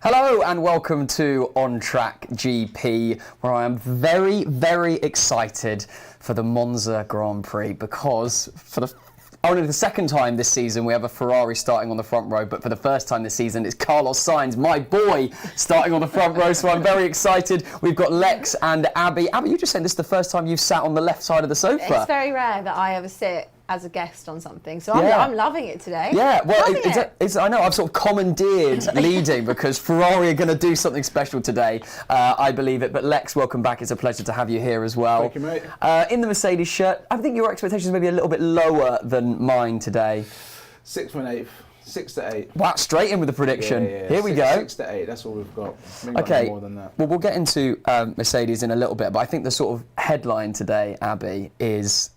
Hello and welcome to On Track GP, where I am very, very excited for the Monza Grand Prix because for only the second time this season we have a Ferrari starting on the front row, but for the first time this season it's Carlos Sainz, my boy, starting on the front row, so I'm very excited. We've got Lex and Abby. Abby, you just said this is the first time you've sat on the left side of the sofa. It's very rare that I ever sit as a guest on something, so I'm loving it today. Yeah, well, I know I've sort of commandeered leading because Ferrari are going to do something special today. I believe it. But Lex, welcome back. It's a pleasure to have you here as well. Thank you, mate. In the Mercedes shirt, I think your expectations may be a little bit lower than mine today. 6th and 8th. 6 to 8. Wow, straight in with the prediction. Yeah. Here we go. 6 to 8, that's all we've got. Okay, more than that. Well, we'll get into Mercedes in a little bit, but I think the sort of headline today, Abby, is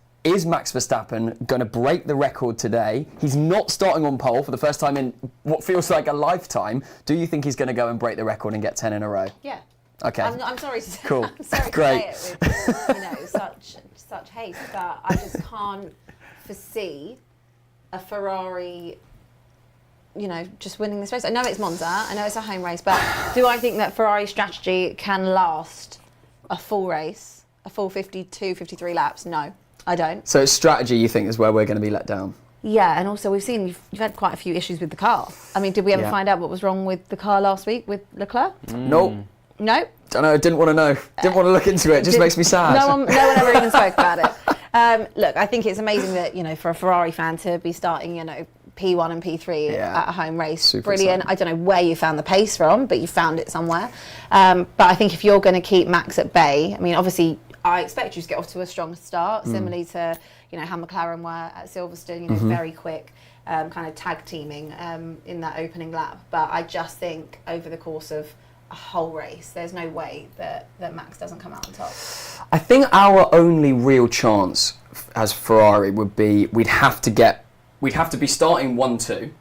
Max Verstappen going to break the record today? He's not starting on pole for the first time in what feels like a lifetime. Do you think he's going to go and break the record and get 10 in a row? Yeah. Okay. I'm sorry to say, cool. I'm sorry Great. to say it with such haste, but I just can't foresee a Ferrari, just winning this race. I know it's Monza, I know it's a home race, but do I think that Ferrari's strategy can last a full race, a full 52, 53 laps? No. I don't. So strategy, you think, is where we're going to be let down? Yeah, and also we've seen you've had quite a few issues with the car. I mean, did we ever find out what was wrong with the car last week with Leclerc? Nope. No? Don't know, didn't want to know. Didn't want to look into it. It just makes me sad. No one ever even spoke about it. Look, I think it's amazing that, for a Ferrari fan to be starting, P1 and P3 at a home race. Super Brilliant. exciting. I don't know where you found the pace from, but you found it somewhere. But I think if you're going to keep Max at bay, I mean, obviously, I expect you to get off to a strong start, similarly to how McLaren were at Silverstone. Very quick, kind of tag teaming in that opening lap. But I just think over the course of a whole race, there's no way that Max doesn't come out on top. I think our only real chance as Ferrari would be we'd have to be starting 1-2,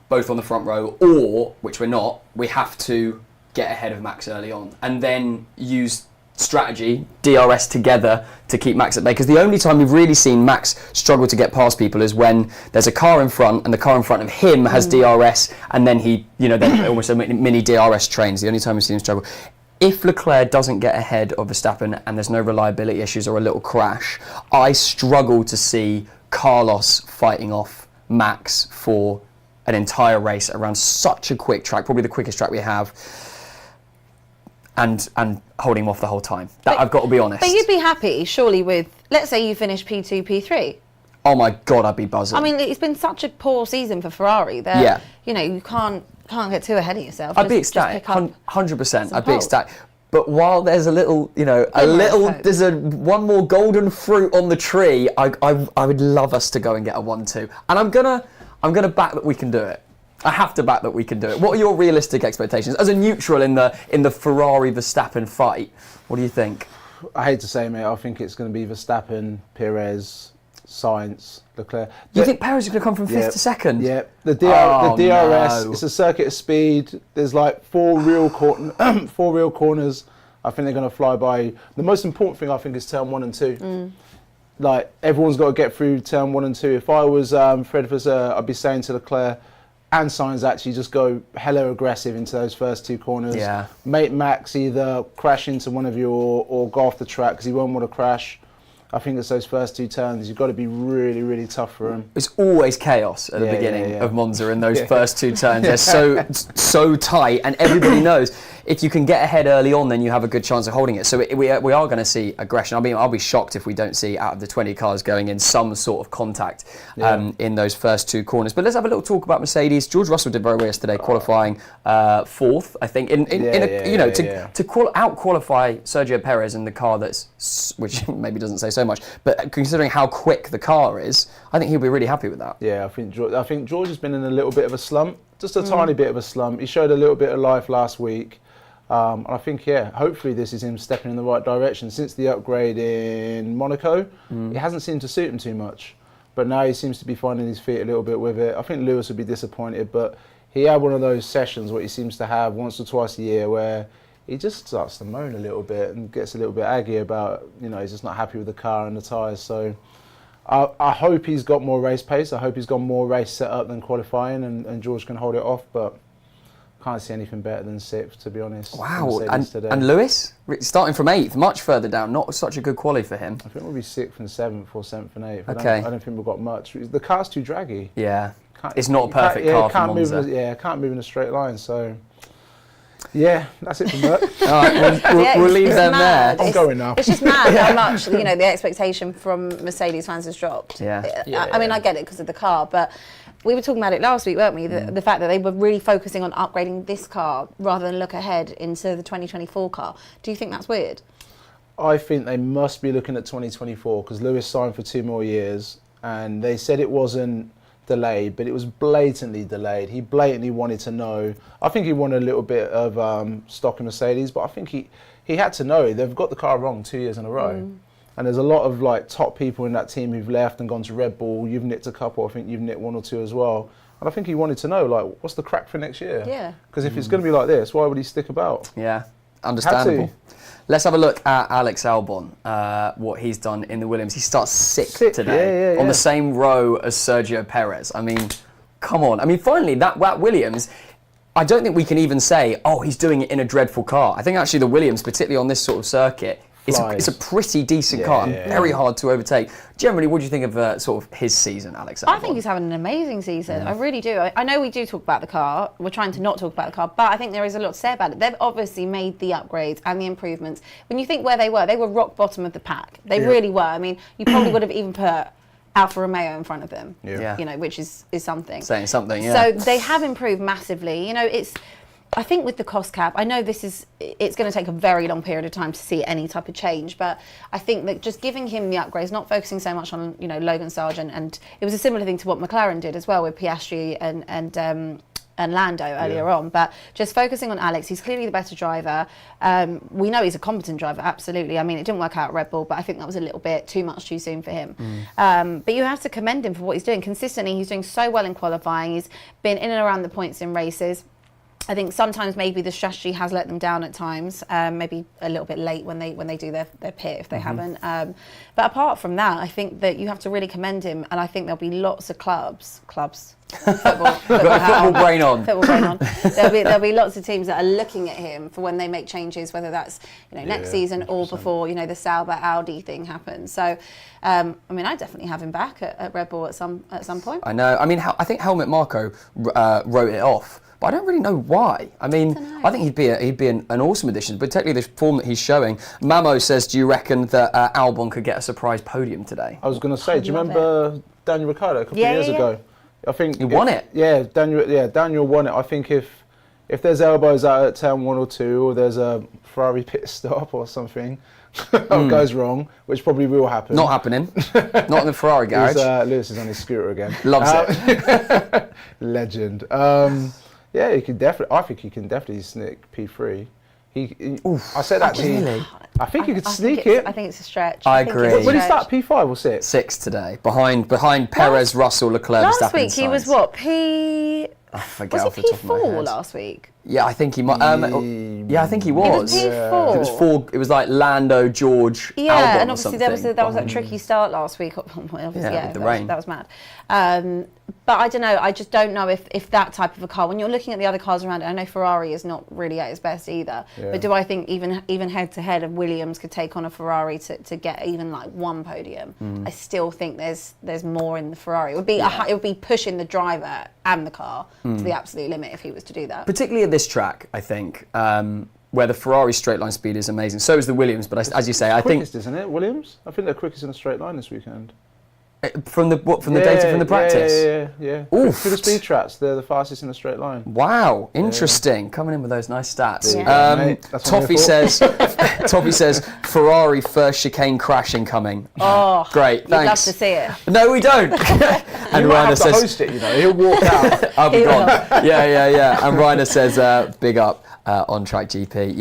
both on the front row, or, which we're not, we have to get ahead of Max early on and then use strategy, DRS together to keep Max at bay. Because the only time we've really seen Max struggle to get past people is when there's a car in front and the car in front of him has DRS and then he, then almost a mini DRS trains. The only time we've seen him struggle. If Leclerc doesn't get ahead of Verstappen and there's no reliability issues or a little crash, I struggle to see Carlos fighting off Max for an entire race around such a quick track, probably the quickest track we have, and holding him off the whole time. I've got to be honest. But you'd be happy, surely, with, let's say you finish P2, P3. Oh my God, I'd be buzzing. I mean, it's been such a poor season for Ferrari that, you can't get too ahead of yourself. I'd be ecstatic, 100%. I'd be ecstatic. But while there's a little, there's one more golden fruit on the tree, I would love us to go and get a 1-2. And I'm gonna back that we can do it. I have to back that we can do it. What are your realistic expectations as a neutral in the Ferrari Verstappen fight? What do you think? I hate to say, mate, I think it's going to be Verstappen, Perez, Sainz, Leclerc. You think Perez is going to come from 5th to 2nd? Yeah, the DRS, no. It's a circuit of speed. There's like four real corners. I think they're going to fly by. The most important thing, I think, is turn 1 and 2. Like, everyone's got to get through turn 1 and 2. If I was Fred Vasseur, I'd be saying to Leclerc and Sainz actually just go hella aggressive into those first 2 corners. Yeah. Make Max either crash into one of you or go off the track because he won't want to crash. I think it's those first 2 turns. You've got to be really, really tough for him. It's always chaos at the beginning of Monza in those first 2 turns. They're so tight, and everybody knows if you can get ahead early on, then you have a good chance of holding it. So we are going to see aggression. I'll be shocked if we don't see out of the 20 cars going in some sort of contact in those first 2 corners. But let's have a little talk about Mercedes. George Russell did very well yesterday, qualifying 4th, I think. To out-qualify Sergio Perez in the car which maybe doesn't say so much, but considering how quick the car is, I think he'll be really happy with that. Yeah, I think George has been in a little bit of a slump, just a tiny bit of a slump. He showed a little bit of life last week. And I think, hopefully this is him stepping in the right direction. Since the upgrade in Monaco, it hasn't seemed to suit him too much. But now he seems to be finding his feet a little bit with it. I think Lewis would be disappointed, but he had one of those sessions, what he seems to have once or twice a year, where he just starts to moan a little bit and gets a little bit aggy about, he's just not happy with the car and the tyres. So I hope he's got more race pace. I hope he's got more race set up than qualifying and George can hold it off. But Can't see anything better than 6th, to be honest. Wow, today. and Lewis starting from 8th, much further down. Not such a good quali for him. I think we'll be 6th and 7th or 7th and 8th. Okay. I don't think we've got much. The car's too draggy. Yeah, it's not a perfect car for Monza. Can't move in a straight line. So, yeah, that's it from Merc. All right, we'll leave them mad. there. I'm going now. It's just mad how much the expectation from Mercedes fans has dropped. Yeah. I mean, I get it because of the car, but we were talking about it last week, weren't we? The fact that they were really focusing on upgrading this car rather than look ahead into the 2024 car. Do you think that's weird? I think they must be looking at 2024 because Lewis signed for 2 more years, and they said it wasn't delayed, but it was blatantly delayed. He blatantly wanted to know. I think he wanted a little bit of stock in Mercedes, but I think he had to know they've got the car wrong 2 years in a row. And there's a lot of like top people in that team who've left and gone to Red Bull. You've nicked a couple. I think you've nicked 1 or 2 as well. And I think he wanted to know, like, what's the crack for next year? Yeah. Because if it's going to be like this, why would he stick about? Yeah, understandable. Let's have a look at Alex Albon, what he's done in the Williams. He starts sixth today on the same row as Sergio Perez. I mean, come on. I mean, finally, that Williams, I don't think we can even say, oh, he's doing it in a dreadful car. I think actually the Williams, particularly on this sort of circuit, it's a pretty decent car and very hard to overtake. Generally, what do you think of sort of his season, Alex Albon? I think he's having an amazing season. I really do. I know we do talk about the car. We're trying to not talk about the car, but I think there is a lot to say about it. They've obviously made the upgrades and the improvements. When you think where they were rock bottom of the pack. They really were. I mean, you probably would have even put Alfa Romeo in front of them, which is something. Saying something, So they have improved massively. I think with the cost cap, I know it's going to take a very long period of time to see any type of change, but I think that just giving him the upgrades, not focusing so much on, Logan Sargent, and it was a similar thing to what McLaren did as well with Piastri and Lando earlier on, but just focusing on Alex. He's clearly the better driver. We know he's a competent driver, absolutely. I mean, it didn't work out at Red Bull, but I think that was a little bit too much too soon for him. But you have to commend him for what he's doing. Consistently, he's doing so well in qualifying. He's been in and around the points in races. I think sometimes maybe the strategy has let them down at times, maybe a little bit late when they do their pit if they haven't. But apart from that, I think that you have to really commend him, and I think there'll be lots of clubs, football brain on. There'll be lots of teams that are looking at him for when they make changes, whether that's next season or 100%. Before the Sauber Audi thing happens. So, I mean, I definitely have him back at Red Bull at some point. I know. I mean, I think Helmut Marko wrote it off. But I don't really know why. I mean, I think he'd be an awesome addition, particularly the form that he's showing. Mamo says, do you reckon that Albon could get a surprise podium today? I was going to say, do you remember Daniel Ricciardo a couple of years ago? I think he won it. Yeah, Daniel won it. I think if there's elbows out at turn 1 or 2, or there's a Ferrari pit stop or something goes wrong, which probably will happen. Not happening. Not in the Ferrari garage. Lewis is on his scooter again. Loves it. Legend. Yeah, he could definitely. I think he can definitely sneak P3. I said that. Really? I think he could sneak it. I think it's a stretch. I agree. Will he start P5 or 6? 6 today, behind Perez, Russell, Leclerc, Verstappen. Last week he was what? I forget off the top of my P4 head. last week? Yeah, I think he might. Yeah, I think he was. It was P4. It was 4. It was like Lando, George, Albon, and obviously there was that tricky start last week. Obviously, with the rain. That was mad. But I don't know. I just don't know if that type of a car. When you're looking at the other cars around it, I know Ferrari is not really at its best either. Yeah. But do I think even head to head, Williams could take on a Ferrari to get even like one podium? I still think there's more in the Ferrari. It would be pushing the driver and the car to the absolute limit if he was to do that. Particularly at this track, I think. Where the Ferrari straight line speed is amazing. So is the Williams, but as you say, I think quickest, isn't it, Williams? I think they're quickest in a straight line this weekend. From the data from the practice. Yeah. Oof. For the speed traps, they're the fastest in a straight line. Wow, interesting. Coming in with those nice stats. Toffee says Ferrari first chicane crash incoming. Oh, great. Thanks. You'd love to see it. No, we don't. And Reiner says, host it, he'll walk out. I'll be gone. Yeah. And Reiner says, big up. On Track GP,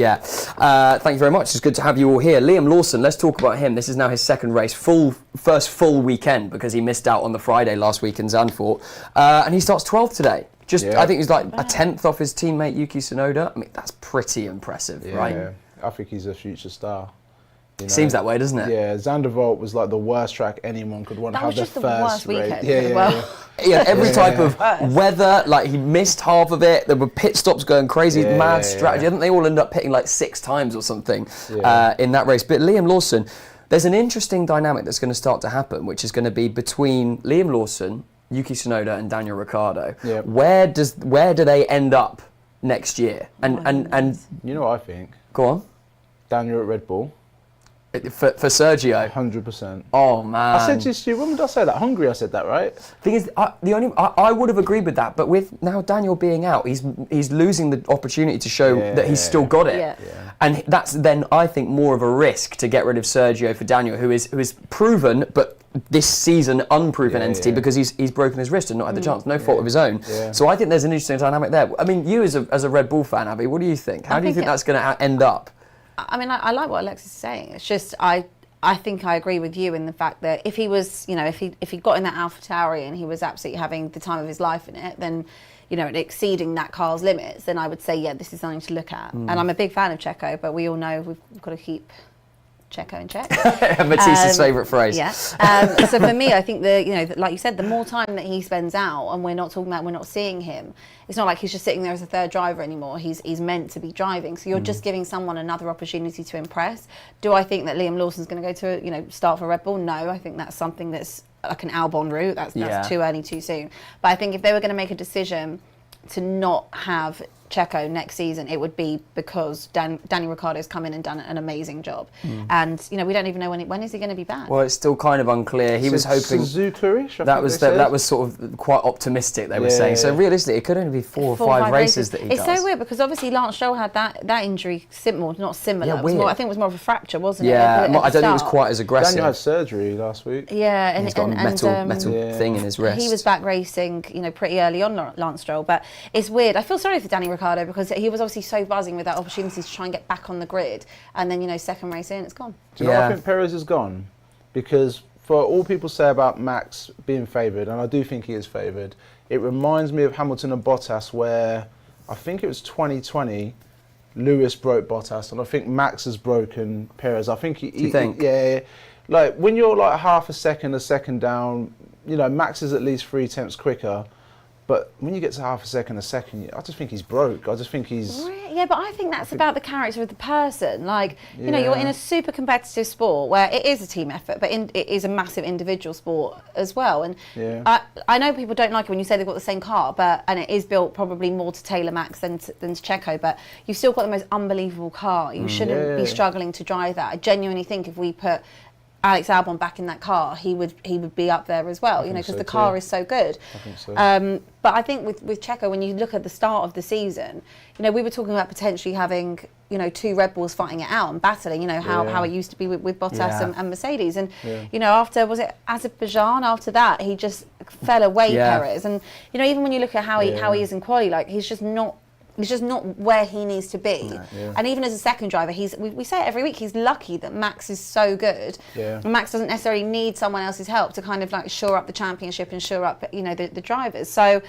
thank you very much. It's good to have you all here. Liam Lawson, let's talk about him. This is now his second race, first full weekend because he missed out on the Friday last week in Zandvoort, and he starts 12th today. I think he's like a 10th off his teammate Yuki Tsunoda. I mean, that's pretty impressive, right? Yeah, I think he's a future star. You know? Seems that way, doesn't it? Yeah, Zandvoort was like the worst track anyone could want to have. That was just the first worst race. weekend. Yeah, Well, Yeah, every Yeah. type of Worse. weather, like he missed half of it. There were pit stops going crazy, Yeah, mad yeah, strategy. yeah. I think they all ended up pitting like 6 times or something Yeah. in that race. But Liam Lawson, there's an interesting dynamic that's going to start to happen, which is going to be between Liam Lawson, Yuki Tsunoda, and Daniel Ricciardo. Yeah. Where do they end up next year? And You know what I think? go on Daniel at Red Bull, for Sergio. 100%. Oh man! I said to Stu, when did I say that? Hungary, I said that, right? Thing is, I would have agreed with that, but with now Daniel being out, he's losing the opportunity to show that he's still got it, Yeah. and that's then I think more of a risk to get rid of Sergio for Daniel, who is proven, but this season unproven entity because he's broken his wrist and not had the chance, no fault of his own. Yeah. So I think there's an interesting dynamic there. I mean, you as a Red Bull fan, Abby, what do you think? How do you think that's going to end up? I mean, I like what Alexis is saying. It's just I think I agree with you in the fact that if he was, if he got in that AlphaTauri and he was absolutely having the time of his life in it, then, and exceeding that car's limits, then I would say, yeah, this is something to look at. And I'm a big fan of Checo, but we all know we've got to keep Checo in check. Matisse's favourite phrase. Yeah. So for me, I think like you said, the more time that he spends out, and we're not seeing him, it's not like he's just sitting there as a third driver anymore. He's meant to be driving. So you're just giving someone another opportunity to impress. Do I think that Liam Lawson's going to go to start for Red Bull? No, I think that's something that's like an Albon route. That's too early, too soon. But I think if they were going to make a decision to not have Checo next season, it would be because Daniel Ricciardo's come in and done an amazing job. And we don't even know when is he going to be back. Well, it's still kind of unclear. He was hoping Suzuka-ish, that was sort of quite optimistic. They were saying. So realistically, it could only be 4 or 5 races that he does. It's so weird because obviously Lance Stroll had that injury not similar. Yeah, it was weird. I think it was more of a fracture, wasn't it? Yeah, at the I don't think it was start? quite as aggressive. Daniel had surgery last week. Yeah, and He's got a metal thing in his wrist. He was back racing, pretty early on, Lance Stroll. But it's weird. I feel sorry for Danny Ricciardo because he was obviously so buzzing with that opportunity to try and get back on the grid, and then second race in, it's gone. Do you know what I think Perez is gone? Because for all people say about Max being favoured, and I do think he is favoured, it reminds me of Hamilton and Bottas, where I think it was 2020, Lewis broke Bottas, and I think Max has broken Perez. I think Do you think? Yeah, like when you're like half a second down, Max is at least 3 tenths quicker. But when you get to half a second, I just think he's broke. I just think he's... Yeah, but I think that's about the character of the person. Like, you're in a super competitive sport where it is a team effort, but it is a massive individual sport as well. And I know people don't like it when you say they've got the same car, and it is built probably more to Taylor Max than to Checo, but you've still got the most unbelievable car. You shouldn't be struggling to drive that. I genuinely think if we put Alex Albon back in that car, he would be up there as well, because the car is so good. I think so. But I think with Checo, when you look at the start of the season, we were talking about potentially having 2 Red Bulls fighting it out and battling, how it used to be with Bottas and Mercedes. And after, was it Azerbaijan, after that he just fell away, Perez. And even when you look at how he is in quali, like he's just not where he needs to be. No, and even as a second driver, we say it every week, he's lucky that Max is so good. And Max doesn't necessarily need someone else's help to kind of like shore up the championship and shore up, the drivers. So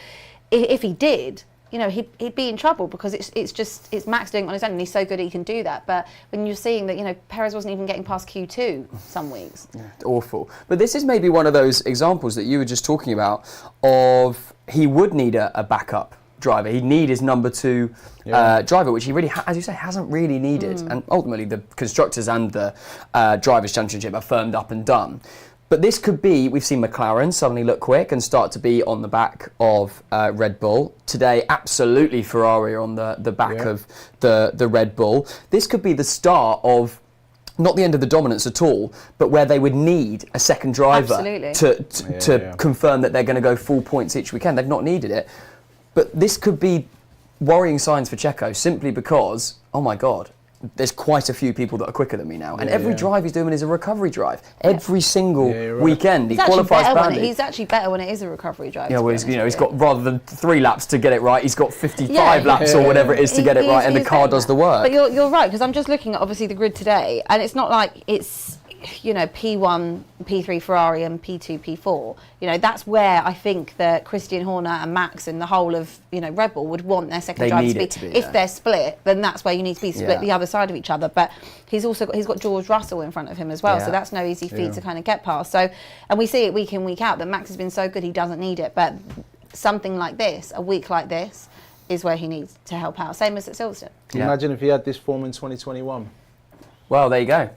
if he did, he'd be in trouble because it's Max doing it on his own and he's so good he can do that. But when you're seeing that, Perez wasn't even getting past Q2 some weeks. Awful. But this is maybe one of those examples that you were just talking about of he would need a backup driver. He'd need his number 2 driver, which he really, as you say, hasn't really needed. And ultimately, the constructors and the drivers' championship are firmed up and done. But this could be, we've seen McLaren suddenly look quick and start to be on the back of Red Bull. Today, absolutely Ferrari are on the back of the Red Bull. This could be the start of not the end of the dominance at all, but where they would need a second driver to confirm that they're going to go full points each weekend. They've not needed it. But this could be worrying signs for Checo simply because, oh my God, there's quite a few people that are quicker than me now. And every drive he's doing is a recovery drive. Every single weekend. He qualifies badly. He's actually better when it is a recovery drive. Yeah, well, he's got, rather than 3 laps to get it right, he's got 55 laps or whatever it is to get it right, and the car does the work. But you're right, because I'm just looking at, obviously, the grid today, and it's not like it's you know, P1, P3 Ferrari and P2, P4, you know, that's where I think that Christian Horner and Max and the whole of, you know, Red Bull would want their second driver to be. If they're split, then that's where you need to be split the other side of each other. But he's got George Russell in front of him as well, so that's no easy feat to kind of get past. So, and we see it week in, week out that Max has been so good he doesn't need it, but something like this, a week like this, is where he needs to help out. Same as at Silverstone. Imagine if he had this form in 2021. Well, there you go.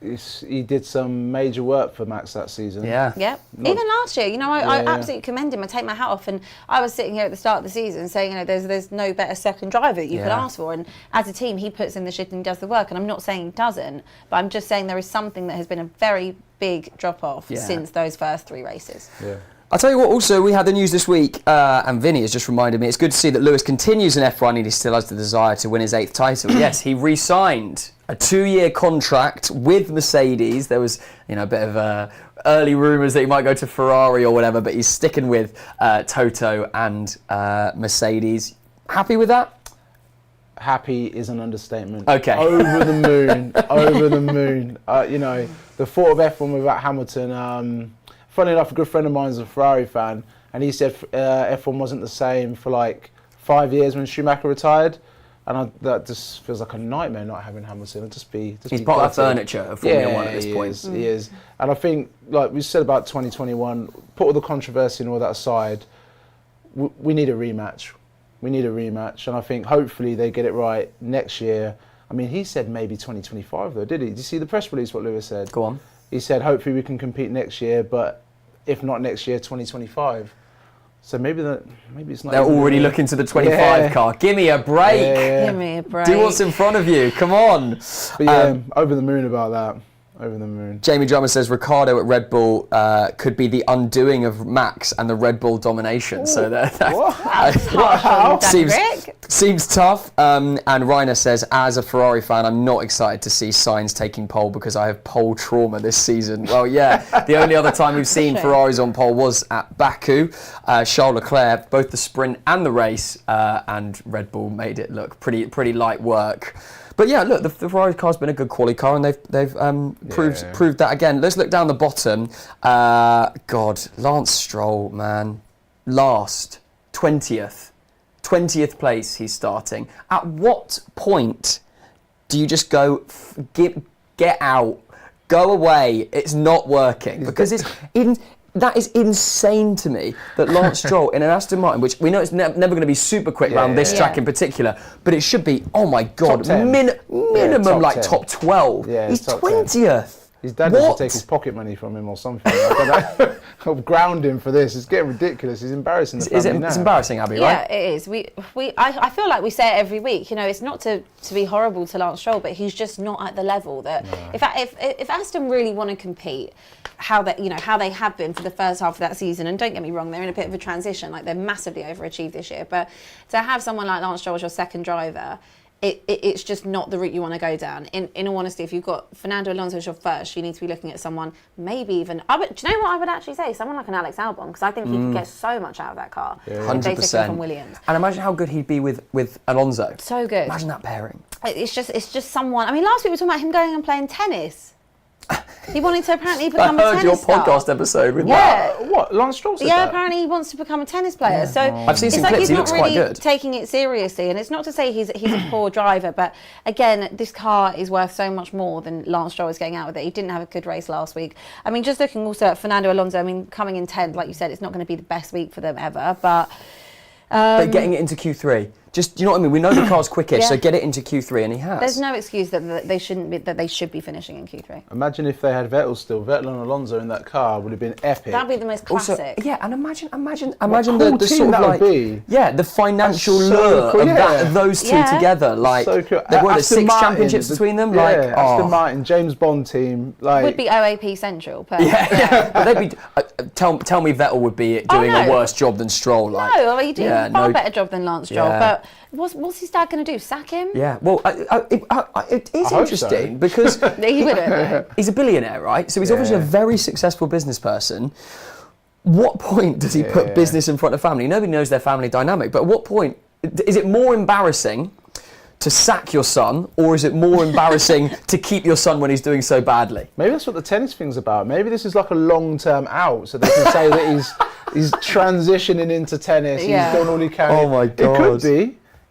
He did some major work for Max that season. Yeah. Even last year, you know, I absolutely commend him. I take my hat off, and I was sitting here at the start of the season saying, you know, there's no better second driver that you could ask for. And as a team, he puts in the shit and he does the work. And I'm not saying he doesn't, but I'm just saying there is something that has been a very big drop off since those first 3 races. Yeah. I'll tell you what, also, we had the news this week, and Vinny has just reminded me, it's good to see that Lewis continues in F1 and he still has the desire to win his 8th title. Yes, he re-signed a 2-year contract with Mercedes. There was, you know, a bit of early rumours that he might go to Ferrari or whatever, but he's sticking with Toto and Mercedes. Happy with that? Happy is an understatement. Okay. Over the moon. Over the moon. You know, the thought of F1 without Hamilton... Funny enough, a good friend of mine is a Ferrari fan, and he said F1 wasn't the same for like 5 years when Schumacher retired, and that just feels like a nightmare not having Hamilton. He's part of the furniture of Formula One at this point. He is. And I think, like we said about 2021, put all the controversy and all that aside, we need a rematch. We need a rematch, and I think hopefully they get it right next year. I mean, he said maybe 2025 though, did he? Did you see the press release, what Lewis said? Go on. He said, hopefully we can compete next year, but if not next year, 2025. So maybe it's not. They're already looking to the 25 car. Give me a break. Give me a break. Do what's in front of you. Come on. But over the moon about that. Over the moon. Jamie Drummond says Ricciardo at Red Bull could be the undoing of Max and the Red Bull domination. Ooh, so that seems tough. And Reiner says, as a Ferrari fan, I'm not excited to see Sainz taking pole because I have pole trauma this season. Well, yeah, the only other time we've seen Ferraris on pole was at Baku. Charles Leclerc, both the sprint and the race, and Red Bull made it look pretty light work. But yeah, look, the Ferrari car's been a good quality car, and they've proved that again. Let's look down the bottom. Lance Stroll, man, last 20th place. He's starting. At what point do you just go get out, go away? It's not working because it's in. That is insane to me that Lance Stroll in an Aston Martin, which we know it's never going to be super quick around this track in particular, but it should be, oh my God, minimum like 10. top 12. Yeah, he's 20th. His dad needs to take his pocket money from him or something. I don't know. I'll ground him for this. It's getting ridiculous. It's embarrassing. It's embarrassing, Abby, right? Yeah, it is. I feel like we say it every week. You know, it's not to be horrible to Lance Stroll, but he's just not at the level that if Aston really want to compete, how they have been for the first half of that season, and don't get me wrong, they're in a bit of a transition. Like, they're massively overachieved this year, but to have someone like Lance Stroll as your second driver, it's just not the route you want to go down. In all honesty, if you've got Fernando Alonso as your first, you need to be looking at someone, maybe even... do you know what I would actually say? Someone like an Alex Albon, because I think he could get so much out of that car. 100%. They took him from Williams. And imagine how good he'd be with Alonso. So good. Imagine that pairing. It's just someone... I mean, last week we were talking about him going and playing tennis. He wanted to apparently become a tennis star. I heard your podcast star. episode with What? Lance Stroll said that? that? Apparently he wants to become a tennis player. So I've seen some like clips. he's He not looks really quite good. taking it seriously. And it's not to say he's a poor driver, but again, this car is worth so much more than Lance Stroll is getting out with it. He didn't have a good race last week. I mean, just looking also at Fernando Alonso, I mean, coming in 10th, like you said, it's not going to be the best week for them ever, but getting it into Q3. Just, you know what I mean? We know the car's quickish, so get it into Q3, and he has. There's no excuse that they shouldn't be, that they should be finishing in Q3. Imagine if they had Vettel still. Vettel and Alonso in that car would have been epic. That'd be the most classic. Also, and imagine cool the sort of like the financial lure of those two together. Like, so cool. There were 6 championships between them. Aston Martin, James Bond team. Like, would be OAP central. But but they'd be. Tell me, Vettel would be doing a worse job than Stroll. Like, no, he did a far better job than Lance Stroll. But what's his dad going to do? Sack him? Yeah. Well, it is interesting because he wouldn't. He's a billionaire, right? So he's obviously a very successful business person. What point does he put business in front of family? Nobody knows their family dynamic, but at what point is it more embarrassing to sack your son, or is it more embarrassing to keep your son when he's doing so badly? Maybe that's what the tennis thing's about. Maybe this is like a long-term out, so they can say that he's transitioning into tennis. Yeah. He's done all he can. Oh my God.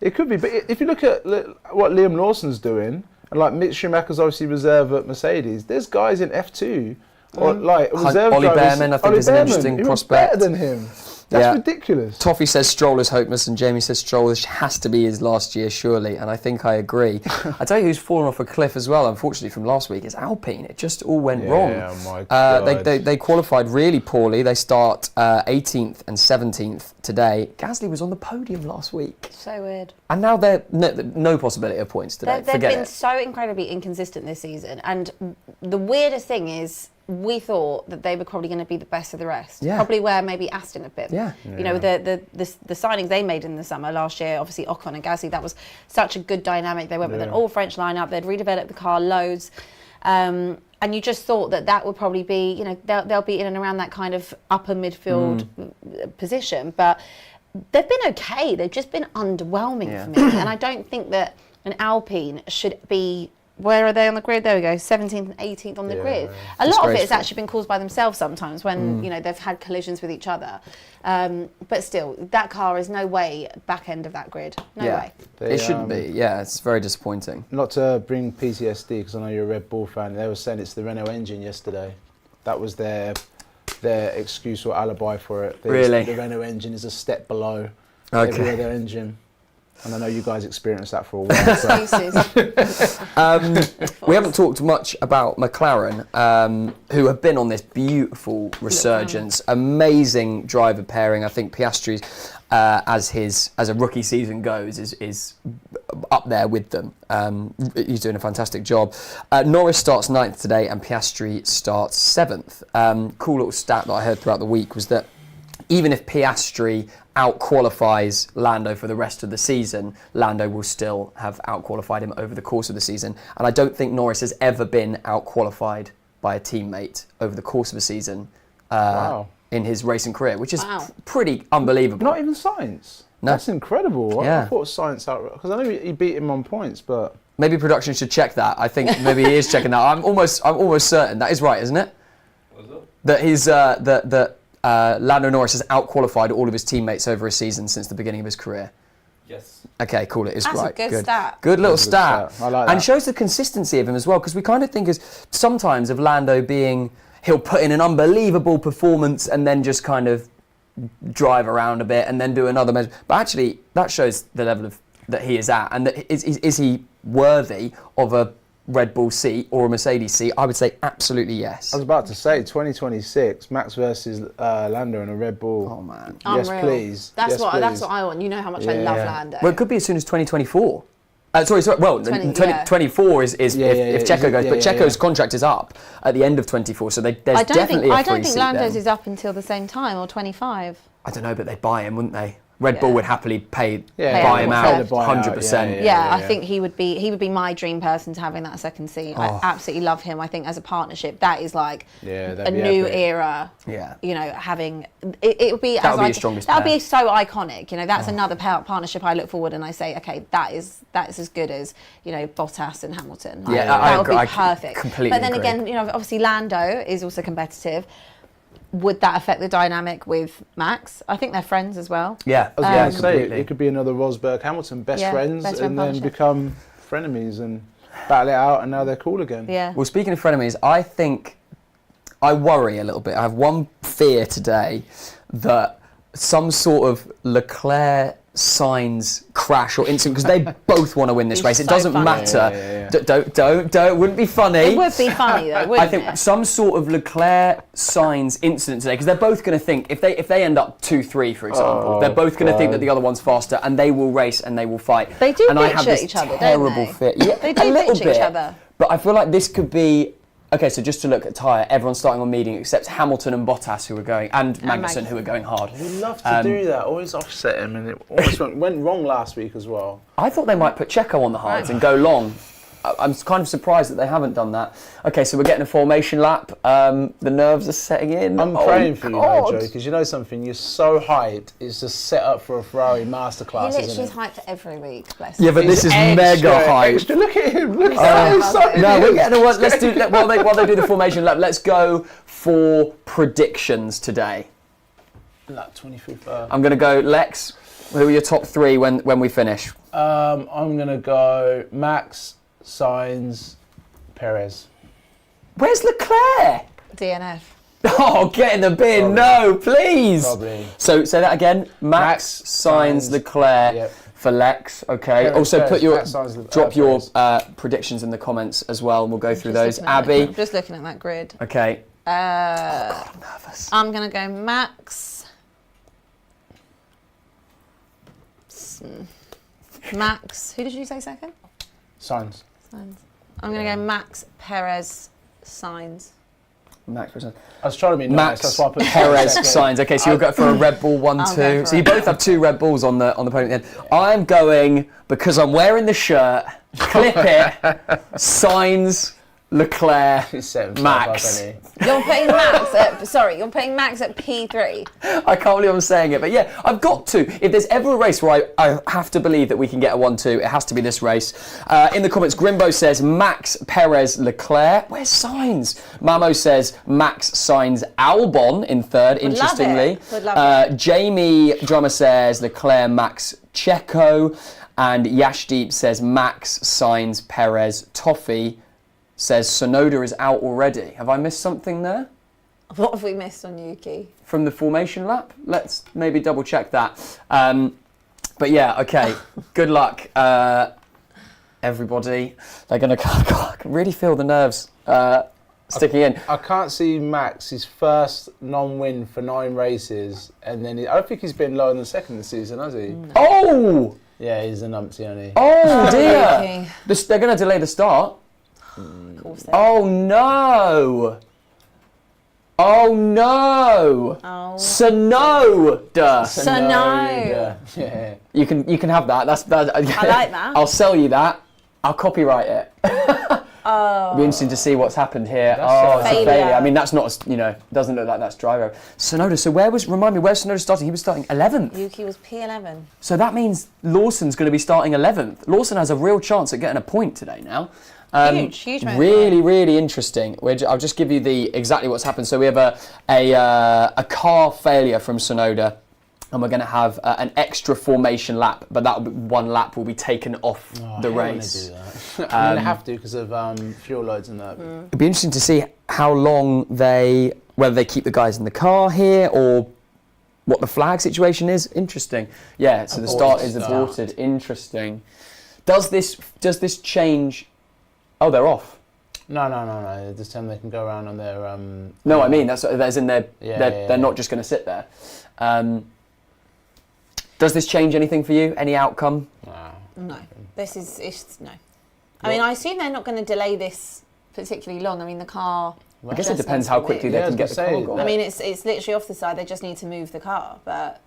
It could be. But if you look at what Liam Lawson's doing, and like Mick Schumacher's obviously reserve at Mercedes, there's guys in F2 or like reserve Ollie drivers. Behrman, I think, is an interesting who prospect. Better than him. That's ridiculous. Toffee says Stroll is hopeless, and Jamie says Stroll has to be his last year, surely. And I think I agree. I tell you who's fallen off a cliff as well, unfortunately, from last week, is Alpine. It just all went wrong. Oh my God. They qualified really poorly. They start 18th and 17th today. Gasly was on the podium last week. So weird. And now they're no possibility of points today. They've Forget been it. so incredibly inconsistent this season. And the weirdest thing is, we thought that they were probably going to be the best of the rest. Yeah. Probably where maybe Aston have been. Yeah. You know, the signings they made in the summer last year, obviously Ocon and Gasly, that was such a good dynamic. They went with an all-French lineup. They'd redeveloped the car loads. And you just thought that would probably be, you know, they'll be in and around that kind of upper midfield position. But they've been okay. They've just been underwhelming for me. And I don't think that an Alpine should be... Where are they on the grid? There we go, 17th and 18th on the grid. A lot of it has actually been caused by themselves sometimes when you know they've had collisions with each other. But still, that car is no way back end of that grid. No way. It shouldn't be. Yeah, it's very disappointing. Not to bring PTSD, because I know you're a Red Bull fan. They were saying it's the Renault engine yesterday. That was their excuse or alibi for it. Really? The Renault engine is a step below Okay. every other engine. And I know you guys experienced that for a while. We haven't talked much about McLaren, who have been on this beautiful resurgence. Amazing driver pairing. I think Piastri, as a rookie season goes, is up there with them. He's doing a fantastic job. Norris starts 9th today, and Piastri starts 7th. Cool little stat that I heard throughout the week was that even if Piastri out-qualifies Lando for the rest of the season, Lando will still have out-qualified him over the course of the season. And I don't think Norris has ever been out-qualified by a teammate over the course of a season in his racing career, which is pretty unbelievable. Not even Sainz? No. That's incredible. Yeah. I thought Sainz out, because I know he beat him on points, but... Maybe production should check that. I think maybe he is checking that. I'm almost certain that is right, isn't it? That he's Lando Norris has out-qualified all of his teammates over a season since the beginning of his career. Yes. Okay, cool. It is That's right. a good stat. Good little That's a good stat. stat. I like that. And shows the consistency of him as well, because we kind of think sometimes of Lando being, he'll put in an unbelievable performance and then just kind of drive around a bit and then do another measure. But actually, that shows the level of that he is at, and that is he worthy of a Red Bull seat or a Mercedes seat? I would say absolutely yes. I was about to say 2026, Max versus Lando in a Red Bull. Oh man. Yes, Unreal. please. That's Yes, what please. I want. You know how much I love Lando. Well, it could be as soon as 2024. Sorry. Well, 24 is if Checo goes, but Checo's contract is up at the end of 24, so there's definitely a free I don't think seat Lando's then. is up until the same time, or 25. I don't know, but they'd buy him, wouldn't they? Red Bull would happily buy him him out, out. 100%. Yeah, I think he would be my dream person to have in that second seat. I absolutely love him. I think as a partnership, that is like a new era. Yeah. You know, having it would be That would be your strongest that would pair. be so iconic. You know, that's another partnership I look forward and I say, okay, that is as good as, you know, Bottas and Hamilton. Like, Yeah, I that agree. would be perfect. Completely But then agree. again, you know, obviously Lando is also competitive. Would that affect the dynamic with Max? I think they're friends as well. Yeah. I was going to say, completely. it could be another Rosberg-Hamilton, best friends, best friend and then partnership. become frenemies and battle it out, and now they're cool again. Yeah. Well, speaking of frenemies, I worry a little bit. I have one fear today that some sort of Leclerc Sainz crash or incident, because they both want to win this race. It so doesn't funny. matter. Don't. It wouldn't be funny. It would be funny though, wouldn't I think it? some sort of Leclerc Sainz incident today, because they're both going to think if they end up 2-3, for example, they're both going to think that the other one's faster, and they will race and they will fight. They do and I have bitch this at each other, don't terrible they? fear. Yeah, They do a little bitch at bit. each other. But I feel like this could be. Okay, so just to look at tyre, everyone's starting on medium except Hamilton and Bottas, who are going, and Magnussen, who are going hard. We love to do that, always offset him, and it always went wrong last week as well. I thought they might put Checo on the hards and go long. I'm kind of surprised that they haven't done that. Okay, so we're getting a formation lap. The nerves are setting in. I'm praying for you, Mojo, because you know something. You're so hyped. It's just set up for a Ferrari masterclass. He isn't literally is it? hyped every week. Bless Yeah, him. but this is mega hype. Extra. Look at him. Look at him. So No, we're getting one. Let's do while they do the formation lap. Let's go for predictions today. Like 25th. I'm going to go Lex. Who are your top 3 when we finish? I'm gonna go Max, Sainz, Perez. Where's Leclerc? DNF. Oh, get in the bin. Probably. No, please. Probably. So say that again. Max, Sainz, Leclerc. Yep. For Lex, okay. Perez, Also, Perez, put your Max, Sainz, drop your Perez. predictions in the comments as well, and we'll go through those. Just looking at Abby, that- Just looking at that grid. okay. Uh, I'm nervous. I'm going to go Max. Max. Who did you say second? Sainz. Sainz. I'm going to go Max, Perez, Sainz. Max, I was trying to be nice. Max, That's why I put Perez, second. Sainz. Okay, so you'll go for a Red Bull 1-2. I'll go for So you it. both have 2 Red Bulls on the podium. Then I'm going because I'm wearing the shirt. Clip it. Sainz, Leclerc, He's set himself Max. up, hasn't You're putting Max at, you're putting Max at P3. I can't believe I'm saying it, but yeah, I've got to. If there's ever a race where I have to believe that we can get a 1-2, it has to be this race. In the comments, Grimbo says Max, Perez, Leclerc. Where's Sainz? Mamo says Max, Sainz, Albon in 3rd, Would interestingly. love it. Would love Jamie Drummer says Leclerc, Max, Checo. And Yashdeep says Max, Sainz, Perez. Toffee says Sonoda is out already. Have I missed something there? What have we missed on Yuki? From the formation lap? Let's maybe double check that. But yeah, okay. Good luck, everybody. They're going to I can really feel the nerves sticking in. I can't see Max, his first non-win for 9 races, and then I don't think he's been lower than second this season, has he? No. Oh! Yeah, he's a numpty, hasn't he? Oh dear! Yuki. They're going to delay the start. Of course they Oh no! Oh no! Oh. Sonoda! Sonoda. Yeah. You can have that. That's I like that. I'll sell you that. I'll copyright it. Oh. It'll be interesting to see what's happened here. That's It's a failure. failure. I mean, that's not, doesn't look like that's driver. Sonoda, so remind me, where's Sonoda starting? He was starting 11th. Yuki was P11. So that means Lawson's going to be starting 11th. Lawson has a real chance at getting a point today now. Huge amount of Really, really interesting. I'll just give you exactly what's happened. So we have a car failure from Sonoda, and we're going to have an extra formation lap, but one lap will be taken off the race. Do that. I mean, they have to because of fuel loads and that. It'd be interesting to see how long whether they keep the guys in the car here or what the flag situation is. Interesting. Yeah. So the start is aborted. Interesting. Does this change? Oh, they're off. No. This time they can go around on their. No, I mean that's in their. Yeah, they're not just going to sit there. Does this change anything for you? Any outcome? No. No. I mean, I assume they're not going to delay this particularly long. I mean, the car. I guess it depends how quickly they can get the car going. I mean, it's literally off the side. They just need to move the car, but.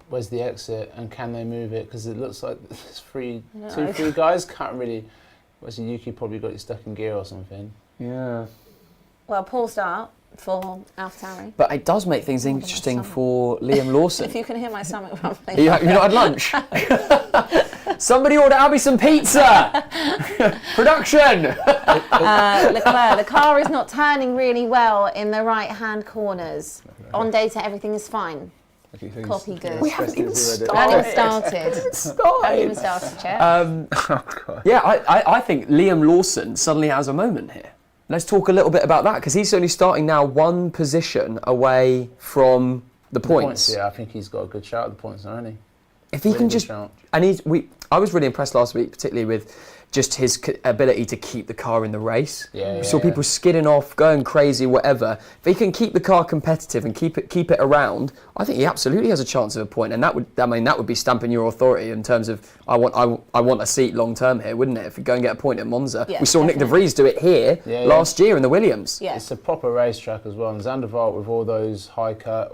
Where's the exit and can they move it? Because it looks like there's two, 3 guys can't really. Whereas Yuki probably got it stuck in gear or something. Yeah. Well, poor start for AlphaTauri. But it does make things interesting for Liam Lawson. If you can hear my stomach rumbling. You not had lunch? Somebody order Abby some pizza! Production! Leclerc, the car is not turning really well in the right-hand corners. On data, everything is fine. Copy good. We haven't even started. Haven't even started yet. Yeah, I think Liam Lawson suddenly has a moment here. Let's talk a little bit about that because he's only starting now 1 position away from the points. Yeah, I think he's got a good shout at the points, hasn't he? If he can just, and I was really impressed last week, particularly with just his ability to keep the car in the race. We saw people skidding off, going crazy, whatever. If he can keep the car competitive and keep it around, I think he absolutely has a chance of a point. And that would be stamping your authority in terms of I want a seat long term here, wouldn't it? If you go and get a point at Monza, Yeah, we saw Nick De Vries do it here last year in the Williams. Yeah. It's a proper racetrack as well, and Zandvoort with all those high curves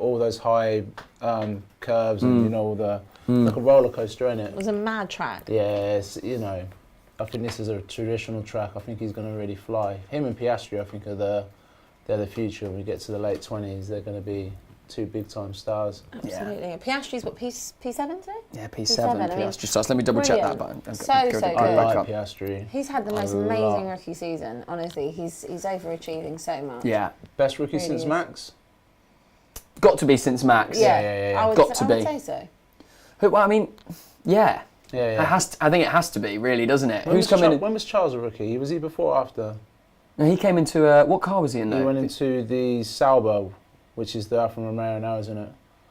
and all the like a roller coaster in it. It was a mad track. Yes, I think this is a traditional track. I think he's going to really fly. Him and Piastri, I think, they're the future. When we get to the late 20s, they're going to be 2 big-time stars. Absolutely. Yeah. Piastri's what, P7 today? Yeah, P7. Piastri starts. Let me double check that. But So good. I like Piastri. He's had the most amazing rookie season. Honestly, he's overachieving so much. Yeah. Best rookie since Max? Got to be since Max. Yeah. I would say so. Well, I mean, yeah. Yeah. It has to, I think it has to be, really, doesn't it? When was Charles a rookie? Was he before or after? No, he came into what car was he in though? He went into the Sauber, which is the Alfa Romeo now, isn't it?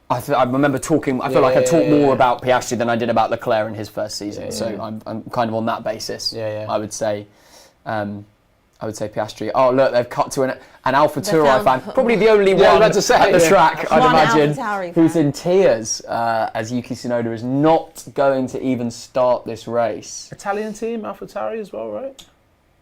I remember talking. I feel like I talked more about Piastri than I did about Leclerc in his first season. So I'm kind of on that basis. I would say. I would say Piastri. Oh look, they've cut to an AlphaTauri fan, probably the only one at the track, I'd imagine, who's in tears as Yuki Tsunoda is not going to even start this race. Italian team, AlphaTauri as well, right?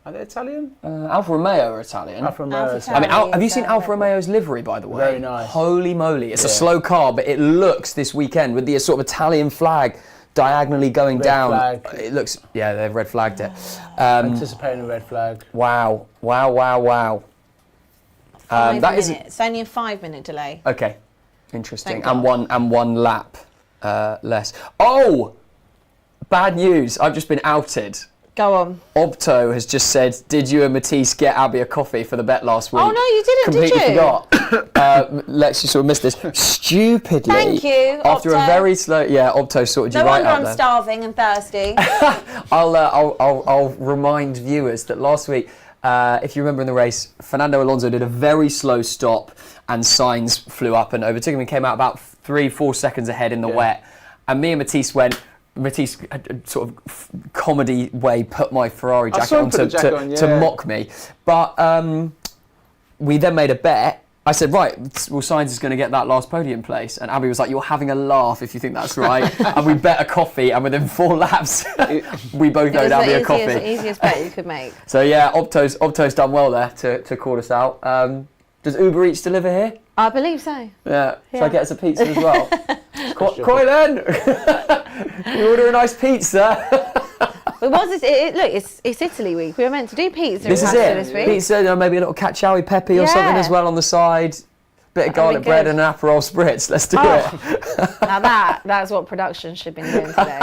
Are they Italian? Alfa Romeo are Italian. Alfa Romeo. I mean, have you seen Alfa Romeo's livery, by the way? Very nice. Holy moly! It's a slow car, but it looks this weekend with the sort of Italian flag diagonally going down. Flag. It looks, they've red flagged it. Anticipating a red flag. Wow. 5 minutes. It's only a 5-minute delay. Okay, interesting. And one lap less. Oh, bad news! I've just been outed. Go on. Obto has just said, did you and Matisse get Abby a coffee for the bet last week? Oh, no, you didn't, Completely did you? forgot. Lex, you sort of missed this. Stupidly. Thank you, After Obto. a very slow... Yeah, Obto sorted you right out there. No wonder I'm starving and thirsty. I'll remind viewers that last week, if you remember in the race, Fernando Alonso did a very slow stop and Sainz flew up and overtook him and came out about 3-4 seconds ahead in the wet. And me and Matisse sort of comedy way put my Ferrari jacket on to mock me. But we then made a bet. I said, right, well, Sainz is going to get that last podium place. And Abby was like, you're having a laugh if you think that's right. And we bet a coffee, and within 4 laps, we both owed Abby a coffee. It was the easiest bet you could make. So yeah, Opto's done well there to call us out. Does Uber Eats deliver here? I believe so. Yeah. Shall I get us a pizza as well? Croylan! You order a nice pizza. Look, it's Italy week. We were meant to do pizza This week. Pizza, maybe a little cacio pepe or something as well on the side. Bit of garlic bread and an Aperol spritz. Let's do it. Now that's what production should be doing today.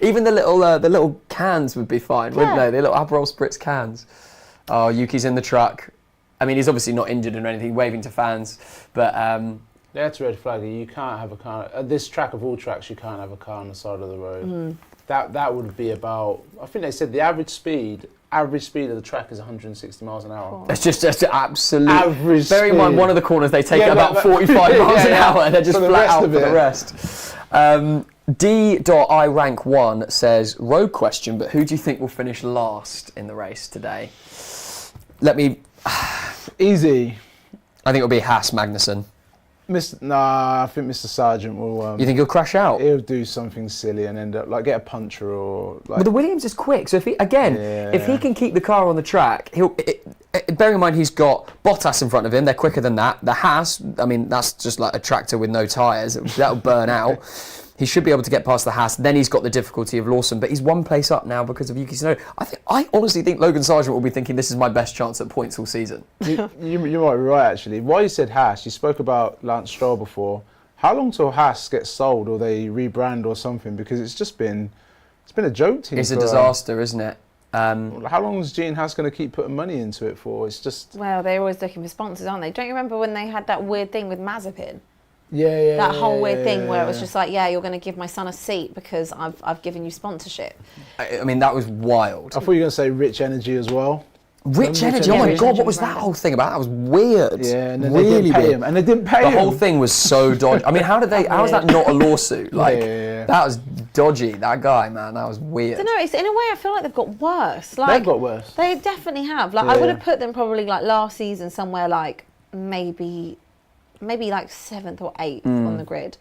Even the little cans would be fine, wouldn't they? The little Aperol spritz cans. Oh, Yuki's in the truck. I mean, he's obviously not injured or anything, waving to fans, but... That's a red flag. You can't have a car... At this track of all tracks, you can't have a car on the side of the road. That would be about... I think they said the average speed of the track is 160 miles an hour. It's just absolute... Average Bear in mind, one of the corners, they take about 45 miles an hour, and they're just flat out for the rest. D.IRank1 says, road question, but who do you think will finish last in the race today? Let me... Easy. I think it'll be Haas Magnussen. I think Mr. Sargent will... you think he'll crash out? He'll do something silly and end up, get a puncher or... But the Williams is quick, so if he can keep the car on the track, bearing in mind he's got Bottas in front of him, they're quicker than that. The Haas, I mean, that's just like a tractor with no tyres, that'll burn out. He should be able to get past the Haas. Then he's got the difficulty of Lawson, but he's one place up now because of Yuki Tsunoda. I honestly think Logan Sargent will be thinking this is my best chance at points all season. You might be right, actually. Why you said Haas, you spoke about Lance Stroll before. How long till Haas gets sold or they rebrand or something? Because it's been a joke team. It's a disaster, isn't it? How long is Gene Haas going to keep putting money into it for? It's just... Well, they're always looking for sponsors, aren't they? Don't you remember when they had that weird thing with Mazepin? That whole weird thing where it was just like, you're going to give my son a seat because I've given you sponsorship. I mean, that was wild. I thought you were going to say Rich Energy as well. Rich Energy, oh my God, what was that whole thing about? That was weird. Yeah, and then really they didn't pay him. And they didn't pay him. The whole thing was so dodgy. I mean, how is that not a lawsuit? That was dodgy, that guy, man, that was weird. I don't know, in a way I feel like they've got worse. They've got worse. They definitely have. I would have put them probably last season somewhere maybe 7th or 8th on the grid.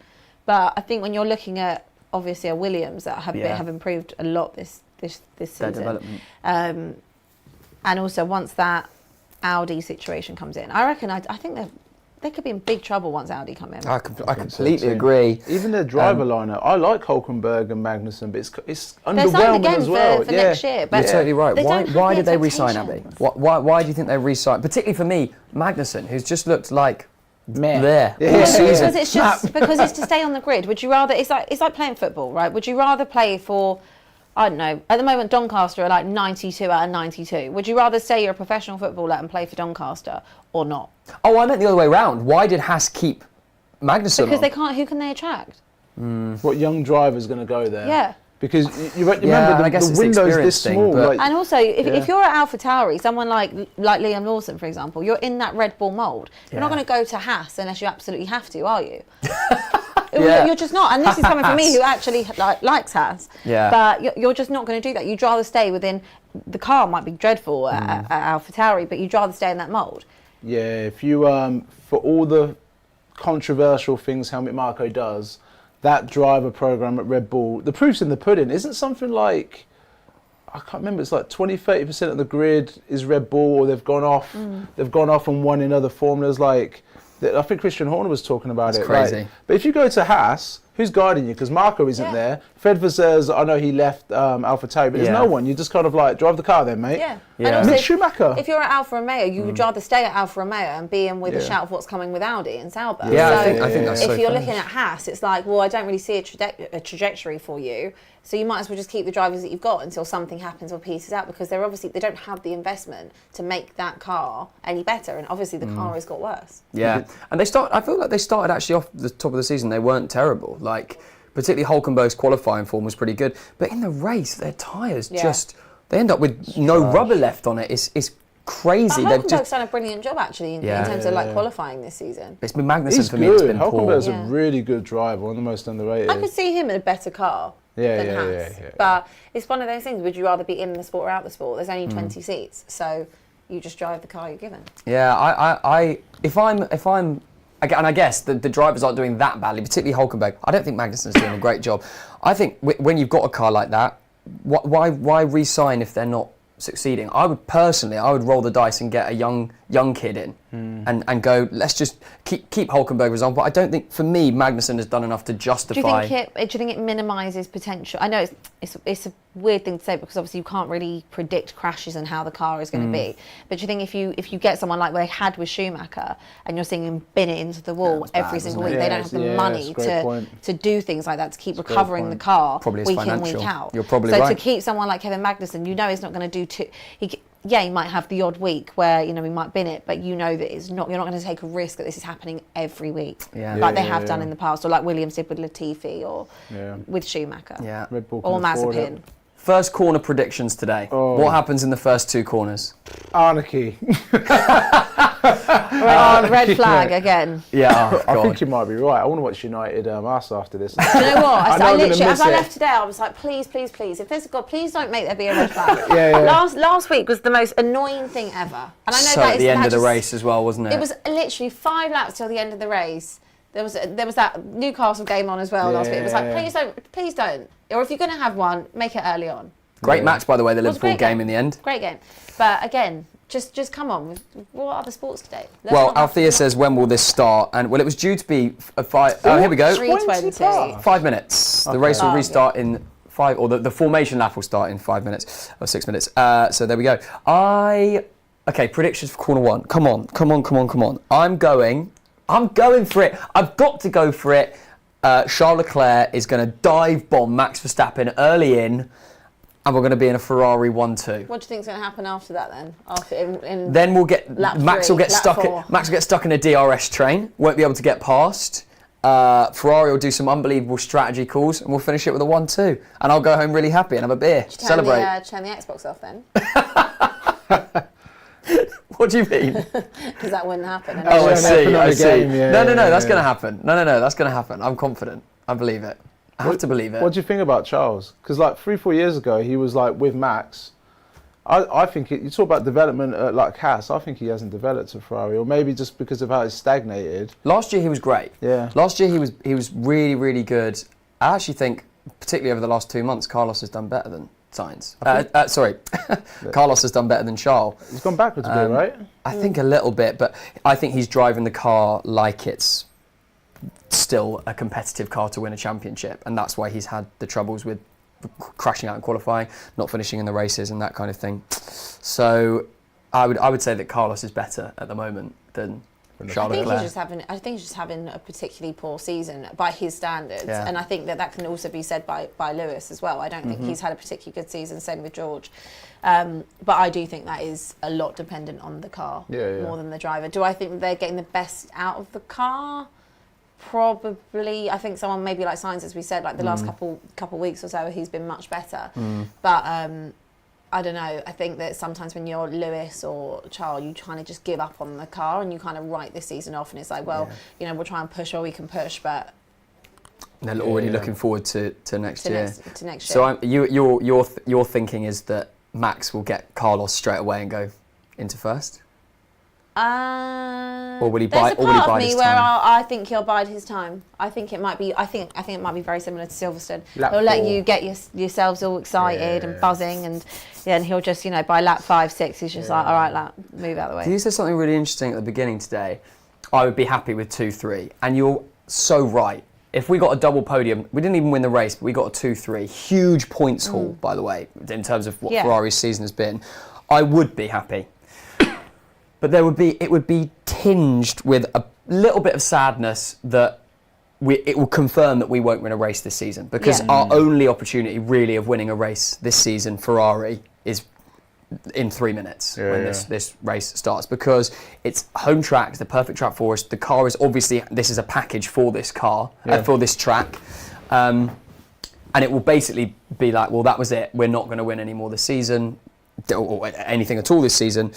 But I think when you're looking at obviously a Williams that have improved a lot this season. Their development. And also once that Audi situation comes in, I reckon I think they could be in big trouble once Audi come in. I completely agree. Even their driver lineup, I like Hulkenberg and Magnussen, but it's They're signed underwhelming again as well. for next year. But You're totally right. they don't have Why the did they re-sign Abby? expectations. Why do you think they re-signed? Particularly for me, Magnussen, who's just looked like Meh. there all Because season. it's just because it's to stay on the grid. Would you rather? It's like playing football, right? Would you rather play for? I don't know. At the moment, Doncaster are like 92 out of 92. Would you rather say you're a professional footballer and play for Doncaster or not? Oh, I meant the other way round. Why did Haas keep Magnussen Because on? they can't. Who can they attract? What young driver's going to go there? Yeah. Because you remember and I guess the it's the window's this experience thing, small. but- And also, if you're at AlphaTauri, someone like Liam Lawson, for example, you're in that Red Bull mould. You're not going to go to Haas unless you absolutely have to, are you? Yeah. You're just not. And this is coming from me, who actually likes Haas. Yeah. But you're just not going to do that. You'd rather stay within. The car might be dreadful at AlphaTauri, but you'd rather stay in that mould. Yeah, if you for all the controversial things Helmut Marko does, that driver program at Red Bull, the proof's in the pudding. Isn't something like, I can't remember, it's like 20-30% of the grid is Red Bull, or they've gone off and won in other formulas. Like, I think Christian Horner was talking about it. crazy. Like, but if you go to Haas, who's guiding you? Because Marco isn't there. Fred Vasseurs, I know he left AlphaTauri, but there's no one. You just kind of like drive the car then, mate. Yeah. Yeah. And also, Mick Schumacher. if you're at Alfa Romeo, you would rather stay at Alfa Romeo and be in with a shout of what's coming with Audi and Sauber. Yeah, so I think that's if so you're fair. looking at Haas, it's like, well, I don't really see a trajectory for you. So you might as well just keep the drivers that you've got until something happens or pieces out, because they don't have the investment to make that car any better, and obviously the car has got worse. Yeah, and I feel like they started actually off the top of the season. They weren't terrible. Like, particularly Hulkenberg's qualifying form was pretty good, but in the race, their tyres they end up with no rubber left on it. It's crazy. But They've Hulkenberg's done a brilliant job actually in terms of like qualifying this season. It's been Magnussen He's for me. It's good. been poor. Hulkenberg's Yeah. a really good driver, one of the most underrated. I could see him in a better car than Haas. But it's one of those things. Would you rather be in the sport or out the sport? There's only 20 seats, so you just drive the car you're given. Yeah, if I'm, and I guess the drivers aren't doing that badly, particularly Hulkenberg. I don't think Magnussen's doing a great job. I think when you've got a car like that, why re-sign if they're not succeeding? I would roll the dice and get a young kid in and go, let's just keep Hulkenberg, for example. But I don't think, for me, Magnussen has done enough to justify. Do you think it minimises potential? I know it's a weird thing to say, because obviously you can't really predict crashes and how the car is going to be. But do you think if you get someone like they had with Schumacher, and you're seeing him bin it into the wall every single week, they don't have the money to do things like that, to keep recovering the car Probably it's week in, financial. week out. You're probably so right. to keep someone like Kevin Magnussen, you know he's not going to do too. He might have the odd week where he might bin it, but you know that you're not going to take a risk that this is happening every week, like they have done in the past, or like Williams did with Latifi, or with Schumacher, Red Bull or can afford Mazepin. it. First corner predictions today. What happens in the first two corners? Anarchy. Red flag again. Yeah, I think you might be right. I want to watch United Haas after this. Do you know what? I know I I'm gonna literally, as miss I it. left today, I was like, please, please, please, if there's a God, please don't make there be a red flag. Yeah. Last week was the most annoying thing ever. And I know so that at is the end of the just- race as well, wasn't it? It was literally 5 laps till the end of the race. There was that Newcastle game on as well last week. It was like, please don't. Or if you're going to have one, make it early on. Great match, by the way, the was a Liverpool great game game. in the end. Great game. But again, just come on. What other sports today? Let's Well, not have- Althea says, when will this start? And well, it was due to be here we go. 3:20. 5 minutes. The race will restart in 5, or the formation lap will start in 5 minutes or 6 minutes. So there we go. Okay, predictions for corner one. Come on. I'm going for it. I've got to go for it. Charles Leclerc is going to dive bomb Max Verstappen early in, and we're going to be in a Ferrari 1-2. What do you think's going to happen after that then? Then we'll get Lap Max three, will get lap stuck. four. Max will get stuck in a DRS train. Won't be able to get past. Ferrari will do some unbelievable strategy calls, and we'll finish it with a 1-2. And I'll go home really happy and have a beer, celebrate. Turn the Xbox off then, What do you mean? because that wouldn't happen. Oh, I see. Game, No, that's going to happen. No, that's going to happen. I'm confident. I believe it. I have to believe it. What do you think about Charles? Because like 3-4 years ago, he was like with Max. I think you talk about development at like Haas. I think he hasn't developed at Ferrari, or maybe just because of how he's stagnated. Last year he was great. Yeah. Last year he was really, really good. I actually think, particularly over the last 2 months, Carlos has done better than Sainz. Sorry, Carlos has done better than Charles. He's gone backwards a bit, right? I think a little bit, but I think he's driving the car like it's still a competitive car to win a championship, and that's why he's had the troubles with crashing out in qualifying, not finishing in the races, and that kind of thing. So I would say that Carlos is better at the moment than Charles Leclerc. I think he's just having a particularly poor season by his standards, and I think that can also be said by Lewis as well. I don't think he's had a particularly good season. Same with George, but I do think that is a lot dependent on the car more than the driver. Do I think they're getting the best out of the car? Probably. I think someone maybe like Sainz, as we said, like the last couple weeks or so, he's been much better. But I don't know. I think that sometimes when you're Lewis or Charles, you kind of just give up on the car and you kind of write this season off, and it's like, well, we'll try and push all we can push, but they're already looking forward to next year. To next year. So your thinking is that Max will get Carlos straight away and go into first, or will he bide his time? There's a part of me where I think he'll bide his time. I think it might be. I think it might be very similar to Silverstone. He'll let you get yourselves all excited and buzzing, and he'll just by lap 5, 6, he's just like, all right, lap, move out of the way. You said something really interesting at the beginning today. I would be happy with 2-3, and you're so right. If we got a double podium, we didn't even win the race, but we got a 2-3, huge points haul, by the way, in terms of what Ferrari's season has been. I would be happy. But it would be tinged with a little bit of sadness that it will confirm that we won't win a race this season, because our only opportunity really of winning a race this season, Ferrari, is in 3 minutes when this race starts, because it's home track, it's the perfect track for us. The car is obviously, this is a package for this car, for this track. And it will basically be like, well, that was it. We're not going to win any more this season, or anything at all this season.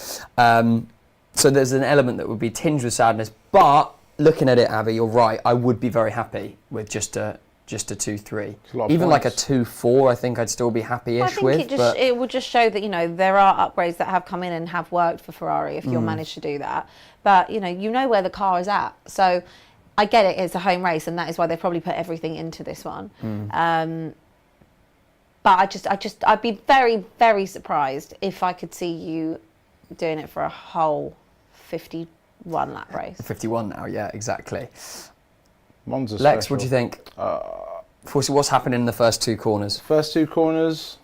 So there's an element that would be tinged with sadness, but looking at it, Abby, you're right. I would be very happy with just a 2-3. Even like a 2-4, I think I'd still be happy-ish with. It would just show that there are upgrades that have come in and have worked for Ferrari if you'll manage to do that. But you know where the car is at. So I get it. It's a home race, and that is why they probably put everything into this one. But I'd be very, very surprised if I could see you doing it for a whole 51 lap race. 51 now, yeah, exactly. Monza's Lex, special. what do you think? What's happening in the first 2 corners? First 2 corners,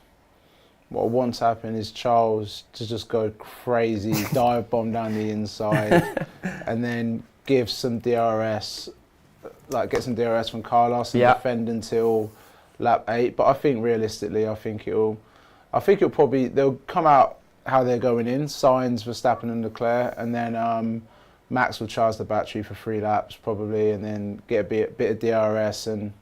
what wants to happen is Charles to just go crazy, dive bomb down the inside, and then give some DRS, get some DRS from Carlos and defend until lap 8. But I think realistically, they'll come out how they're going in, Sainz, Verstappen and Leclerc, and then Max will charge the battery for 3 laps probably, and then get a bit of DRS and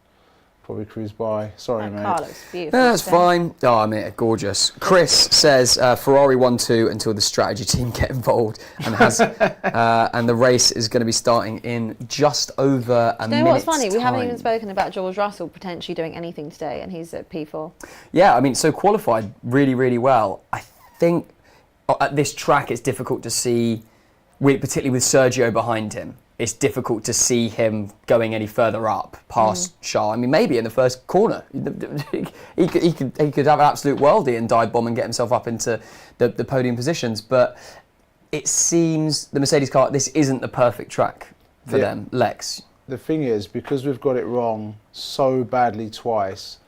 probably cruise by. Sorry, mate. Car looks beautiful. That's fine. Oh, I mean, gorgeous. Chris says Ferrari 1-2 until the strategy team get involved, and and the race is going to be starting in just over a minute. You know what's funny? We haven't even spoken about George Russell potentially doing anything today, and he's at P4. Yeah, I mean, so qualified really, really well. I think at this track it's difficult to see, particularly with Sergio behind him, it's difficult to see him going any further up past Charles. I mean, maybe in the first corner he could have an absolute worldie and dive bomb and get himself up into the podium positions, but it seems the Mercedes car, this isn't the perfect track for them. Lex? The thing is, because we've got it wrong so badly twice,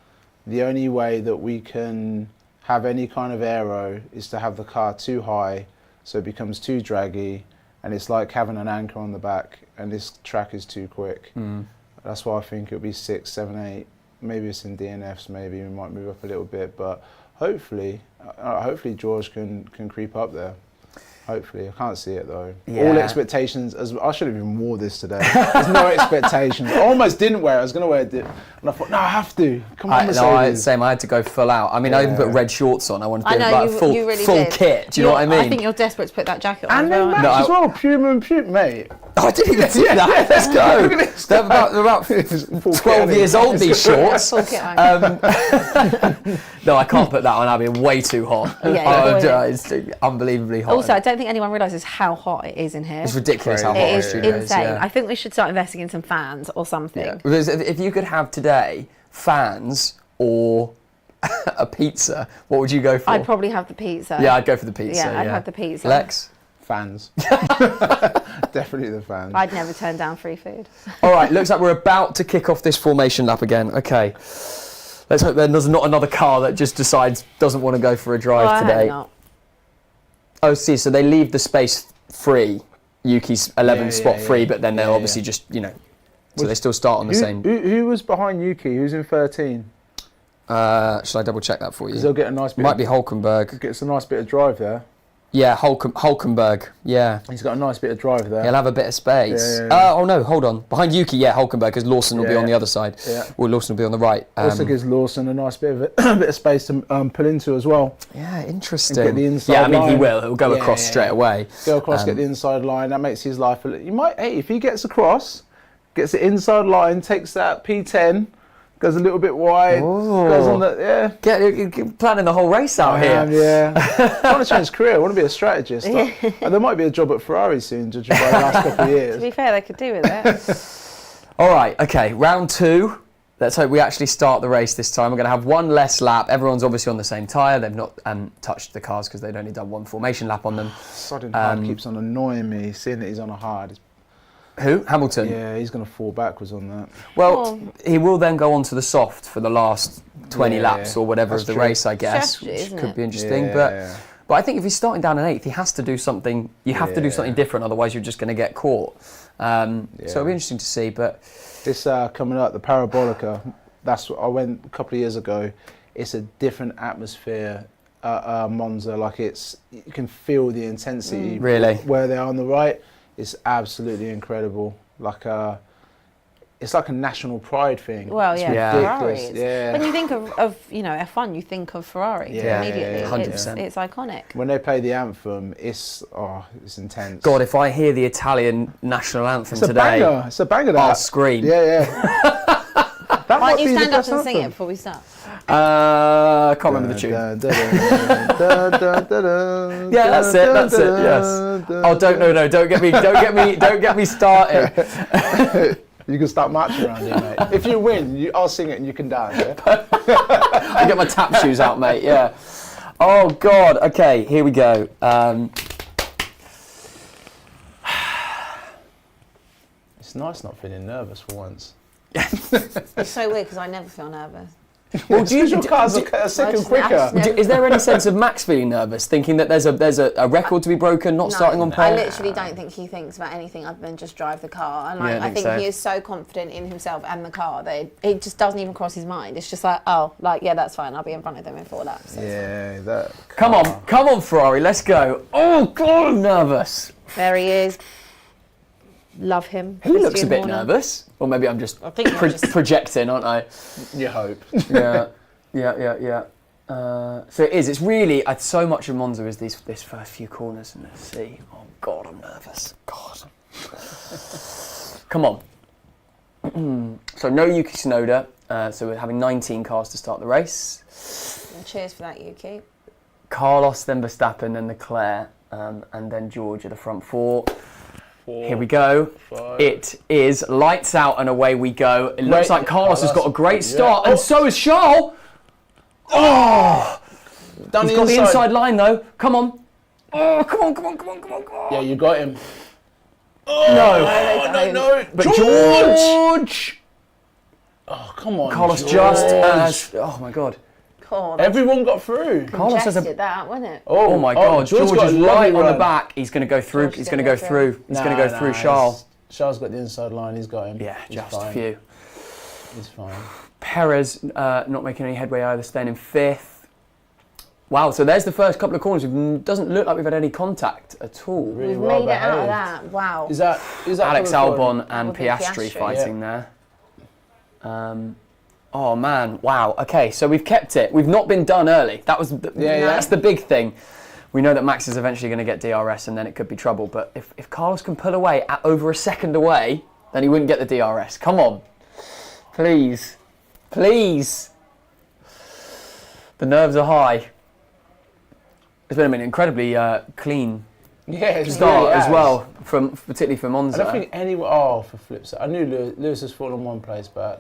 the only way that we can have any kind of aero is to have the car too high, so it becomes too draggy, and it's like having an anchor on the back, and this track is too quick. That's why I think it'll be 6, 7, 8. Maybe it's in DNFs, maybe we might move up a little bit, but hopefully George can creep up there. Hopefully. I can't see it though. Yeah. All expectations, I should have even wore this today. There's no expectations. I almost didn't wear it. I was going to wear it. And I thought, no, I have to. Come on, Mercedes. Same, I had to go full out. I mean, I even put red shorts on. I wanted to be full kit. Do you know what I mean? I think you're desperate to put that jacket on. And then match as well, Puma and Puma, mate. Oh, I didn't even do that. Let's go. They're about 12 years old, these shorts. No, I can't put that on. I'd be way too hot. It's unbelievely hot. Also, I don't think anyone realises how hot it is in here. It's ridiculous how hot it it is. Insane. I think we should start investing in some fans or something. Yeah. Because if you could have today fans or a pizza, what would you go for? I'd probably have the pizza. Yeah, I'd go for the pizza. Yeah, I'd have the pizza. Lex? Fans. Definitely the fans. I'd never turn down free food. All right, looks like we're about to kick off this formation lap again. Okay. Let's hope there's not another car that just doesn't want to go for a drive today. I hope not. Oh, see, so they leave the space free. Yuki's 11th spot free, but then they'll obviously just, so they still start on the same. Who was behind Yuki? Who's in 13? Shall I double check that for you? Because they'll get a nice bit. Might be Hulkenberg. Gets a nice bit of drive there. Yeah, Hulkenberg. Yeah. He's got a nice bit of drive there. He'll have a bit of space. Oh no, hold on. Behind Yuki, Hulkenberg, because Lawson will be on the other side. Yeah. Or Lawson will be on the right. Also gives Lawson a nice bit of space to pull into as well. Yeah, interesting. And get the inside line. He will. He'll go across straight away. Go across, get the inside line. That makes his life if he gets across, gets the inside line, takes that P10. Goes a little bit wide. Ooh. Goes on the Get planning the whole race out here. I want to change career. I want to be a strategist. There might be a job at Ferrari soon, judging by the last couple of years. To be fair, they could do with it. All right, okay, round 2. Let's hope we actually start the race this time. We're going to have one less lap. Everyone's obviously on the same tyre. They've not touched the cars because they'd only done one formation lap on them. Sodding hard keeps on annoying me, seeing that he's on a hard. Who? Hamilton? Yeah, he's going to fall backwards on that. Well, he will then go on to the soft for the last 20 laps or whatever of the race, I guess, which could be interesting. But I think if he's starting down in 8th, he has to do something. You have to do something different, otherwise you're just going to get caught. So it'll be interesting to see. But this coming up, the Parabolica, that's what I went a couple of years ago. It's a different atmosphere at Monza. Like you can feel the intensity. Really? Where they are on the right. It's absolutely incredible. It's like a national pride thing. Well, it's ridiculous. Ferrari. When you think of F1, you think of Ferrari immediately. 100%. It's iconic. When they play the anthem, it's intense. God, if I hear the Italian national anthem it's today, it's a banger. That. I'll scream. Yeah. Why don't you stand up and sing it before we start? I can't remember the tune. Yeah, that's it. Yes. Oh, don't get me started. You can start marching around here, mate. If you win, I'll sing it and you can dance. Yeah? I get my tap shoes out, mate. Yeah. Oh God. Okay, here we go. It's nice not feeling nervous for once. It's so weird because I never feel nervous. Well, do your cars are a second quicker? Is there any sense of Max feeling nervous, thinking that there's a record to be broken, not starting on pole? I literally don't think he thinks about anything other than just drive the car. And I think he is so confident in himself and the car that it just doesn't even cross his mind. It's just that's fine. I'll be in front of them in 4 laps. So Come on, Ferrari, let's go. Oh God, I'm nervous. There he is. Love him. He looks a bit nervous. Or maybe I'm just projecting, aren't I? You hope. Yeah. So it is. It's really. So much of Monza is this first few corners, and let's see. Oh God, I'm nervous. God. Come on. So no Yuki Tsunoda. So we're having 19 cars to start the race. And cheers for that, Yuki. Carlos, then Verstappen, then Leclerc, and then George at the front 4. Here we go. 5. It is lights out and away we go. It looks like Carlos has got a great start, and so has Charles. Oh! He's got the inside line though. Come on. Oh, come on. Yeah, you got him. Oh, no. But George! Oh, come on, Carlos George. oh my God. Oh, everyone got through. Carlos has that, wasn't it? Oh my God! George is right on the back. He's going to go through. He's going to go through. He's going to go through Charles. Charles got the inside line. He's got him. Yeah, just a few. He's fine. Perez not making any headway either, staying in 5th. Wow! So there's the first couple of corners. It doesn't look like we've had any contact at all. We've made it out of that. Wow. Is that Alex Albon and Piastri fighting there? Oh man, wow. Okay, so we've kept it. We've not been done early. That's the big thing. We know that Max is eventually going to get DRS and then it could be trouble. But if Carlos can pull away at over a second away, then he wouldn't get the DRS. Come on. Please. Please. The nerves are high. It's been an incredibly clean start as well, particularly for Monza. I don't think anyone... Oh, for flips. I knew Lewis has fallen 1 place back.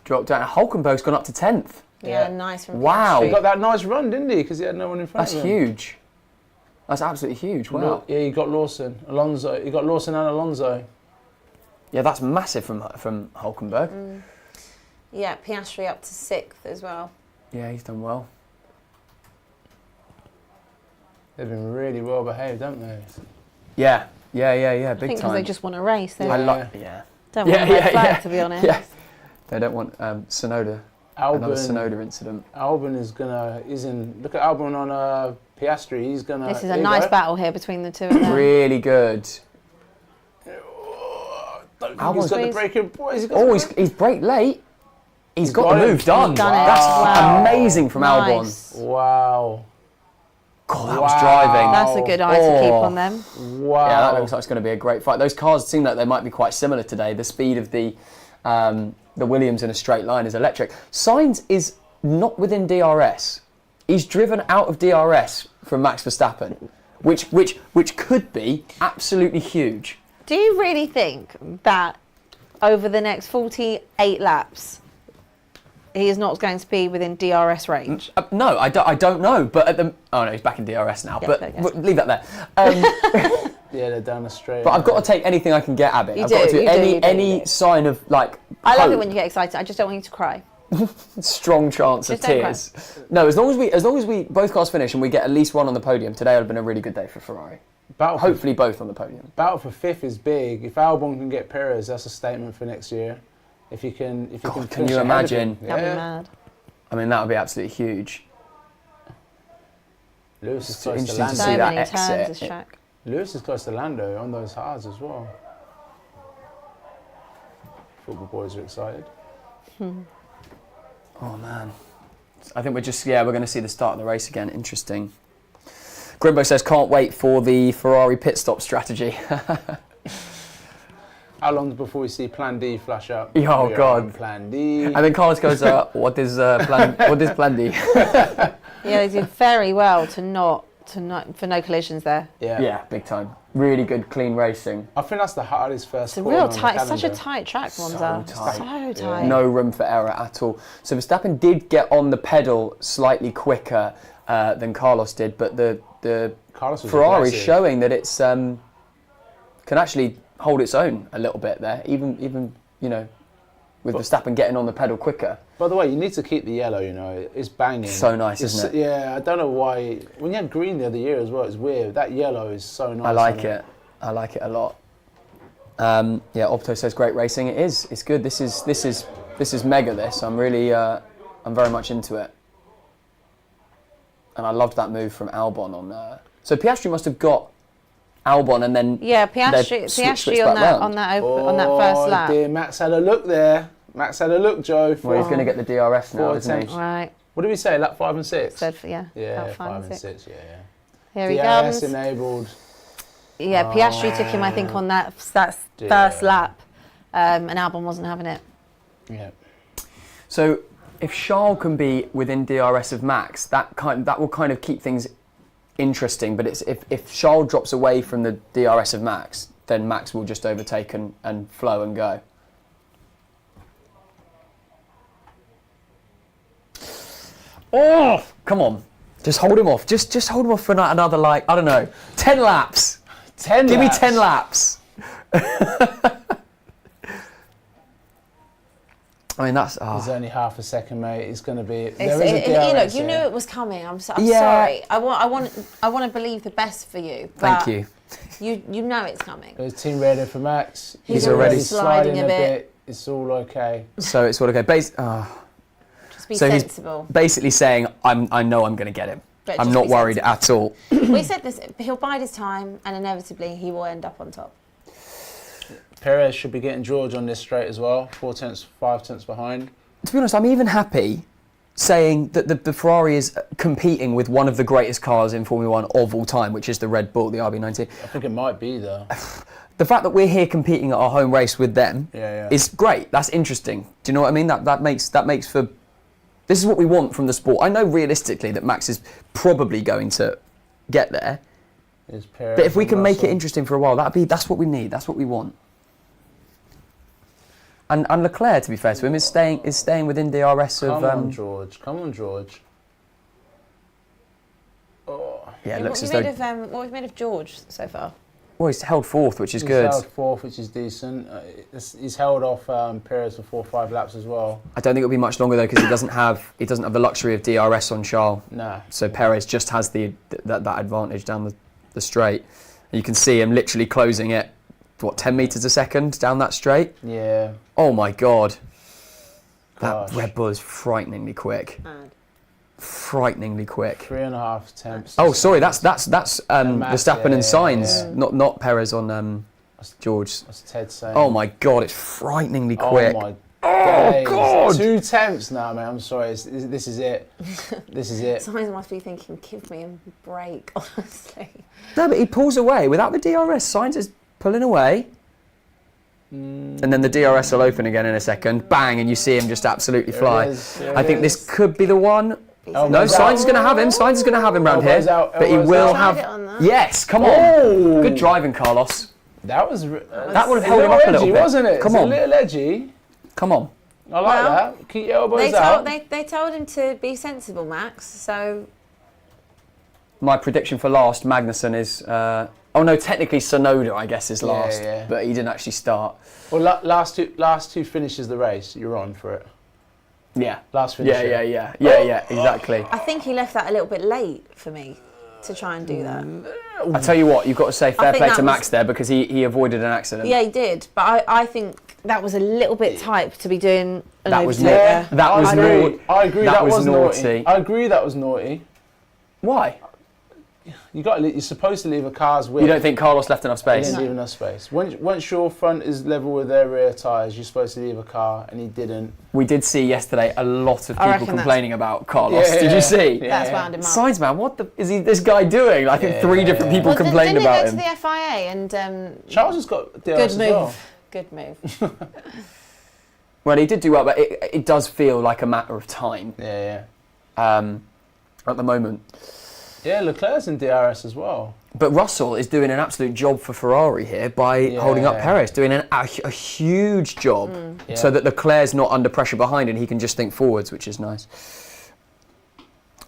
dropped down. Hulkenberg's gone up to 10th. Yeah, nice from Wow. He Piastri. got that nice run, didn't he? Because he had no one in front That's of him. huge. That's absolutely huge. Wow. Yeah, you got Lawson, Alonso. You got Lawson and Alonso. Yeah, that's massive from Hulkenberg. Yeah, Piastri up to 6th as well. Yeah, he's done well. They've been really well behaved, haven't they? Yeah, big I think because time. they just want to race. They I Yeah. like. Yeah. don't want a red flag, to be honest. Yeah. They don't want Sonoda. Another Sonoda incident. Albon is in. Look at Albon on Piastri. He's gonna. This is there a you nice go. battle here between the two of them. Really good. Don't think Albon's he's got the please. breaking point. Oh, he's brake late. He's got got the it. move done. He's done it. That's Wow. amazing from Albon. Nice. Wow. God, that was driving. That's a good eye to keep on them. Wow. Yeah, that looks like it's going to be a great fight. Those cars seem like they might be quite similar today. The speed of the Williams in a straight line is electric. Sainz is not within DRS. He's driven out of DRS from Max Verstappen, which could be absolutely huge. Do you really think that over the next 48 laps, he is not going to be within DRS range? No, I don't know. But at the he's back in DRS now. Yeah, but there you go. leave that there. Yeah, they're down the straight. But I've got to take anything I can get, Abby. You I've do, got to you do, any you do. sign of like. I love it hope. when you get excited. I just don't want you to cry. Strong chance Just of don't tears. No, as long as we both cars finish and we get at least one on the podium, today would have been a really good day for Ferrari. Hopefully both on the podium. Battle for 5th is big. If Albon can get Perez, that's a statement for next year. If you can God, can finish you ahead of imagine? him. That'd Yeah. be mad. I mean, that would be absolutely huge. Lewis is It's close to interesting to Lando. see So that many turns exit. this track. Lewis is close to Lando on those hards as well. Football boys are excited. Oh man, I think we're going to see the start of the race again. Interesting. Grimbo says can't wait for the Ferrari pit stop strategy. How long before we see Plan D flash up? Oh, We are God. on Plan D. And then Carlos goes, what is plan D? Yeah, they did very well for no collisions there. Yeah. Big time. Really good, clean racing. I think that's the hardest first It's a corner real on the tight. It's such a calendar. tight track, So Monza. tight. So tight. No room for error at all. So Verstappen did get on the pedal slightly quicker than Carlos did, but the Carlos was Ferrari aggressive. showing that it's can actually hold its own a little bit there, even with Verstappen getting on the pedal quicker. By the way, you need to keep the yellow, it's banging. So nice, isn't it? Yeah, I don't know why. When you had green the other year as well, it's weird. That yellow is so nice. I like it. I like it a lot. Opto says great racing. It is. It's good. This is mega. I'm really I'm very much into it. And I loved that move from Albon on. So Piastri must have got Albon and then Piastri switched on back that round. on that first lap. Dear, Max had a look there. Max had a look, Joe. Well, he's going to get the DRS now, Four isn't he? attempts. Right. What did we say? Lap 5 and 6? Said for, yeah, about 5 and 6. Yeah. Here he DRS comes. enabled. Yeah, Piastri took him, I think, on that first lap, and Albon wasn't having it. Yeah. So if Charles can be within DRS of Max, that will kind of keep things interesting. But if Charles drops away from the DRS of Max, then Max will just overtake and flow and go. Oh, come on. Just hold him off. Just hold him off for another, 10 laps. 10 Give laps. me 10 laps. I mean, that's... There's only half a second, mate. It's going to be... Look, There is a DRS you knew here. it was coming. I'm Yeah. sorry. I want to believe the best for you. Thank but you. You know it's coming. There's team ready for Max. He's already sliding a bit. It's all okay. So it's sort of okay. Just be So he's sensible. basically saying, I know I'm going to get him. But I'm just not be worried sensible. at all. We said this. He'll bide his time, and inevitably he will end up on top. Perez should be getting George on this straight as well. 4 tenths, 5 tenths behind. To be honest, I'm even happy saying that the Ferrari is competing with one of the greatest cars in Formula 1 of all time, which is the Red Bull, the RB19. I think it might be, though. The fact that we're here competing at our home race with them is great. That's interesting. Do you know what I mean? That makes for... This is what we want from the sport. I know realistically that Max is probably going to get there. But if we can make it interesting for a while, that's what we need. That's what we want. And Leclerc, to be fair to him, is staying within DRS of. Come on, George. Come on, George. Oh. Yeah, it What looks have as you though. made of what have you made of George so far? Well, he's held fourth, which is He's good. held fourth, which is decent. He's held off Perez for 4 or 5 laps as well. I don't think it'll be much longer though, because he doesn't have the luxury of DRS on Charles. Nah. So Perez just has that advantage down the straight. And you can see him literally closing it, 10 metres a second down that straight? Yeah. Oh my God. Gosh. That Red Bull is frighteningly quick. Mad. Frighteningly quick. 3.5 temps. Oh, sorry, that's Verstappen and Sainz, yeah. not Perez on George. That's Ted saying. Oh my God, it's frighteningly quick. Oh my Oh God! 2 temps now, mate. I'm sorry. This is it. This is it. Someone must be thinking, give me a break, honestly. No, but he pulls away without the DRS. Sainz is pulling away. And then the DRS will open again in a second. Bang, and you see him just absolutely fly. I think this could be the one. No, Sainz is going to have him. Sainz is going to have him round here. But he will have. Yes, come on. Oh. Good driving, Carlos. That was. That would have held him up a little bit, wasn't it? Come It's on. a little edgy. Come on. I like that. Keep your elbows out. They told him to be sensible, Max. So My prediction for last, Magnussen is. Oh no, technically Tsunoda, I guess, is last, yeah. but he didn't actually start. Well, last two finishes the race. You're on for it. Yeah. Last finish. Yeah, exactly. I think he left that a little bit late for me to try and do that. I tell you what, you've got to say fair think play that to was- Max there, because he avoided an accident. Yeah, he did. But I think that was a little bit tight to be doing an That was overtake there. That was naughty. I agree. That That was was naughty. naughty. I agree. That was naughty. Why? You're supposed to leave a car's width. You don't think Carlos left enough He space? didn't leave enough space. Once your front is level with their rear tyres, you're supposed to leave a car, and he didn't. We did see yesterday a lot of I people reckon complaining about Carlos. Yeah, Did you see? yeah. That's wound him up. Sainz, man, what is this guy doing? I think 3 different people Well, complained didn't about he him. go to the FIA and Charles has got DRS good as move. well. Good move. Well, he did do well, but it does feel like a matter of time Yeah. at the moment. Yeah, Leclerc's in DRS as well. But Russell is doing an absolute job for Ferrari here by holding up Perez, doing a huge job so that Leclerc's not under pressure behind and he can just think forwards, which is nice.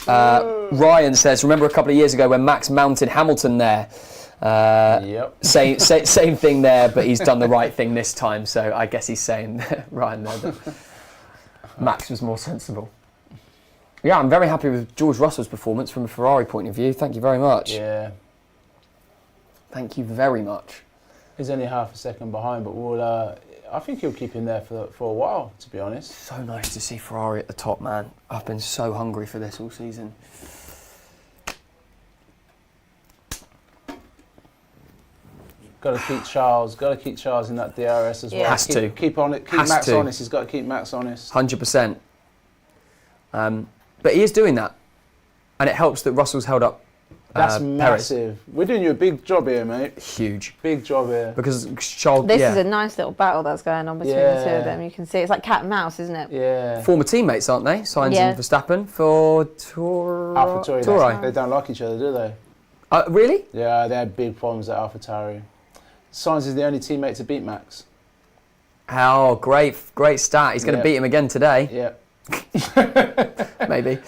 Ryan says, remember a couple of years ago when Max mounted Hamilton there? Yep. Same thing there, but he's done the right thing this time, so I guess he's saying, Ryan, there, that Max was more sensible. Yeah, I'm very happy with George Russell's performance from a Ferrari point of view. Thank you very much. Yeah. Thank you very much. He's only half a second behind, but I think he'll keep him there for a while, to be honest. So nice to see Ferrari at the top, man. I've been so hungry for this all season. Got to keep Charles in that DRS as well. Yeah. Has to. Keep on it. Keep Has Max to. honest. He's got to keep Max honest. 100%. But he is doing that. And it helps that Russell's held up That's Perez. massive. We're doing you a big job here, mate. Huge. Big job here. Because Charles, This is a nice little battle that's going on between the two Yeah. of them. You can see it's like cat and mouse, isn't it? Yeah. former teammates, aren't they? Sainz Yeah. and Verstappen for Tour. AlphaTauri. They don't like each other, do they? Really? Yeah, they had big problems at AlphaTauri. Sainz is the only teammate to beat Max. Oh, great stat. He's going to Yeah. beat him again today, Yeah. maybe.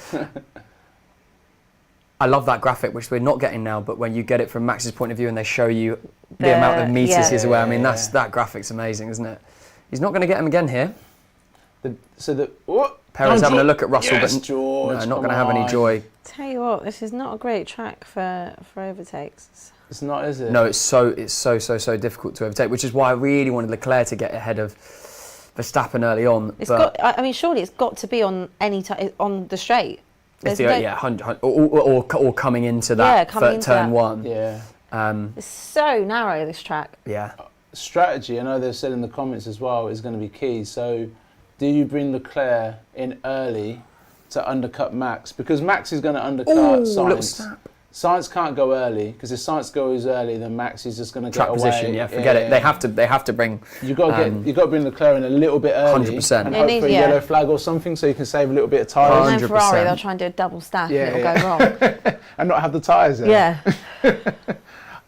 I love that graphic, which we're not getting now, but when you get it from Max's point of view and they show you the amount of meters he's away, I mean, that graphic's amazing, isn't it? He's not going to get him again here. Perez having a look at Russell, yes, but George, no, not going to have any joy. Tell you what, this is not a great track for overtakes. It's not, is it? No, it's so difficult to overtake, which is why I really wanted Leclerc to get ahead of Verstappen early on. Surely it's got to be on on the straight. Or coming into that turn one. Yeah. It's so narrow, this track. Yeah. Strategy, I know they've said in the comments as well, is going to be key. So, do you bring Leclerc in early to undercut Max? Because Max is going to undercut Sainz. Sainz can't go early, because if Sainz goes early, then Max is just going to get away. Track position, forget it. They have to bring. You got to bring Leclerc in a little bit early, 100%. and hope for a yellow flag or something, so you can save a little bit of tyres. And then Ferrari, they'll try and do a double stack, and it'll go wrong. And not have the tyres there. Yeah.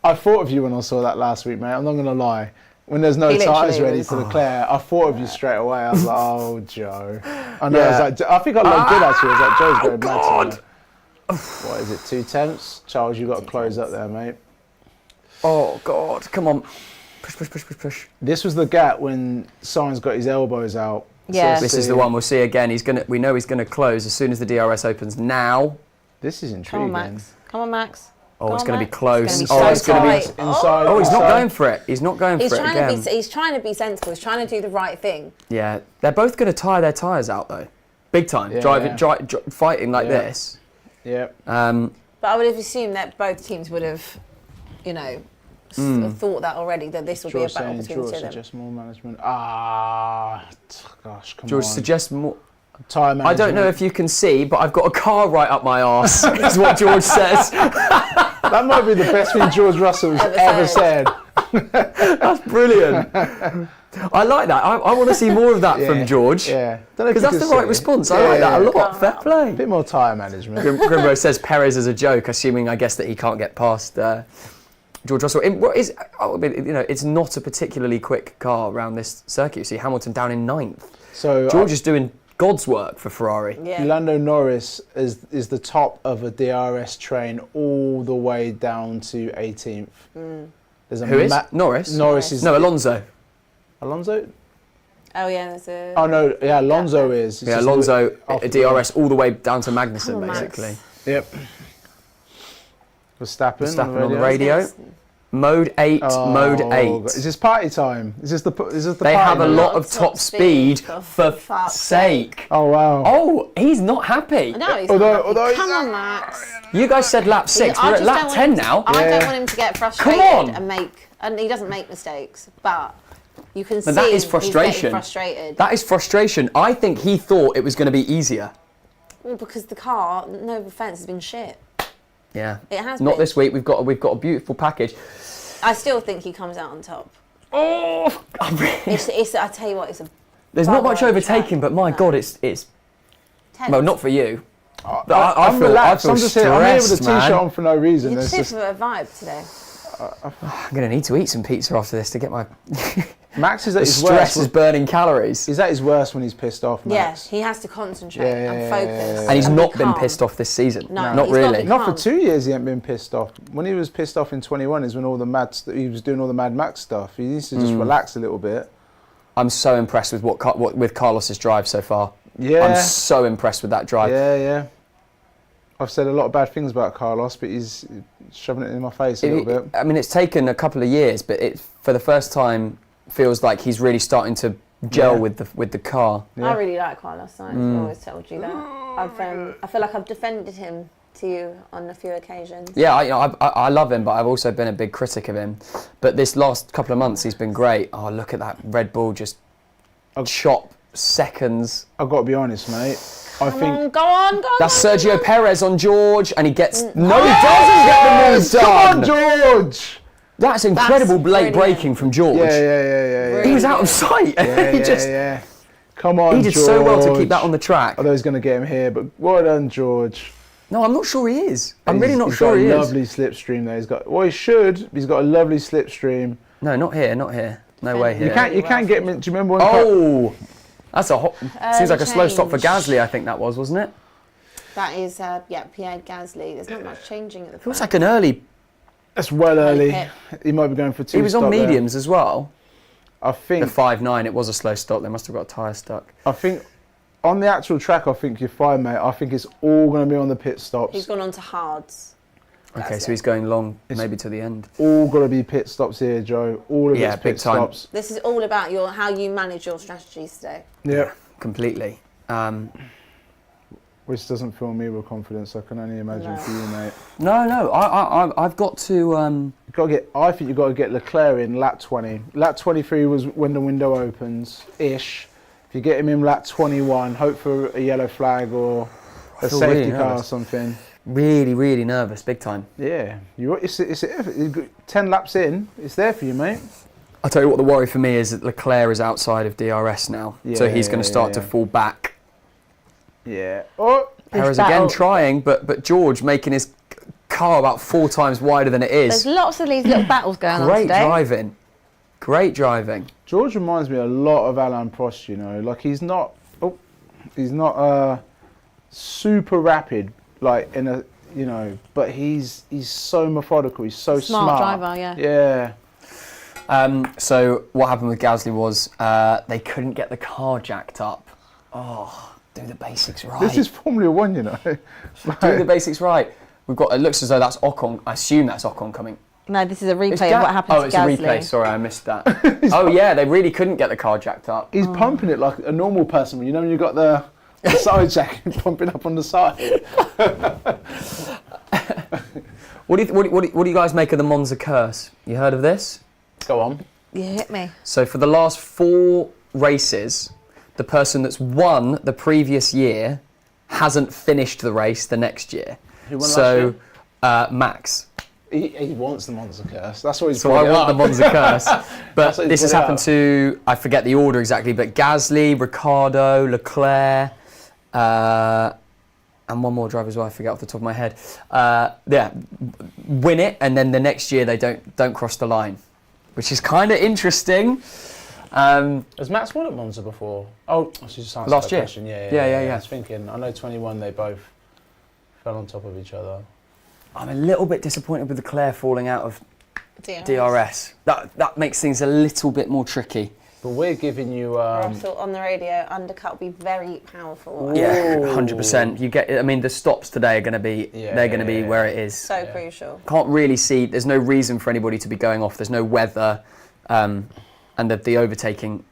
I thought of you when I saw that last week, mate. I'm not going to lie. when there's no He literally tyres ready was- for Leclerc, I thought of you straight away. I was like, oh, Joe. I know. Yeah. I was like, I think I looked good actually. I was like, Joe's going God. mad tonight. What is it, 2/10? Charles, you got to close up there, mate. Oh God, come on. Push. This was the gap when Sainz got his elbows out. Yeah. This is the one we'll see again. We know he's gonna close as soon as the DRS opens now. This is Come intriguing. on, Max. Come on, Max. Oh, it's Come going on, to be Max. close. It's gonna be It's going to be. tight. Inside. Oh, he's not inside. going for it. He's not going for it again. He's trying to be sensible. He's trying to do the right thing. Yeah, they're both going to tire their tyres out though, big time. Yeah. Fighting like Yeah. this. Yeah. But I would have assumed that both teams would have, you know, thought that already, that this would be a George battle saying, between the George two of them. suggests more management. Gosh, come George on. suggests more. Tyre management. I don't know if you can see, but I've got a car right up my arse. Is what George says. That might be the best thing George Russell's ever said. That's brilliant. I like that. I want to see more of that from George. Yeah. Because that's the right response. I like that a lot. Fair play. A bit more tyre management. Grimbo says Perez as a joke, assuming, I guess, that he can't get past George Russell. It's not a particularly quick car around this circuit. You see Hamilton down in 9th. So George is doing God's work for Ferrari. Yeah. Lando Norris is the top of a DRS train all the way down to 18th. There's a Who is? Norris? Norris is... No, Alonso. Alonso? Oh yeah, there's a. Oh no, yeah, Alonso is. It's Yeah, just Alonso, off a the- DRS all the way down to Magnussen, Come on, Max. basically. Yep. Verstappen on the radio. Mode 8, Mode 8. God. Is this party time? Is this the They party have a mode? lot of top speed, for for fuck's sake. Oh wow. Oh, he's not happy. No, he's Although- not. although Come he's- on, Max. You guys said lap 6. I We're at just lap don't want 10 him to- now. I Yeah. don't want him to get frustrated on. and he doesn't make mistakes, but you can see But that is he's frustration. getting frustrated. That is frustration. I think he thought it was going to be easier. Well, because the car, no offence, has been shit. Yeah. It has Not been. this week. We've got a beautiful package. I still think he comes out on top. Oh, It's I tell you what, it's a. there's not much bugger overtaking, track. but my No. God, it's Tense. well, not for you. I'm I feel relaxed. I'm just here. I'm here with a stressed, t-shirt man. on for no reason. You're It's too just for a vibe today. I'm going to need to eat some pizza after this to get my Max is at the his stress worst. is burning calories. He's at his worst when he's pissed off, Max. Yeah, he has to concentrate Yeah, and yeah, focus. yeah, yeah. And he's be not been calm. pissed off this season. No, not he's got really. the- Not for Calm. 2 years. He ain't been pissed off. When he was pissed off in 21 is when all the he was doing all the Mad Max stuff. He needs to just relax a little bit. I'm so impressed with what with Carlos's drive so far. Yeah. I'm so impressed with that drive. Yeah. I've said a lot of bad things about Carlos, but he's shoving it in my face a little bit. I mean, it's taken a couple of years, but it for the first time feels like he's really starting to gel Yeah. with the car. Yeah. I really like Carlos Sainz. I've always told you that. I feel like I've defended him to you on a few occasions. Yeah, I love him, but I've also been a big critic of him. But this last couple of months, he's been great. Oh, look at that Red Bull just chop seconds. I've got to be honest, mate. I think Go on. That's go on, Sergio Perez on George, and he gets... No, he Yes! doesn't get the move Come done! on, George! That's incredible late brilliant. braking from George. Yeah. He was out of sight. Yeah. Come on, He did George. so well to keep that on the track. Although he's going to get him here, but well done, George. No, I'm not sure he is. I'm really not He's sure he got a is. lovely slipstream there. He should. He's got a lovely slipstream. No, not here, not here. No way here. You can't get him. Do you remember when? Oh, that's a hot... Seems like a slow stop for change. Gasly, I think that was, wasn't it? That is, Pierre Gasly. There's not much changing at the Feels front. like an early... That's well early. pit. He might be going for two. He was on mediums as well. I The think. 5.9, it was a slow stop. They must have got a tyre stuck. I think. On the actual track, I think you're fine, mate. I think it's all going to be on the pit stops. He's gone on to hards. Okay, so he's going long, maybe to the end. All got to be pit stops here, Joe. All of Yeah, it's big pit time. stops. This is all about how you manage your strategies today. Yeah. Completely. Which doesn't fill me with confidence. I can only imagine No. for you, mate. No, I've got to... You've got to get. I think you've got to get Leclerc in lap 20. Lap 23 was when the window opens, ish. If you get him in lap 21, hope for a yellow flag or a feel safety really car or nervous. something. Really, really nervous, big time. Yeah, it's 10 laps in. It's there for you, mate. I'll tell you what the worry for me is that Leclerc is outside of DRS now. So he's going to start to fall back. Yeah. Oh, Perez battle. again trying, but George making his car about 4 times wider than it There's is. lots of these little battles going on Great today. driving. Great driving. George reminds me a lot of Alain Prost, you know. Like, he's not super rapid, like, in a, you know, but he's so methodical. He's so smart. Driver, yeah. Yeah. So what happened with Gasly was they couldn't get the car jacked up. Oh, do the basics right. This is Formula One, you know. Do the basics right. We've got. It looks as though that's Ocon. I assume that's Ocon coming. No, this is a replay of what happened to Gasly. Oh, it's a replay. Sorry, I missed that. Oh yeah, they really couldn't get the car jacked up. He's pumping it like a normal person. You know when you've got the side jacket pumping up on the side. What do you guys make of the Monza curse? You heard of this? Go on. You hit me. So for the last 4 races, the person that's won the previous year hasn't finished the race the next year. Who won last year? Max. He wants the Monza curse. That's what he's. So I want the Monza curse. But what this has happened to, I forget the order exactly, but Gasly, Ricciardo, Leclerc, and one more driver as well, I forget off the top of my head. Win it, and then the next year they don't cross the line, which is kind of interesting. Has Max won at Monza before? Oh, she just answered Last that year. question. Yeah. I was thinking, I know 21 they both fell on top of each other. I'm a little bit disappointed with Leclerc falling out of DRS. That makes things a little bit more tricky. But we're giving you. Russell on the radio, undercut will be very powerful. Yeah, 100%. You get. I mean, the stops today are going to be. They're going to be where it is. So crucial. Can't really see. There's no reason for anybody to be going off. There's no weather, and the overtaking,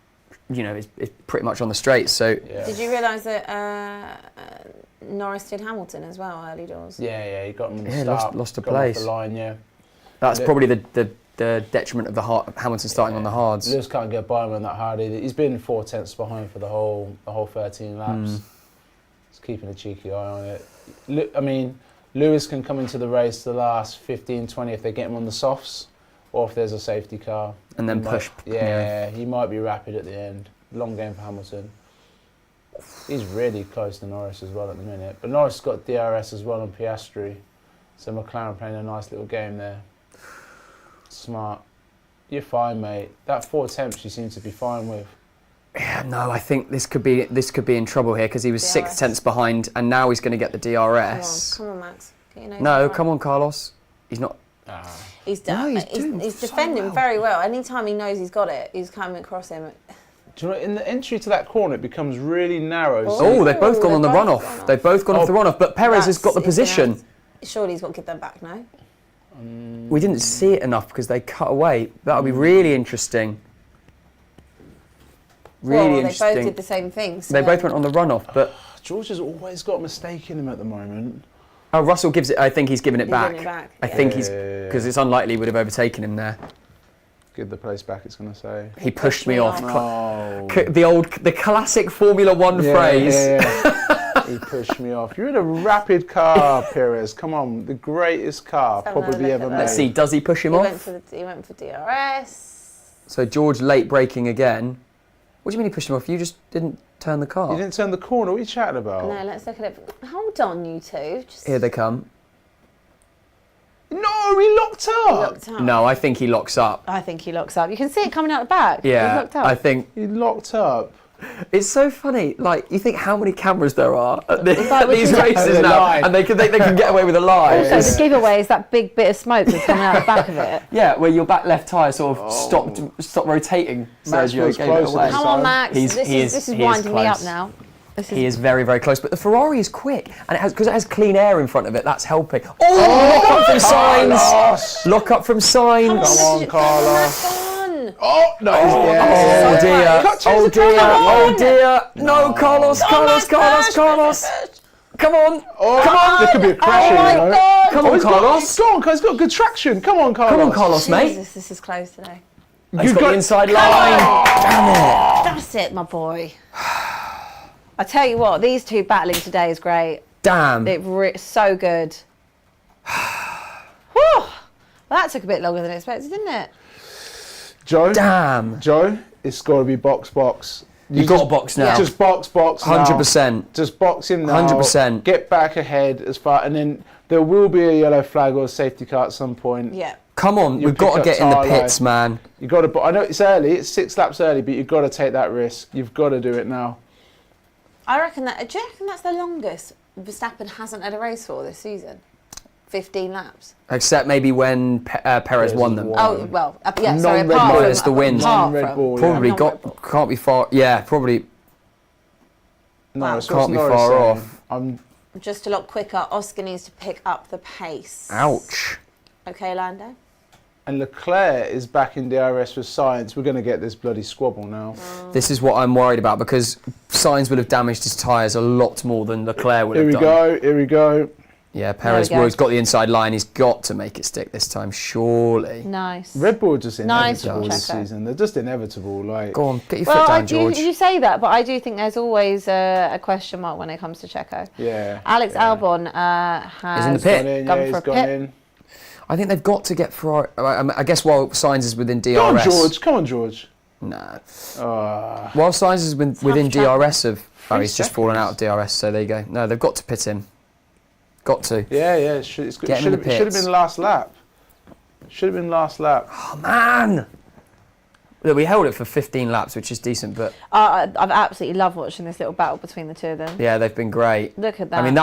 you know, is pretty much on the straight. So. Yeah. Did you realise that Norris did Hamilton as well early doors? Yeah, he got him in the start. Lost a got place. Off the line, yeah. That's probably the detriment of the Hamilton starting on the hards. Lewis can't get by him on that hard either. He's been 4 tenths behind for the whole 13 laps. He's keeping a cheeky eye on it. I mean, Lewis can come into the race the last 15, 20 if they get him on the softs, or if there's a safety car. And then push. He might be rapid at the end. Long game for Hamilton. He's really close to Norris as well at the minute. But Norris has got DRS as well on Piastri. So McLaren playing a nice little game there. Smart. You're fine, mate. That 4 attempts you seem to be fine with. Yeah, no, I think this could be in trouble here because he was 6 tenths behind and now he's going to get the DRS. Come on, Max. Get your nose No, right. Come on, Carlos. He's not. He's defending very well. Anytime he knows he's got it, he's coming across him. Do you know, in the entry to that corner, it becomes really narrow. Oh, they've both gone on the runoff. They've both gone off the runoff, but Perez has got the position. Surely he's got to give them back, no? We didn't see it enough because they cut away. That would be really interesting. Really interesting. They both did the same thing. So they both went on the runoff, but George has always got a mistake in him at the moment. Oh, Russell gives it. I think he's giving it back. Giving it back, I think he's because it's unlikely he would have overtaken him there. Give the place back. It's going to say he pushed me off. No. The classic Formula One phrase. Yeah. He pushed me off. You're in a rapid car, Perez. Come on, the greatest car probably ever made. Let's see. Does he push him off? He went for DRS. So George late braking again. What do you mean he pushed him off? You just didn't turn the car. You didn't turn the corner. What are you chatting about? No, let's look at it. Hold on, you two. Here they come. No, he locked up. No, I think he locks up. I think he locks up. You can see it coming out the back. Yeah, He's locked up. I think he locked up. It's so funny. Like, you think how many cameras there are at these like races now, and they can get away with a lie. Also, the giveaway is that big bit of smoke that's coming out the back of it. Yeah, where your back left tyre sort of stopped rotating. Sergio gave it away. Come on, Max. This is winding me up now. He is very, very close, but the Ferrari is quick, and because it has clean air in front of it, that's helping. Oh, lock up from Sainz! Lock up from Sainz! Come on, Carlos. Oh, no. Oh, dear. Oh, dear. Oh, dear. No, Carlos. Come on. Oh, come on. There could be a crash my here. God. Come on, Carlos. He's got good traction. Come on, Carlos. Come on, Carlos, mate. Jesus, this is close today. He's got the inside line. Damn it. That's it, my boy. I tell you what, these two battling today is great. Damn. It's so good. Whew. Well, that took a bit longer than expected, didn't it? Joe? Damn. Joe, it's got to be box. You got a box now. Just box. 100%. Just box him now. 100%. Get back ahead as far, and then there will be a yellow flag or a safety car at some point. Yeah. Come on, You'll we've got to pick up get in the tyre pits, life. man. You got to. I know it's early. It's 6 laps early, but you've got to take that risk. You've got to do it now. I reckon that. Do you reckon that's the longest Verstappen hasn't had a race for this season? 15 laps. Except maybe when Perez won them. Oh well, yeah. Sorry, Non-Red apart Bull. from Minus the win. apart Red from- Bull, yeah. Probably Non-Red Bull. can't be far. Yeah, probably No, Wow. it's can't be Norris far saying. off. I'm Just a lot quicker. Oscar needs to pick up the pace. Ouch. Okay, Lando. And Leclerc is back in DRS with Sainz. We're going to get this bloody squabble now. This is what I'm worried about because Sainz would have damaged his tyres a lot more than Leclerc would Here have we done. go. Here we go. Yeah, Perez, There we go. well, he's got the inside line. He's got to make it stick this time, surely. Nice. Red Bull are just Nice inevitable this Checo. season. They're just inevitable. Like, Go on, get your Well, foot down, George. you say that, but I do think there's always a question mark when it comes to Checo. yeah. Alex yeah. Albon has Is in the pit. Gone in, gone yeah, for he's a gone pit. in. I think they've got to get Ferrari. I guess while Sainz is within DRS. Come on, George. Come on, George. No. Ah. While Sainz is within travel. DRS of. Oh, 3 he's just fallen out of DRS, so there you go. No, they've got to pit him. Got to. Yeah, yeah. It should Get him in the have pits. been last lap. Should have been last lap. Oh, man! Look, we held it for 15 laps, which is decent, but I've absolutely loved watching this little battle between the two of them. yeah, they've been great. Look at that. I mean,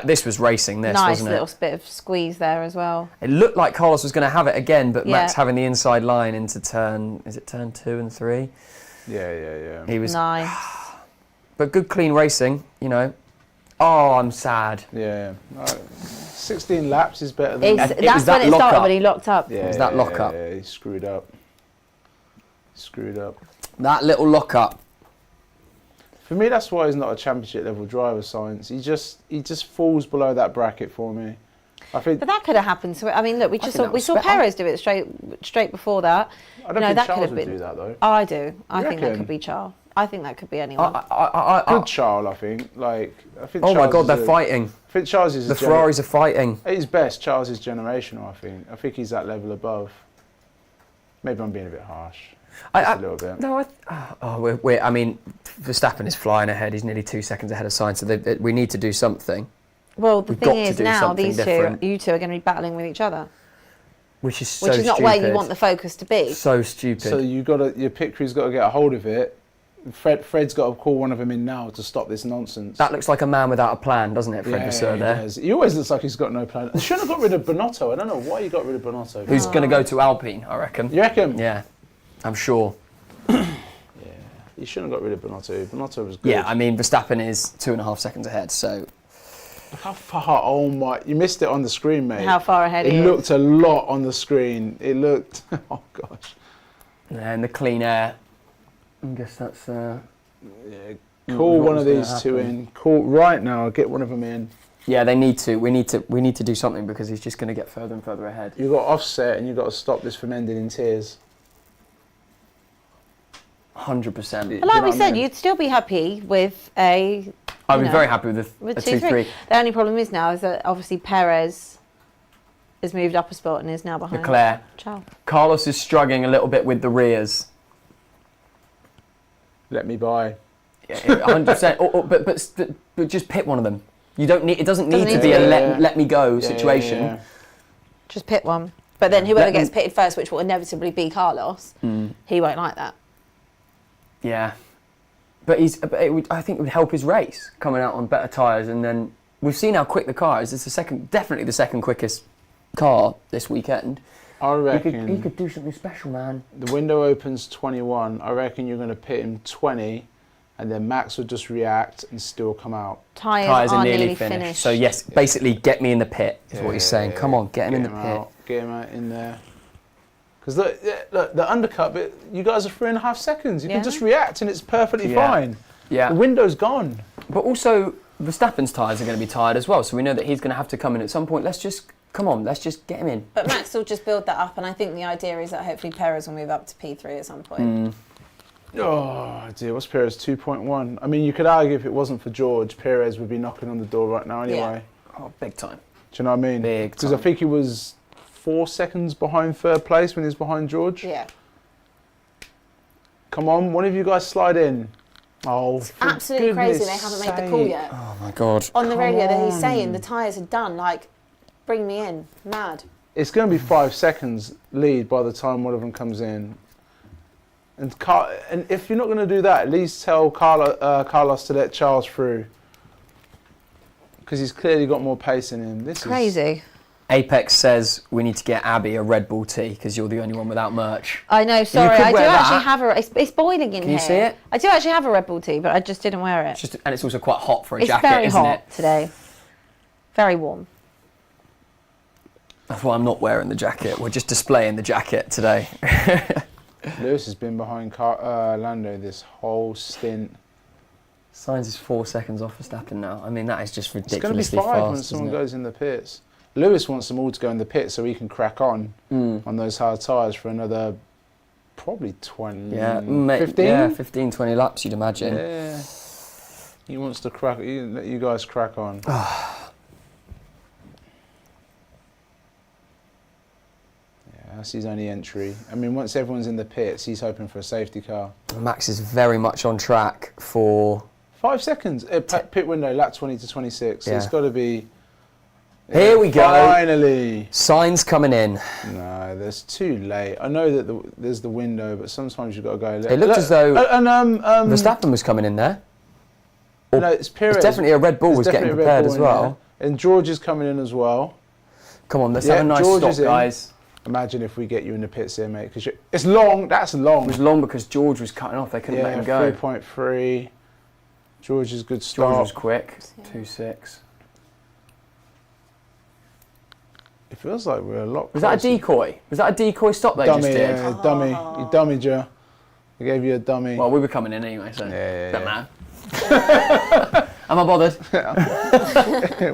this was racing, this, nice wasn't little it? bit of squeeze there as well. It looked like Carlos was going to have it again, but Yeah. Max having the inside line into turn 2 and 3? Yeah, yeah, yeah. He was, Nice. but good clean racing, you know. Oh, I'm sad. Yeah. 16 laps is better than. It's, It that's was that when it lock started up. when he locked up. Yeah, was that yeah, lock up. Yeah, he screwed up. Screwed up. That little lock-up. For me, that's why he's not a championship level driver. Science. He just falls below that bracket for me. I think. But that could have happened to it. I mean, look, we think just that saw, we was saw spe- Perez do it straight before that. I don't No, think that could Charles have would been- do that though. Oh, I do. I You think that reckon? could be Charles. I think that could be anyone. Good Charles, I think. Like, I think. Oh my Charles God, is they're fighting. I think Charles is The Ferraris are fighting. At his best, Charles is generational. I think he's that level above. Maybe I'm being a bit harsh. Just a little bit. No, I mean, Verstappen is flying ahead. He's nearly 2 seconds ahead of Sainz, so we need to do something, well, the we've got thing to is do now something these different. you two are going to be battling with each other, which is so which is not stupid. where you want the focus to be. So stupid. So your pit crew's got to get a hold of it. Fred's got to call one of them in now to stop this nonsense. that looks like a man without a plan, doesn't it, Fred Vasseur he there? does. He always looks like he's got no plan. They shouldn't have got rid of Bonotto. I don't know why you got rid of Bonotto. Who's going to go to Alpine, I reckon. You reckon? Yeah, I'm sure. You shouldn't have got rid of Bonotto. Bonotto was good. Yeah, I mean, Verstappen is 2.5 seconds ahead, so Look how far. Oh my! You missed it on the screen, mate. How far ahead It he is. looked a lot on the screen. It looked. Oh gosh. and the clean air. I guess that's. Yeah. Call what one was of gonna these two happen? in. Call right now. Get one of them in. Yeah, they need to. We need to do something because he's just going to get further and further ahead. You've got to offset, and you've got to stop this from ending in tears. 100%. But like You know we what I said, mean? you'd still be happy with a. I'd you be know, very happy with with a 2-3. 2-3. The only problem is now is that obviously Perez has moved up a spot and is now behind Leclerc. Charles. Carlos is struggling a little bit with the rears. Let me by. Yeah, 100%. But just pit one of them. You don't need. It doesn't need Doesn't to need be to. a let me go Yeah, situation. yeah, yeah. Just pit one. But then whoever Let gets them- pitted first, which will inevitably be Carlos, he won't like that. Yeah. But I think it would help his race coming out on better tyres, and then we've seen how quick the car is. It's definitely the second quickest car this weekend. I He reckon could do something special, man. the window opens 21. I reckon you're going to pit him 20, and then Max will just react and still come out. Tyres Tyres are nearly finished. So yes, basically get me in the pit is what he's saying. Yeah, Come on, get him in the pit. out, get him out in there. Because look, the undercut bit, you guys are 3.5 seconds. You Yeah. can just react and it's perfectly Yeah. fine. Yeah. The window's gone. But also, Verstappen's tyres are going to be tired as well, so we know that he's going to have to come in at some point. Let's just get him in. But Max will just build that up, and I think the idea is that hopefully Perez will move up to P3 at some point. Oh dear, what's Perez 2.1? I mean, you could argue if it wasn't for George, Perez would be knocking on the door right now anyway. Oh, big time. Do you know what I mean? Big Because I time. think he was 4 seconds behind third place when he was behind George. Yeah. Come on, one of you guys slide in. Oh, It's absolutely crazy they haven't made the call yet. Oh my God. On the radio that he's on. saying the tyres are done, like, bring me in. Mad. it's going to be 5 seconds lead by the time one of them comes in. And if you're not going to do that, at least tell Carlos to let Charles through. Because he's clearly got more pace in him. This Crazy. Apex says we need to get Abby a Red Bull tea because you're the only one without merch. I know, sorry. could I do wear actually that. have it's boiling in here. Can you see it? I do actually have a Red Bull tee, but I just didn't wear it. And it's also quite hot for a It's jacket, very isn't hot it? today. Very warm. That's why I'm not wearing the jacket. We're just displaying the jacket today. Lewis has been behind Lando this whole stint. Sainz is 4 seconds off Verstappen now. I mean, that is just It's going to be ridiculously 5 fast. when someone isn't it? goes in the pits. Lewis wants them all to go in the pits so he can crack on those hard tyres for another probably 20, 15? Yeah, 15, 20 laps, you'd imagine. Yeah. He wants to let you guys crack on. That's his only entry. I mean, once everyone's in the pits, he's hoping for a safety car. Max is very much on track for... 5 seconds. Pit window, lap 20 to 26. So Yeah. it's got to be... Here we go. Finally. Sainz coming in. No, that's too late. I know that there's the window, but sometimes you've got to go... It looked as though Verstappen Verstappen was coming in there. No, it's Perez. It's definitely a Red Bull was getting definitely a Red prepared Bull as in well. there. And George is coming in as well. Come on, let's Yeah, have a nice George stop, is in. guys. Imagine if we get you in the pits here, mate. Because it's long. That's long. It was long because George was cutting off. They couldn't let him go. 3.3. George is good George start. was quick. 2.6. It feels like we're a lot Was that a closer. decoy? Was that a decoy stop they Dummy, just did? yeah, dummy. You dummied you. They gave you a dummy. Well, we were coming in anyway, so Yeah. don't matter. Am I bothered?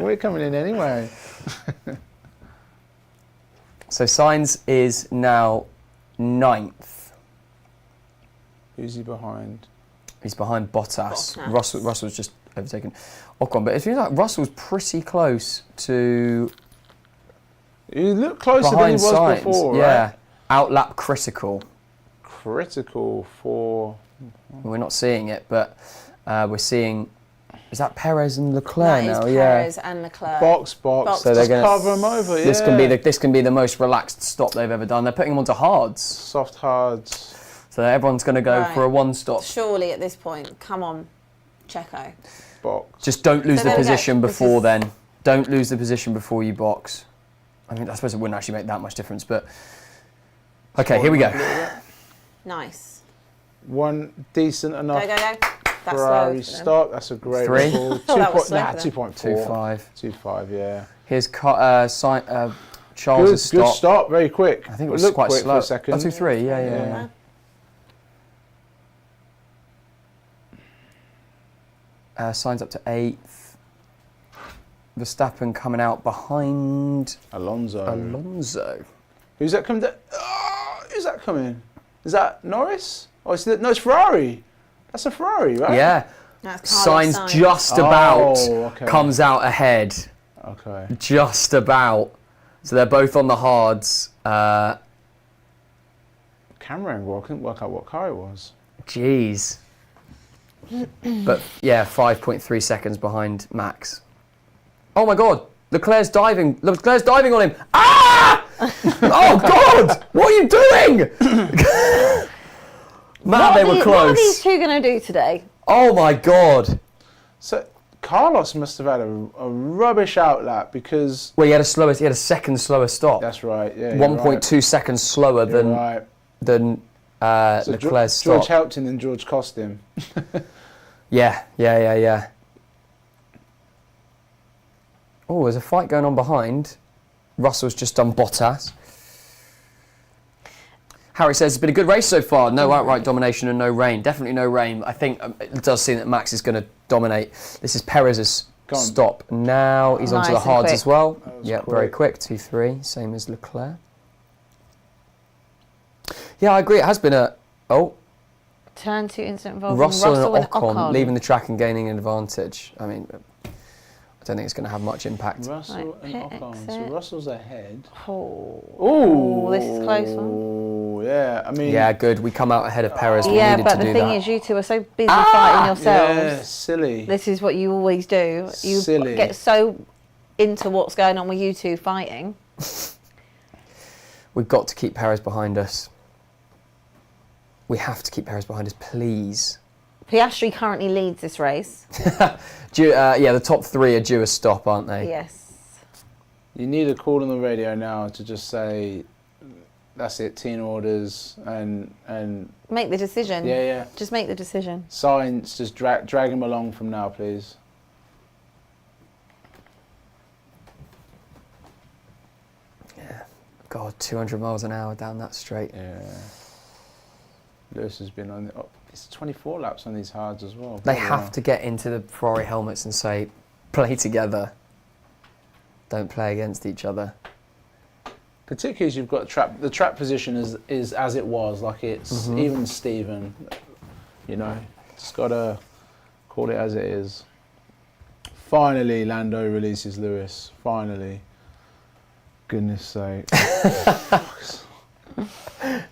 We're coming in anyway. So Sainz is now 9th. Who's he behind? He's behind Bottas. Russell's just overtaken Ocon, but it feels like Russell's pretty close to You look closer than he behind was Sainz. before, Yeah, right? outlap critical. Critical for... We're not seeing it, but we're seeing. Is that Perez and Leclerc That is now? Perez and Leclerc. Box. So they're Just gonna cover him over, yeah. This can be the most relaxed stop they've ever done. They're putting him onto hards, Soft hards. so everyone's going to go Right. for a one stop. Surely at this point, come on, Checo. Box. Just don't lose So the there we go. position This before is- then. Don't lose the position before you box. I mean, I suppose it wouldn't actually make that much difference, but okay, here we go. Nice. One decent enough. Go. That's Ferrari slow. stop. That's a great 3. record. Oh, that was slow for them. 2.4. 2.5. 2.5, yeah. Here's Charles' Good stop. stop, very quick. I think it was looked quite quick slow. for a second. 2.3. Yeah. Signs up to 8th. Verstappen coming out behind Alonso. Who's that coming? Who's that coming? Is that Norris? Oh, it's Ferrari. That's a Ferrari, right? Yeah. That's Carlos Sainz just about okay. comes out ahead. Okay. Just about. So they're both on the hards. Camera angle. I couldn't work out what car it was. Jeez. But yeah, 5.3 seconds behind Max. Oh my God! Leclerc's diving on him. Ah! Oh God! What are you doing? Man, they were What are close. these two going to do today? Oh my God! So Carlos must have had a rubbish outlap because. Well, he had a second slower stop. That's right. Yeah. 1.2 seconds slower than So Leclerc's stop. George helped him, and George cost him. Yeah. Oh, there's a fight going on behind. Russell's just done Bottas. Harry says it's been a good race so far. No outright domination and no rain. Definitely no rain. I think it does seem that Max is going to dominate. This is Perez's stop. Now he's onto the Nice and hards quick. as well. Yeah, Very quick. 2-3. Same as Leclerc. Yeah, I agree. It has been a... Oh, Turn 2 incident involving Russell and Ocon. Ocon leaving the track and gaining an advantage. I mean, I don't think it's going to have much impact. Russell Right, and pit Ocon. So exit. Russell's ahead. Oh, this is a close one. Oh, yeah. I mean. Yeah, good. We come out ahead of Perez. We Yeah, needed but to the do thing that. is, you two are so busy fighting yourselves. Yeah, silly. This is what you always do. You Silly. get so into what's going on with you two fighting. We've got to keep Perez behind us. We have to keep Perez behind us, please. Piastri currently leads this race. The top 3 are due a stop, aren't they? Yes. You need a call on the radio now to just say, that's it, team orders, and Make the decision. Yeah. Just make the decision. Science, just drag him along from now, please. Yeah. God, 200 miles an hour down that straight. Yeah. Lewis has been on. It's 24 laps on these hards as well. They have to get into the Ferrari helmets and say, play together. Don't play against each other. Particularly as you've got the track position is as it was, like it's even Steven. Just got to call it as it is. Finally, Lando releases Lewis. Finally. Goodness sake.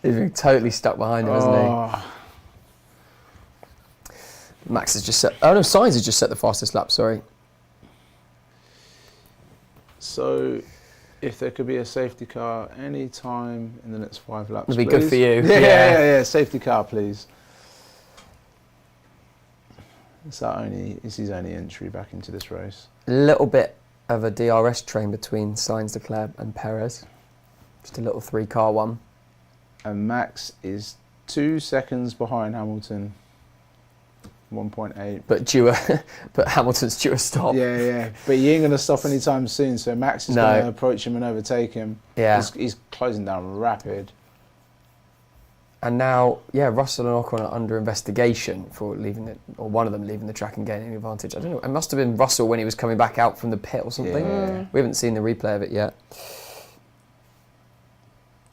He's been totally stuck behind him, hasn't he? Max has just set... Oh no, Sainz has just set the fastest lap, sorry. So, if there could be a safety car any time in the next 5 laps, It'd be please. good for you. Yeah. Safety car, please. It's his only entry back into this race. A little bit of a DRS train between Sainz, Leclerc and Perez. Just a little 3-car one. And Max is 2 seconds behind Hamilton. 1.8. But Hamilton's due a stop. Yeah. But he ain't going to stop anytime soon, so Max is going to approach him and overtake him. Yeah. He's closing down rapid. And now, Russell and Ocon are under investigation for one of them leaving the track and gaining advantage. I don't know. It must have been Russell when he was coming back out from the pit or something. Yeah. We haven't seen the replay of it yet.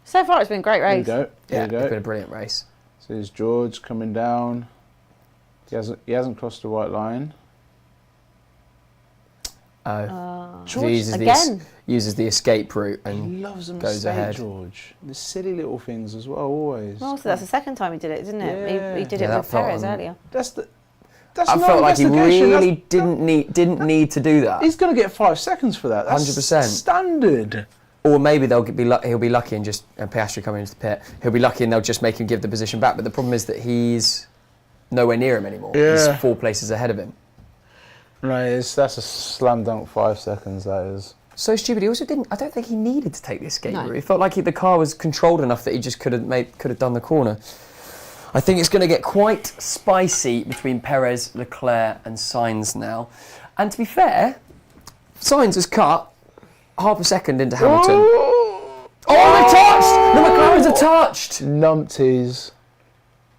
So far, it's been a great race. Here we go. It's been a brilliant race. So there's George coming down. He hasn't crossed the white line. George uses the escape route and he loves a goes mistake, ahead. George. The silly little things as well, always. Well, so that's the second time he did it, isn't it? Yeah. He did Yeah, it that with felt Perez on- earlier. I I felt like he really didn't need to do that. He's going to get 5 seconds for that. That's 100%. standard. Or maybe he'll be lucky and Piastri coming into the pit. He'll be lucky and they'll just make him give the position back. But the problem is that he's nowhere near him anymore. Yeah. He's 4 places ahead of him. No, that's a slam dunk 5 seconds, that is. So stupid. He also didn't. I don't think he needed to take the escape No. route. It felt like the car was controlled enough that he just could have done the corner. I think it's going to get quite spicy between Perez, Leclerc, and Sainz now. And to be fair, Sainz has cut half a second into Hamilton. Oh, they're touched! The McLarens are touched. Numpties.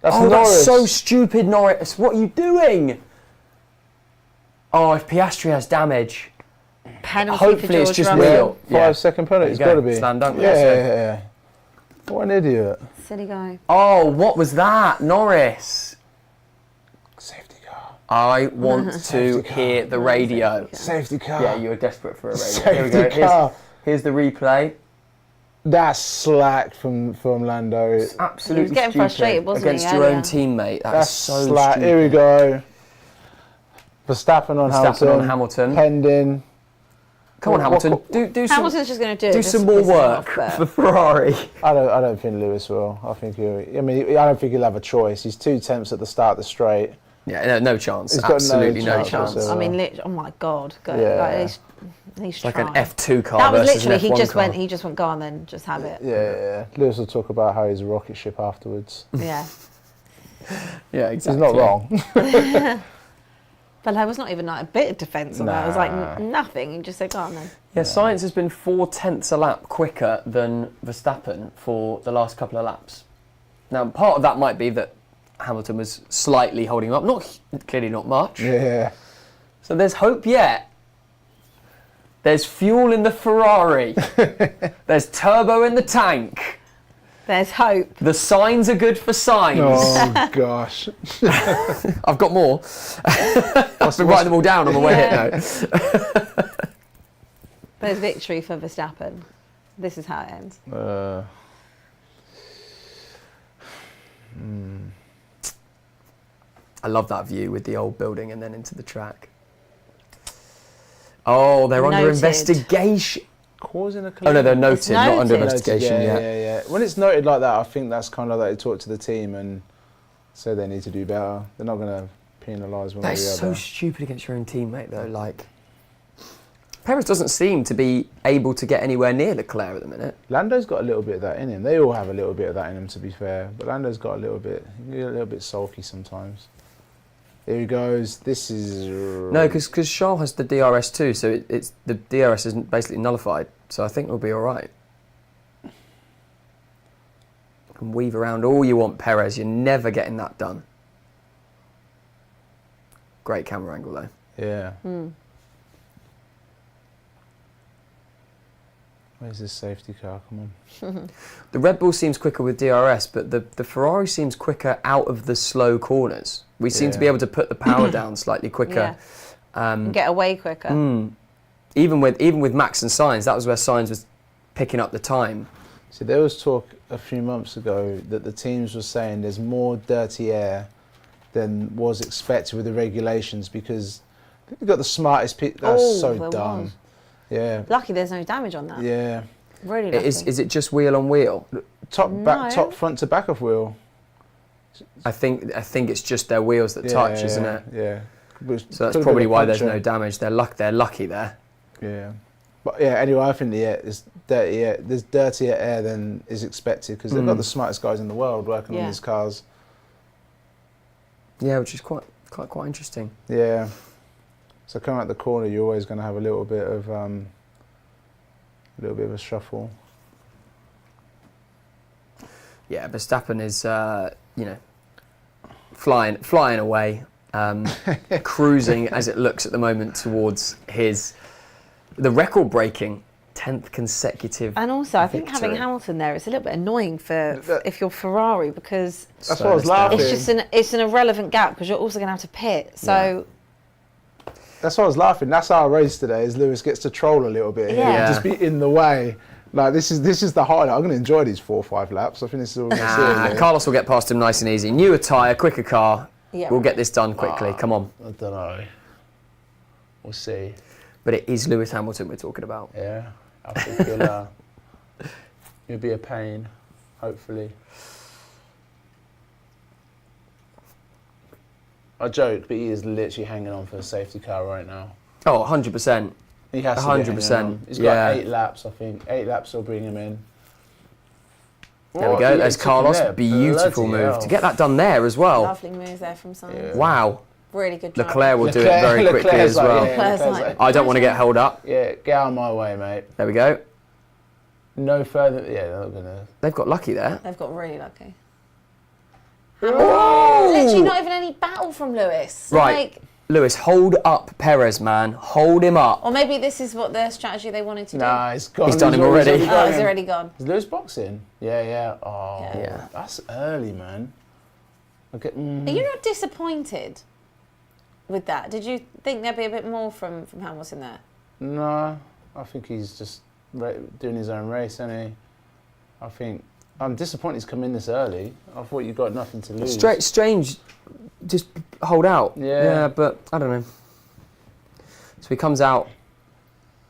That's Oh, Norris. that's so stupid, Norris. What are you doing? Oh, if Piastri has damage, Penalty hopefully for George it's just Russell. real. 5 second penalty. It's There you got go. to be. Slam dunk. Yeah. What an idiot. Silly guy. Oh, what was that, Norris? Safety car. I want to Safety car. hear the radio. Safety car. Yeah, you were desperate for a radio. Safety Here we go. car. Here's the replay. That's slack from Lando. It's absolutely He was getting stupid. frustrated, wasn't he, Against your earlier? own teammate. That's That's so slack. stupid. Here we go. Verstappen on Hamilton. Pending. Come on, Hamilton. Do some, Hamilton's just going to do it. do just some to more piss him work off, but- for Ferrari. I don't think Lewis will. I don't think he'll have a choice. He's 2 tenths at the start of the straight. Yeah, no chance. He's got no Absolutely no chance chance. whatsoever. I mean, oh my God. Go, Yeah. like, he's It's like trying. an F2 car That was versus literally, an F1 car. he just went, go on then, just have it. Yeah. Lewis will talk about how he's a rocket ship afterwards. Yeah. Yeah, He's exactly. not wrong. But there was not even like a bit of defence on that. It was like Nah. nothing. He just said, go on then. Yeah, Sainz has been 4 tenths a lap quicker than Verstappen for the last couple of laps. Now, part of that might be that Hamilton was slightly holding him up. Clearly not much. Yeah. So there's hope yet. There's fuel in the Ferrari. There's turbo in the tank. There's hope. The signs are good for signs. Oh, gosh. I've got more. I've been writing them all down on my way here now. There's victory for Verstappen. This is how it ends. I love that view with the old building and then into the track. Oh, they're under Noted. investigation. causing a Oh collision. no, they're noted, not under noted. investigation Yeah, yet. yeah, yeah. When it's noted like that, I think that's kind of like they talk to the team and say they need to do better. They're not going to penalise one way or That's the so other. stupid against your own teammate, though. Like, Perez doesn't seem to be able to get anywhere near Leclerc at the minute. Lando's got a little bit of that in him. They all have a little bit of that in him, to be fair. But Lando's got a little bit sulky sometimes. Here he goes. This is... No, because Charles has the DRS too, so it's the DRS isn't basically nullified. So I think we'll be all right. You can weave around all you want, Perez. You're never getting that done. Great camera angle, though. Yeah. Where's this safety car? Come on. The Red Bull seems quicker with DRS, but the Ferrari seems quicker out of the slow corners. We seem to be able to put the power down slightly quicker. Get away quicker. Even with Max and Sainz, that was where Sainz was picking up the time. See, there was talk a few months ago that the teams were saying there's more dirty air than was expected with the regulations because I think they've got the smartest pit. That's so dumb. Was. Yeah. Lucky there's no damage on that. Yeah. Really lucky. Is it just wheel on wheel? Top front to back of wheel. I think it's just their wheels that touch, isn't it? Yeah. So that's probably why there's no damage. They're lucky there. Yeah. But yeah, anyway, I think there's dirtier air than is expected because they've got the smartest guys in the world working on these cars. Yeah, which is quite interesting. Yeah. So coming out the corner, you're always going to have a little bit of a shuffle. Yeah, Verstappen is flying away, cruising as it looks at the moment towards the record-breaking 10th consecutive. And also, I think victory. having Hamilton there, it's a little bit annoying if you're Ferrari because that's what I was laughing. it's an irrelevant gap because you're also going to have to pit. So. That's why I was laughing. That's our race today. Is Lewis gets to troll a little bit here, Yeah. just be in the way. Like this is the highlight. I'm going to enjoy these 4 or 5 laps. I think this is all we're going to see. Carlos will get past him nice and easy. Newer tyre, quicker car. Yeah. We'll get this done quickly. Come on. I don't know. We'll see. But it is Lewis Hamilton we're talking about. Yeah, I think you'll be a pain. Hopefully. I joke, but he is literally hanging on for a safety car right now. Oh, 100%. He has to 100%. He's got 8 laps, I think. 8 laps will bring him in. There we go. There's Carlos. Beautiful Bloody move. hell. To get that done there as well. Lovely move there from Sainz. Yeah. Wow. Really good job. Leclerc will do it very quickly Leclerc's as well. Leclerc's like- I don't want to get held up. Yeah, get out of my way, mate. There we go. No further. Yeah, they're not gonna. They've got lucky there. They've got really lucky. Oh! Literally not even any battle from Lewis. Right. Like, Lewis, hold up Perez, man. Hold him up. or maybe this is what their strategy they wanted to do. Nah, it's gone. He's done him already. Oh, it's already gone. Is Lewis boxing? Yeah. Oh, Yeah. that's early, man. Okay. Are you not disappointed with that? Did you think there'd be a bit more from Hamilton there? No, I think he's just doing his own race, isn't he? I think I'm disappointed he's come in this early. I thought you got nothing to lose. Strange, just hold out. Yeah. But I don't know. So he comes out.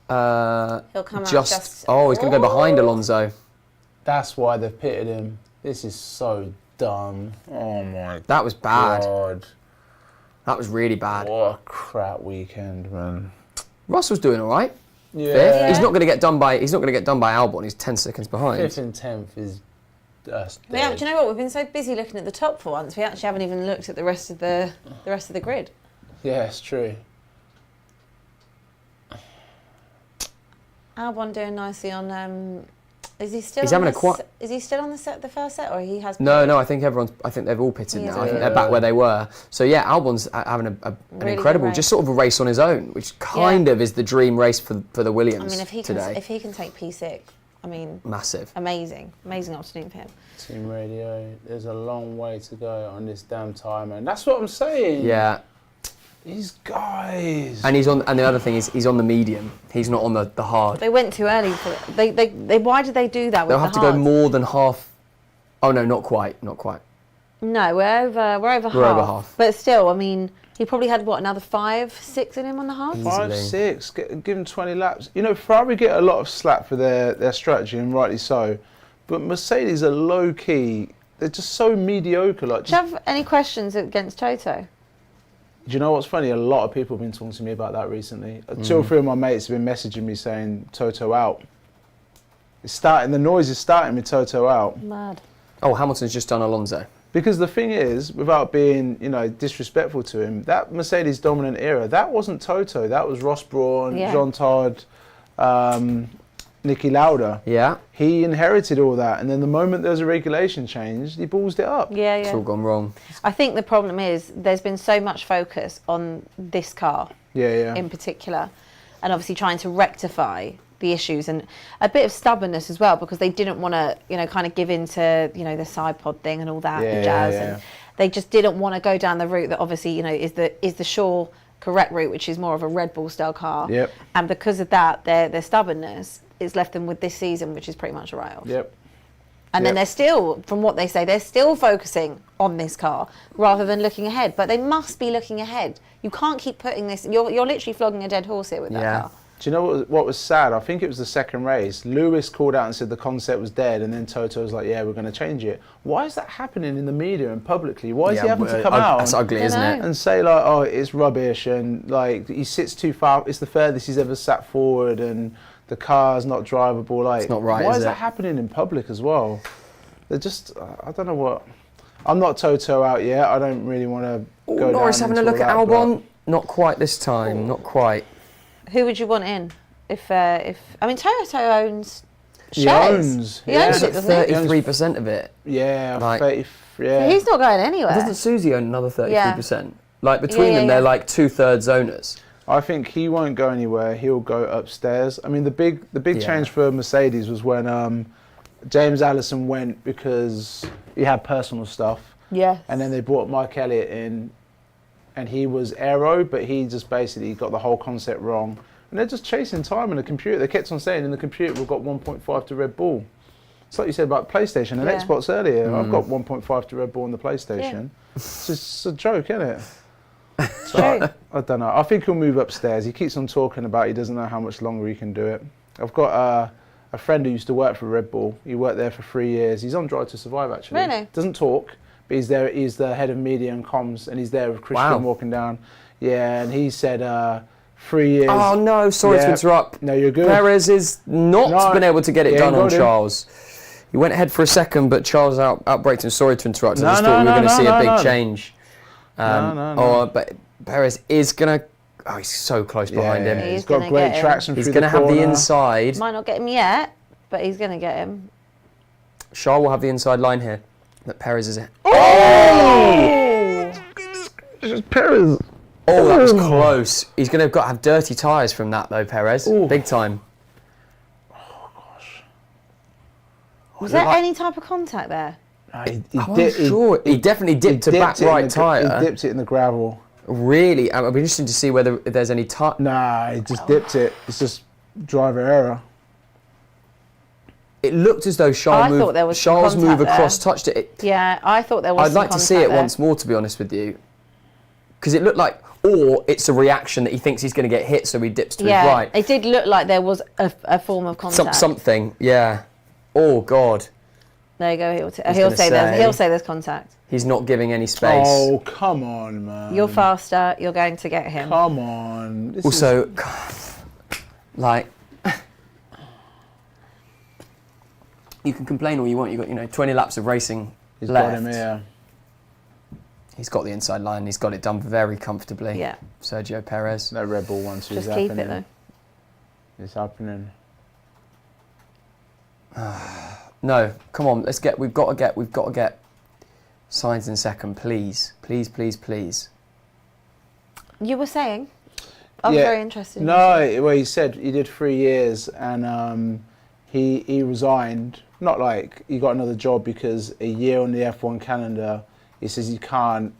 He'll come out just. Oh, he's going to go behind Alonso. That's why they've pitted him. This is so dumb. Oh my That was bad. God. That was really bad. What a crap weekend, man. Russell's doing all right. Yeah. Fifth. He's not going to get done by. He's not going to get done by Albon. He's 10 seconds behind. 5th and 10th is just Yeah, dead. do you know what? We've been so busy looking at the top for once, we actually haven't even looked at the rest of the grid. Yeah, it's true. Albon doing nicely on. Is he still? He's on having Is he still on the first set, or he has? No. I think they've all pitted He now. is, I think yeah. they're back where they were. So yeah, Albon's having an Really incredible, good race. just sort of a race on his own, which kind of is the dream race for the Williams I mean, today. if he can take P6, I mean, Massive. amazing afternoon for him. Team radio, there's a long way to go on this damn time, man. That's what I'm saying. Yeah. These guys. And the other thing is he's on the medium. He's not on the hard. They went too early for it. They why did they do that with They'll the have to go hard? more than half. Oh no, not quite. Well, No, we're over half. But still, I mean, he probably had, another 5, 6 in him on the half? 5, 6, give him 20 laps. You know, Ferrari get a lot of slack for their strategy, and rightly so. But Mercedes are low-key, they're just so mediocre. Like, do you have any questions against Toto? Do you know what's funny? A lot of people have been talking to me about that recently. 2 or 3 of my mates have been messaging me saying, Toto out. The noise is starting with Toto out. Mad. Oh, Hamilton's just done Alonso. Because the thing is, without being, disrespectful to him, that Mercedes dominant era, that wasn't Toto. That was Ross Brawn, Jean Todt, Niki Lauda. Yeah. He inherited all that, and then the moment there was a regulation change, he ballsed it up. Yeah. It's all gone wrong. I think the problem is there's been so much focus on this car in particular, and obviously trying to rectify the issues, and a bit of stubbornness as well, because they didn't want to, kind of give in to, the side pod thing and all that jazz. And they just didn't want to go down the route that obviously, is the sure correct route, which is more of a Red Bull style car. Yep. And because of that, their stubbornness, it's left them with this season, which is pretty much a write-off. Yep. And then they're still, from what they say, they're still focusing on this car rather than looking ahead. But they must be looking ahead. You can't keep putting this. You're literally flogging a dead horse here with that car. Do you know what was sad? I think it was the second race. Lewis called out and said the concept was dead, and then Toto was like, "Yeah, we're going to change it." Why is that happening in the media and publicly? Why is he having to come out? That's ugly, isn't it? And say like, "Oh, it's rubbish," and like he sits too far. It's the furthest he's ever sat forward, and the car's not drivable. Like, it's not right. Why is that happening in public as well? They're just, I don't know what. I'm not Toto out yet. I don't really want to go Norris down having a into look at all that, Albon. Not quite this time. Not quite. Who would you want in? If I mean, Toto owns He shares. owns. He owns it, doesn't he? 33% of it. Yeah, Like, 30, yeah. So he's not going anywhere. Doesn't Susie own another 33%? Like between them, they're like 2/3 owners. I think he won't go anywhere. He'll go upstairs. I mean, the big change for Mercedes was when James Allison went because he had personal stuff. Yeah. And then they brought Mike Elliott in, and he was aero, but he just basically got the whole concept wrong. And they're just chasing time in the computer. They kept on saying in the computer we've got 1.5 to Red Bull. It's like you said about PlayStation and Xbox earlier. I've got 1.5 to Red Bull on the PlayStation. It's just a joke, isn't it? So I don't know. I think he'll move upstairs. He keeps on talking about he doesn't know how much longer he can do it. I've got a friend who used to work for Red Bull. He worked there for 3 years. He's on Drive to Survive, actually. Really? Doesn't talk, but he's there. He's the head of media and comms, and he's there with Christian walking down. Yeah, and he said 3 years. Oh no, sorry to interrupt. No, you're good. Perez has not been able to get it done on Charles. He went ahead for a second, but Charles outbraked him. Sorry to interrupt. I just thought we were going to see a big change. No. But Perez is going to... Oh, he's so close behind him. He's got great traction through the corner. He's going to have the inside. Might not get him yet, but he's going to get him. Charles will have the inside line here. That Perez is... Oh! It's Perez. Oh, that was close. He's going to have dirty tyres from that, though, Perez. Ooh. Big time. Oh, gosh. Was there any type of contact there? He definitely dipped a back right tyre. He dipped it in the gravel. Really? I'll be interested to see whether there's any tyre. Nah, he just dipped it. It's just driver error. It looked as though Charles' move across touched it. Yeah, I thought there was I'd like to see it once more, to be honest with you. Because it looked like, or it's a reaction that he thinks he's going to get hit, so he dips to his right. It did look like there was a form of contact. Something, yeah. Oh, God. There you go. He'll say there's contact. He's not giving any space. Oh, come on, man. You're faster. You're going to get him. Come on. Also, like, you can complain all you want. You've got, 20 laps of racing left. Got him here. He's got the inside line. He's got it done very comfortably. Yeah. Sergio Perez. No Red Bull 1-2 Just keep it, though. It's happening. No, come on. We've got to get Sainz in second, please. Please. You were saying? I'm very interested. No, well, he said he did 3 years and he resigned. Not like he got another job because a year on the F1 calendar, he says you can't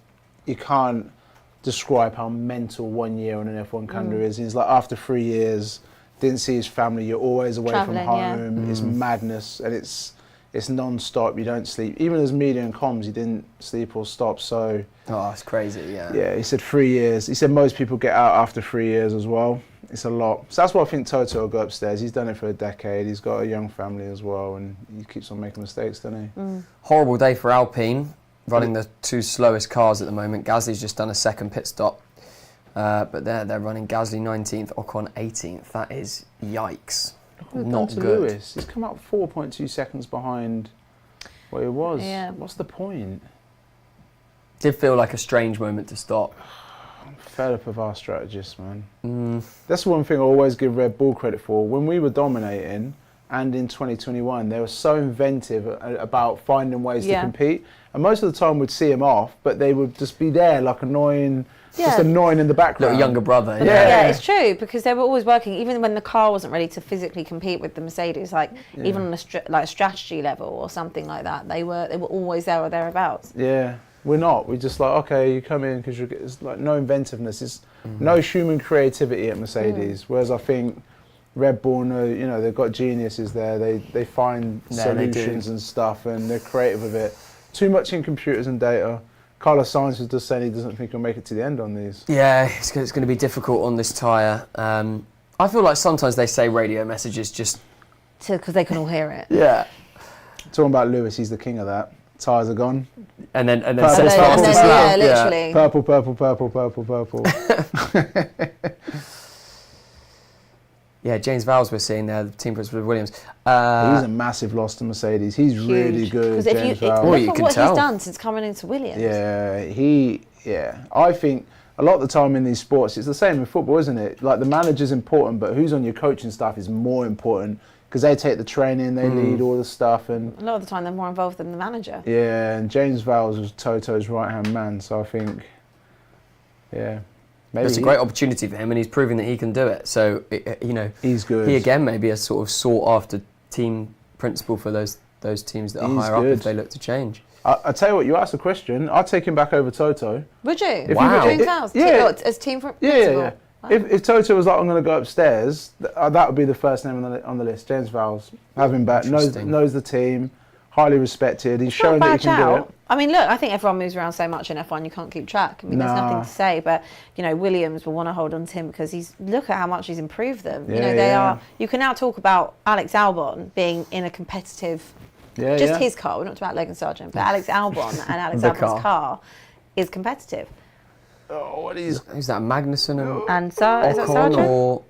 describe how mental 1 year on an F1 calendar is. He's like, after 3 years, didn't see his family. You're always away from home. It's madness, and it's it's non-stop. You don't sleep. Even as media and comms, he didn't sleep or stop. So Oh, it's crazy, yeah. yeah, he said 3 years. He said most people get out after 3 years as well. It's a lot. So that's why I think Toto will go upstairs. He's done it for a decade. He's got a young family as well, and he keeps on making mistakes, doesn't he? Horrible day for Alpine, running the two slowest cars at the moment. Gasly's just done a second pit stop, but they're running Gasly 19th, Ocon 18th. That is yikes. Not to good. Lewis. He's come up 4.2 seconds behind where he was. Yeah. What's the point? Did feel like a strange moment to stop. I'm fed up of our strategists, man. That's one thing I always give Red Bull credit for. When we were dominating, and in 2021, they were so inventive about finding ways to compete. And most of the time we'd see them off, but they would just be there like annoying, just annoying in the background. Little younger brother. Yeah, it's true, because they were always working, even when the car wasn't ready to physically compete with the Mercedes, like even on a strategy level or something like that, they were always there or thereabouts. Yeah, we're not. We're just like, okay, you come in because it's like no inventiveness. It's no human creativity at Mercedes. Whereas I think Red Bull, you know, they've got geniuses there. They find solutions and stuff, and they're creative with it. Too much in computers and data. Carlos Sainz is just saying he doesn't think he'll make it to the end on these. Yeah, it's going to be difficult on this tyre. I feel like sometimes they say radio messages just... Because they can all hear it. Yeah. Talking about Lewis, he's the king of that. Tyres are gone. And then Purple, says purple, fastest purple. lap. Yeah, literally. Purple, purple, purple, purple, purple. Yeah, James Vowles we're seeing there, the team principal of Williams. He's a massive loss to Mercedes. He's really good, James Vowles. Look you at can what tell. he's done since coming into Williams. Yeah, I think a lot of the time in these sports, it's the same in football, isn't it? Like the manager's important, but who's on your coaching staff is more important because they take the training, they lead all the stuff. And A lot of the time they're more involved than the manager. yeah, and James Vowles was Toto's right-hand man, so I think, yeah. Maybe It's a great opportunity for him, and he's proving that he can do it. So, he's good. He again may be a sort of sought-after team principal for those teams that are higher up if they look to change. I tell you what, you asked a question, I'd take him back over Toto. Would you? If Wow. James Vowles? Yeah. As team principal? Yeah. Wow. If Toto was like, I'm going to go upstairs, that would be the first name on the list. James Vowles, have him back. Knows the team, highly respected. He's shown that he can do it. I mean, look, I think everyone moves around so much in F1, you can't keep track. I mean, there's nothing to say, but Williams will want to hold on to him because look at how much he's improved them. You can now talk about Alex Albon being in a competitive, his car. We're not talking about Logan Sargent, but Alex Albon and Alex Albon's car is competitive. Oh, what is... Who's that, Magnussen And is that Ocon Sargent? or...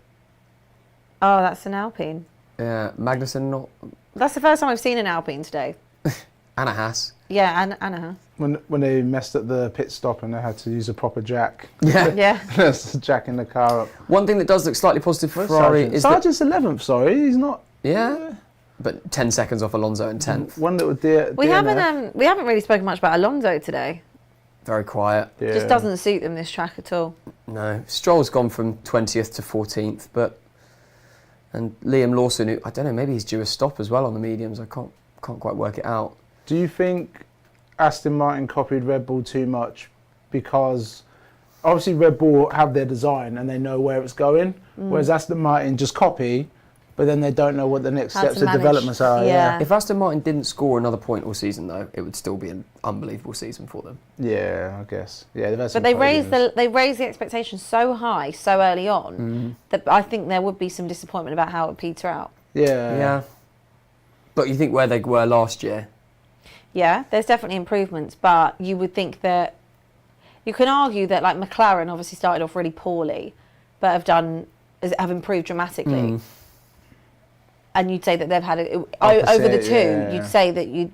Oh, that's an Alpine. Yeah, Magnussen or... That's the first time I've seen an Alpine today. Anna Haas. Yeah, and Anna. When they messed up the pit stop and they had to use a proper jack. Yeah. That's jacking the car up. One thing that does look slightly positive for Ferrari is that... Sargent's 11th, sorry, he's not... Yeah, but 10 seconds off Alonso in 10th. One little We haven't really spoken much about Alonso today. Very quiet. Yeah. Just doesn't suit them, this track at all. No, Stroll's gone from 20th to 14th, and Liam Lawson, who, I don't know, maybe he's due a stop as well on the mediums. I can't quite work it out. Do you think Aston Martin copied Red Bull too much? Because obviously Red Bull have their design and they know where it's going, whereas Aston Martin just copy, but then they don't know what the next steps of developments are. Yeah. If Aston Martin didn't score another point all season, though, it would still be an unbelievable season for them. Yeah, I guess. Yeah, they've had some But they podiums. raised the expectations so high, so early on, that I think there would be some disappointment about how it would peter out. Yeah. But you think where they were last year? Yeah, there's definitely improvements, but you would think that you can argue that like McLaren obviously started off really poorly, but have improved dramatically. And you'd say that they've had over the two. You'd say that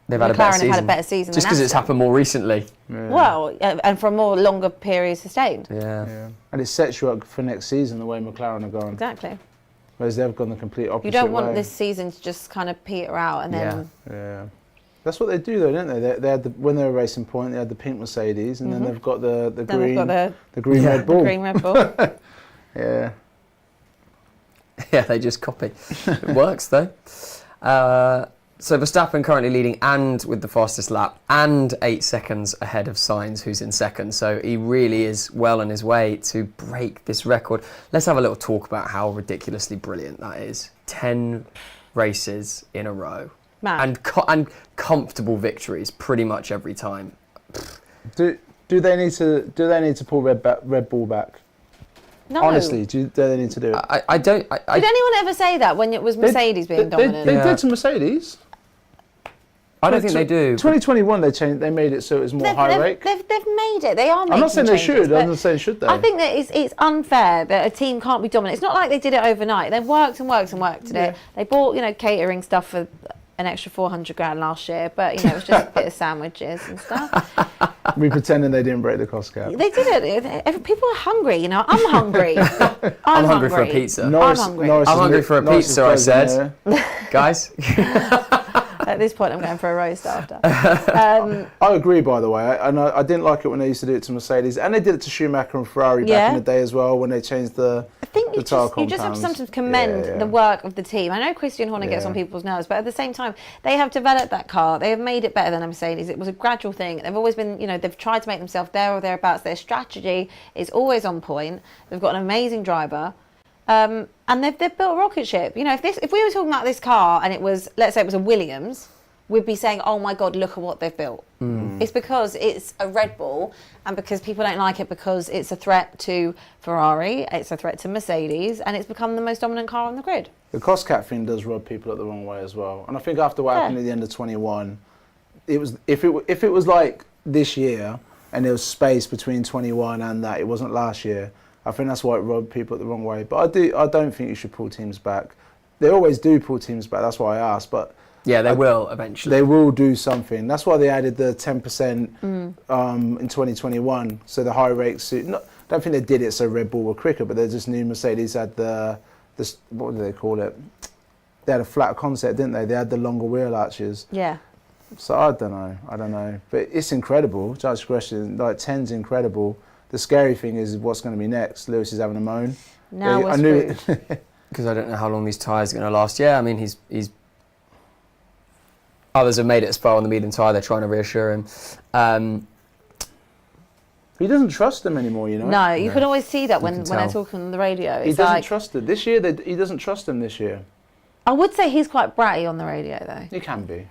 They've had a better season. Have had a better season. Just because it's happened more recently. Yeah. Well, and for a more longer period sustained. Yeah. And it sets you up for next season the way McLaren are going. Exactly. Whereas they've gone the complete opposite You don't want way. this season to just kind of peter out and then. Yeah. That's what they do, though, don't they? They had when they were Racing Point, they had the pink Mercedes, and then they've got the green, the green Red Bull. The green Red Bull. Yeah. Yeah, they just copy. It works, though. So Verstappen currently leading and with the fastest lap and 8 seconds ahead of Sainz, who's in second. So he really is well on his way to break this record. Let's have a little talk about how ridiculously brilliant that is. 10 races in a row. Mad. and comfortable victories pretty much every time. Do they need to pull Red Bull back? No. Honestly, do they need to do it? I don't. Did anyone ever say that when it was Mercedes being dominant? They did to Mercedes. I don't think they do. 2021, they made it so it was more high rake. They've made it. They are making I'm not saying they changes, should. I'm not saying should they. I think that it's unfair that a team can't be dominant. It's not like they did it overnight. They've worked and worked and worked at it. They bought, catering stuff for an extra 400 grand last year, but it was just a bit of sandwiches and stuff. We pretending they didn't break the cost cap. They did it. People are hungry. I'm hungry. I'm hungry for a pizza. I'm hungry. I'm hungry for a pizza. I said, guys. At this point, I'm going for a roast after. I agree, by the way. I didn't like it when they used to do it to Mercedes, and they did it to Schumacher and Ferrari back in the day as well when they changed the. I think you just have to sometimes commend the work of the team. I know Christian Horner gets on people's nerves, but at the same time, they have developed that car. They have made it better than a Mercedes. It was a gradual thing. They've always been, they've tried to make themselves there or thereabouts. Their strategy is always on point. They've got an amazing driver. And they've built a rocket ship. If we were talking about this car and let's say it was a Williams, we'd be saying, oh my God, look at what they've built. It's because it's a Red Bull and because people don't like it because it's a threat to Ferrari, it's a threat to Mercedes, and it's become the most dominant car on the grid. The cost cap thing does rub people up the wrong way as well. And I think after what happened at the end of 21, it was if it was like this year and there was space between 21 and that, it wasn't last year, I think that's why it rubbed people up the wrong way. But I don't think you should pull teams back. They always do pull teams back, that's why I asked. But yeah, they will eventually. They will do something. That's why they added the 10% in 2021. So the high rates. I don't think they did it so Red Bull were quicker, but they just knew Mercedes had the what do they call it? They had a flat concept, didn't they? They had the longer wheel arches. Yeah. So I don't know. But it's incredible. To answer your question, 10's incredible. The scary thing is what's going to be next. Lewis is having a moan. Now we're screwed. Because I don't know how long these tyres are going to last. Yeah, I mean, he's others have made it as far on the medium tyre. They're trying to reassure him. He doesn't trust them anymore, No, you can always see that when they're talking on the radio. He doesn't trust it. This year, he doesn't trust them this year. I would say he's quite bratty on the radio, though. He can be.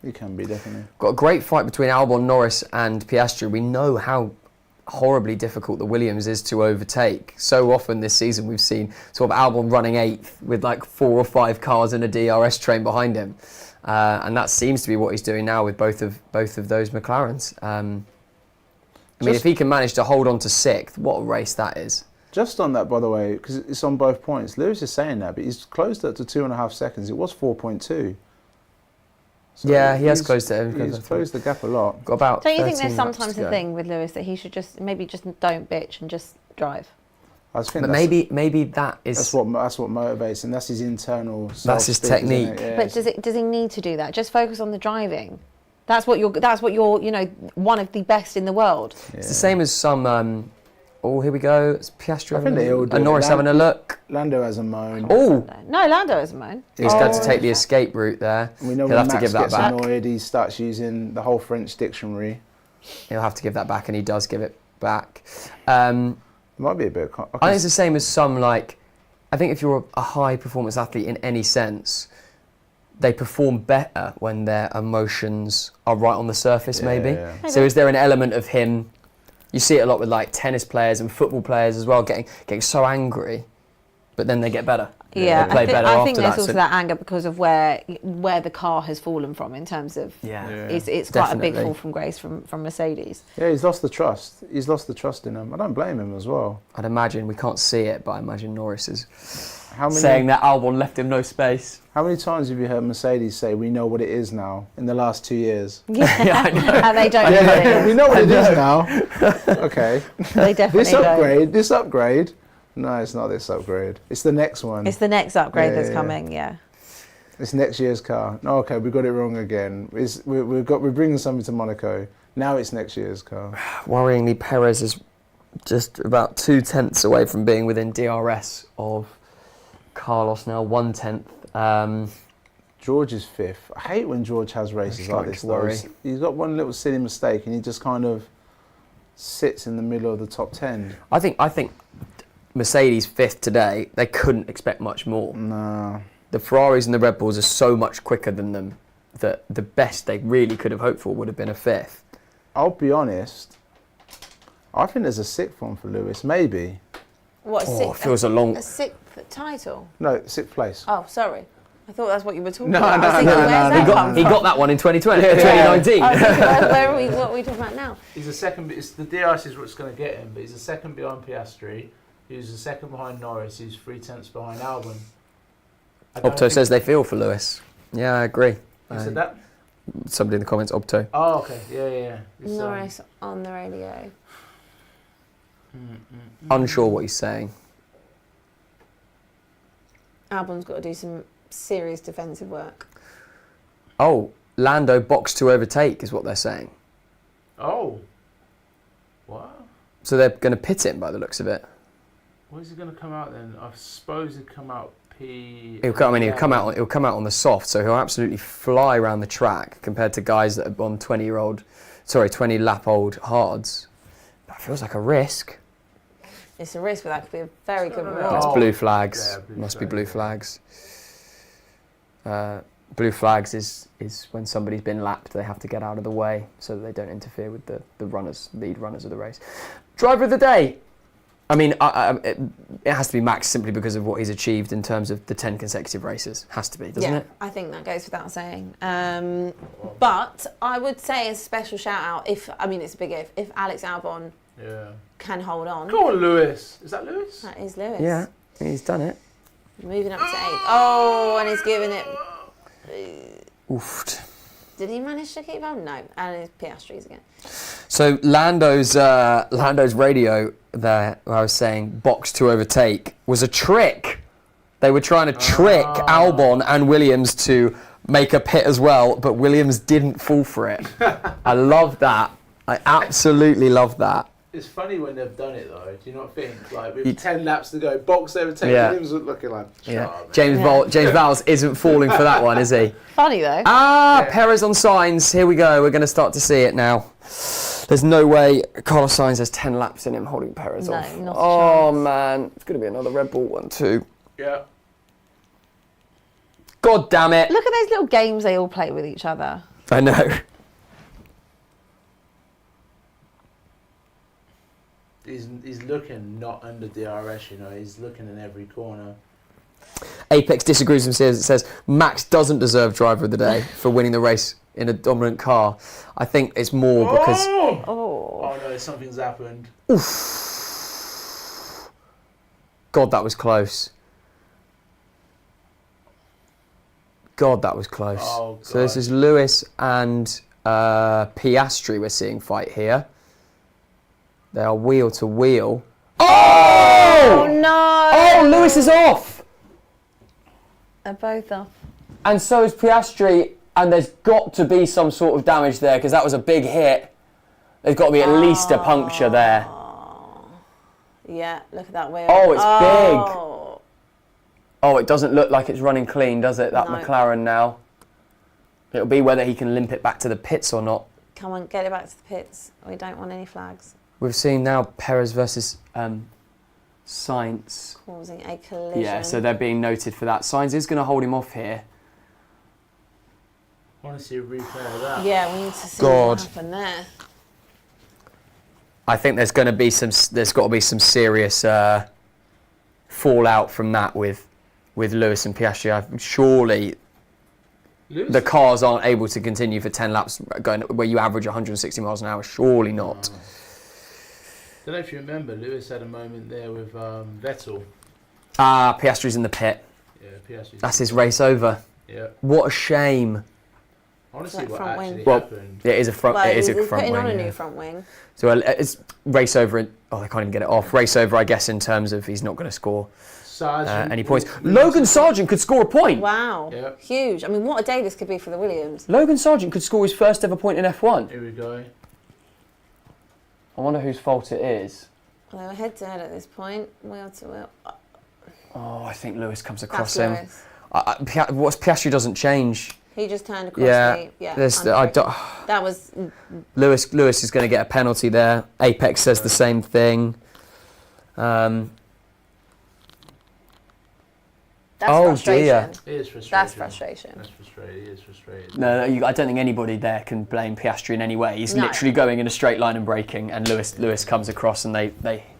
Definitely. Got a great fight between Albon, Norris and Piastri. We know how horribly difficult the Williams is to overtake. So often this season we've seen sort of Albon running 8th with like 4 or 5 cars in a DRS train behind him. And that seems to be what he's doing now with both of those McLarens. I mean, if he can manage to hold on to 6th, what a race that is. Just on that, by the way, because it's on both points. Lewis is saying that, but he's closed it to 2.5 seconds. It was 4.2. So yeah, he has closed it. He's closed the gap a lot. Got about. Don't you think there's sometimes a thing with Lewis that he should just don't bitch and just drive? I think but maybe that is. That's what motivates him. That's his internal. That's his technique. Yeah, but does he need to do that? Just focus on the driving. That's what you're one of the best in the world. Yeah. It's the same as some. Oh, here we go. It's Piastri. I think they all do. And Norris having a look. Lando has a moan. Oh. No, Lando has a moan. He's got to take the escape route there. We know he'll when have to give Max that back. gets annoyed, he starts using the whole French dictionary. He'll have to give that back, and he does give it back. It might be a bit. I think it's the same as some I think if you're a high performance athlete in any sense, they perform better when their emotions are right on the surface. Maybe. So is there an element of him? You see it a lot with tennis players and football players as well, getting so angry, but then they get better. Yeah, they play better I after think there's that. also that anger because of where the car has fallen from in terms of it's quite a big fall from grace from Mercedes. Yeah, he's lost the trust. He's lost the trust in him. I don't blame him as well. I'd imagine we can't see it, but I imagine Norris is saying that Albon left him no space. How many times have you heard Mercedes say, "We know what it is now"? In the last 2 years. Yeah, I know. And they don't know what it is. We know what it is now. Okay. They definitely This upgrade. No, it's not this upgrade. It's the next one. It's the next upgrade that's coming. Yeah. It's next year's car. No, okay, we got it wrong again. We're bringing something to Monaco. Now it's next year's car. Worryingly, Perez is just about 2/10 away from being within DRS of Carlos now, 1/10. George is 5th. I hate when George has races like this though. He's got one little silly mistake and he just kind of sits in the middle of the top 10. I think Mercedes 5th today, they couldn't expect much more. No. The Ferraris and the Red Bulls are so much quicker than them that the best they really could have hoped for would have been a 5th. I'll be honest. I think there's a 6th one for Lewis, maybe. What, It feels a long... A 6th title? No, 6th place. Oh, sorry. I thought that's what you were talking No, about. no, I was thinking, no, where's no, that no, come He from? got that one in 2020, Yeah. 2019. I was thinking, where are we, what are we talking about now? He's a second. It's the DRS is what's going to get him, but he's a second behind Piastri. He's a second behind Norris. He's 3 tenths behind Albon. Opto says they feel for Lewis. Yeah, I agree. Who said that? Somebody in the comments, Opto. Oh, okay. Yeah. It's, Norris on the radio. Unsure what he's saying. Albon's got to do some serious defensive work. Oh, Lando box to overtake is what they're saying. Oh. What? So they're going to pit him by the looks of it. Where's he going to come out then? I suppose he'd come out P. He'll come out on the soft, so he'll absolutely fly around the track compared to guys that are on 20 lap old hards. That feels like a risk. It's a risk, but that could be a very good reward. That's blue flags. Yeah, blue Must flag, be blue yeah. flags. Blue flags is when somebody's been lapped, they have to get out of the way so that they don't interfere with the lead runners of the race. Driver of the day. I mean, it has to be Max simply because of what he's achieved in terms of the 10 consecutive races. Has to be, doesn't it? I think that goes without saying. But I would say a special shout out, it's a big if Alex Albon can hold on. Come on, Lewis. Is that Lewis? That is Lewis. Yeah, he's done it. Moving up to 8th. Oh, and he's giving it... Oofed. Did he manage to keep on? No. And it's Piastri's again. So Lando's radio there, where I was saying box to overtake, was a trick. They were trying to trick Albon and Williams to make a pit as well, but Williams didn't fall for it. I love that. I absolutely love that. It's funny when they've done it though. Do you not think? Like with 10 laps to go, box overtake. Williams was looking like. James Vowles isn't falling for that one, is he? Funny though. Perez on Sainz. Here we go. We're going to start to see it now. There's no way Carlos Sainz has 10 laps in him holding Perez off. Not a Oh chance. man, it's going to be another Red Bull one too. Yeah. God damn it! Look at those little games they all play with each other. I know. He's looking not under DRS, you know. He's looking in every corner. Apex disagrees with him. Says Max doesn't deserve driver of the day for winning the race in a dominant car. I think it's more because. Oh no, something's happened. Oof. God, that was close. God, that was close. Oh, God. So this is Lewis and Piastri we're seeing fight here. They are wheel to wheel. Oh! No! Oh, Lewis is off! They're both off. And so is Piastri, and there's got to be some sort of damage there because that was a big hit. There's got to be at least a puncture there. Yeah, look at that wheel. Oh, it's big. Oh. Oh, it doesn't look like it's running clean, does it, that No. McLaren now? It'll be whether he can limp it back to the pits or not. Come on, get it back to the pits. We don't want any flags. We've seen now Perez versus Sainz. Causing a collision. Yeah, so they're being noted for that. Sainz is going to hold him off here. I want to see a replay of that. Yeah, we need to see God. what happened there. I think there's got to be some serious fallout from that with Lewis and Piastri. Surely Lewis? the cars aren't able to continue for 10 laps going where you average 160 miles an hour. Surely not. I don't know if you remember, Lewis had a moment there with Vettel. Piastri's in the pit. Yeah, Piastri. That's his race over. Yeah. What a shame. I want to see That what front actually wing. Well, happened. it is a front. Well, it is he's a front putting wing. on a yeah. new front wing. So it's race over. They can't even get it off. Race over, I guess, in terms of he's not going to score any points. Logan Sargent could score a point. Wow. Yeah. Huge. I mean, what a day this could be for the Williams. Logan Sargent could score his first ever point in F1. Here we go. I wonder whose fault it is. Well, they were head to head at this point. Wheel to wheel. Oh, I think Lewis comes across That's him. Lewis. Piastri doesn't change. He just turned across Yeah, the... That was... Lewis is going to get a penalty there. Apex says the same thing. That's Oh, frustration. dear. It is frustrating. That's frustration. That's frustrating. It is frustrating. No, I don't think anybody there can blame Piastri in any way. He's No. literally going in a straight line and braking, and Lewis comes across and they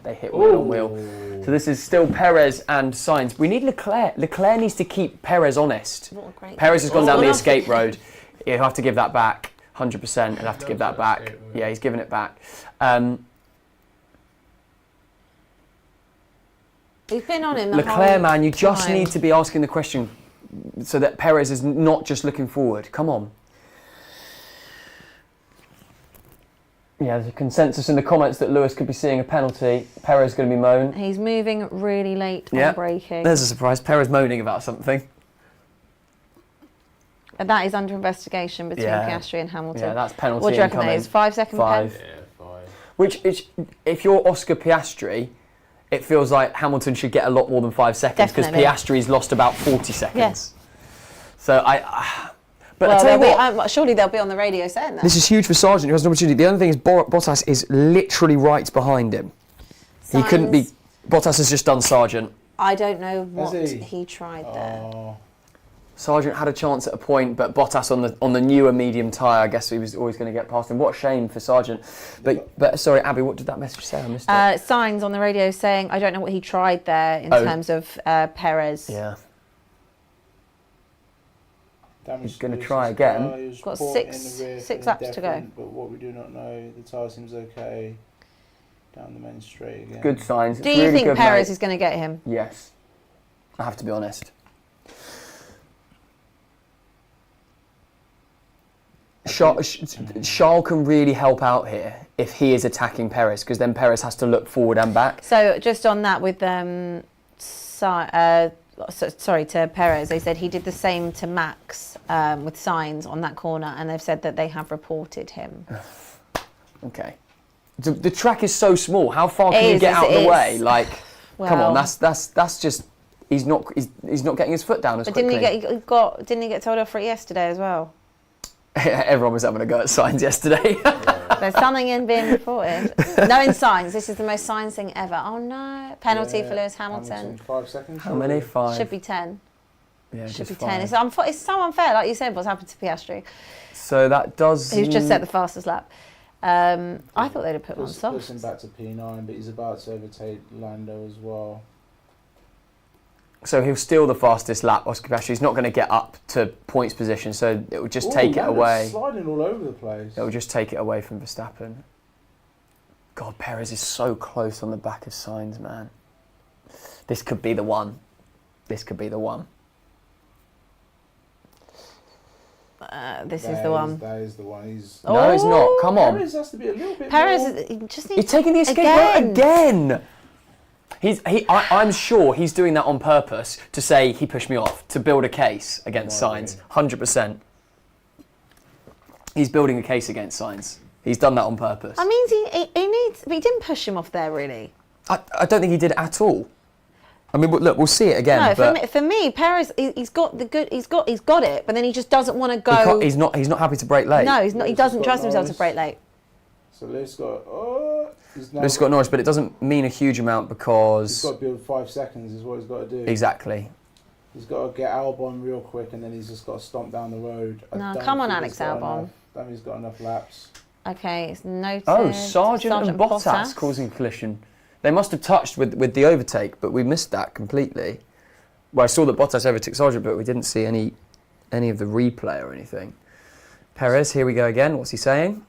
hit wheel on wheel. So this is still Perez and Sainz. We need Leclerc. Leclerc needs to keep Perez honest. What a great Perez has gone down the Oh. escape road. He'll have to give that back. 100%. He'll have to give that back. Yeah, he's giving it back. We've been on him the Leclerc, whole man, you just time. need to be asking the question so that Perez is not just looking forward. Come on. Yeah, there's a consensus in the comments that Lewis could be seeing a penalty. Perez going to be moan. He's moving really late on braking. There's a surprise. Perez moaning about something. And that is under investigation between Piastri and Hamilton. Yeah, that's penalty. What do you reckon that is? 5 second pen? 5. Yeah, 5. Which is, if you're Oscar Piastri, it feels like Hamilton should get a lot more than 5 seconds because Definitely. Piastri's lost about 40 seconds. Yes. So but I tell you what, surely they'll be on the radio saying that. this is huge for Sargent, who has an opportunity. The other thing is Bottas is literally right behind him. He couldn't be. Bottas has just done Sargent. I don't know what Has he? he tried there. Oh. Sargent had a chance at a point, but Bottas on the newer medium tyre, I guess he was always going to get past him. What a shame for Sargent. But sorry, Abby, what did that message say? I missed it. Signs on the radio saying, I don't know what he tried there in terms of Perez. Yeah. Damage He's gonna to try Lewis's again. car. He was Got caught six- in the rear, six feeling laps to go. different, But what we do not know, the tyre seems okay. Down the main straight again. Good signs. Do It's you really think good, Perez mate. is going to get him? Yes. I have to be honest. Charles can really help out here if he is attacking Perez, because then Perez has to look forward and back. So just on that with sorry, to Perez, they said he did the same to Max with signs on that corner, and they've said that they have reported him. Okay. The track is so small. How far can It you is, get out of the it way? is. Like, come on, Well- that's just he's not getting his foot down as But quickly. didn't he get told off for it yesterday as well? Everyone was having a go at signs yesterday. There's something in being reported. No, in signs. This is the most signs thing ever. Oh no! Penalty for Lewis Hamilton. 5 seconds. How many? 5. Should be 10. Yeah, Should just be 5. 10. It's so unfair, like you said, what's happened to Piastri. So that does. Who's just set the fastest lap. I thought they'd have put him on Puts soft. him back to P9, but he's about to overtake Lando as well. So he'll steal the fastest lap, Oscar Piastri. He's not going to get up to points position, so it will just take it Lando's away. Sliding all over the place. It will just take it away from Verstappen. God, Perez is so close on the back of Sainz, man. This could be the one. This could be the one. This is the one. That is the one. He's. No, it's not. Come on. Perez has to be a little bit Perez, more. he just needs He's taking the escape route again. I'm sure he's doing that on purpose to say he pushed me off, to build a case against Sainz. 100%. He's building a case against Sainz. He's done that on purpose. I mean, he needs. But he didn't push him off there, really. I don't think he did at all. I mean, look, we'll see it again. No, but for me, Perez, he's got the good. He's got it, but then he just doesn't want to go. he's not happy to break late. No, he's not. He Lewis doesn't has trust got himself to Norris. break late. So Lewis got. He's now Lewis got Norris, but it doesn't mean a huge amount He's because got to build 5 seconds. Is what he's got to do. exactly. He's got to get Albon real quick, and then he's just got to stomp down the road. I No, don't come on, think Alex he's got Albon. enough. I don't think he's got enough laps. Okay, it's noted. Oh, Sargent and Bottas causing a collision. They must have touched with the overtake, but we missed that completely. Well, I saw that Bottas overtook Sargent, but we didn't see any of the replay or anything. Perez, here we go again. What's he saying?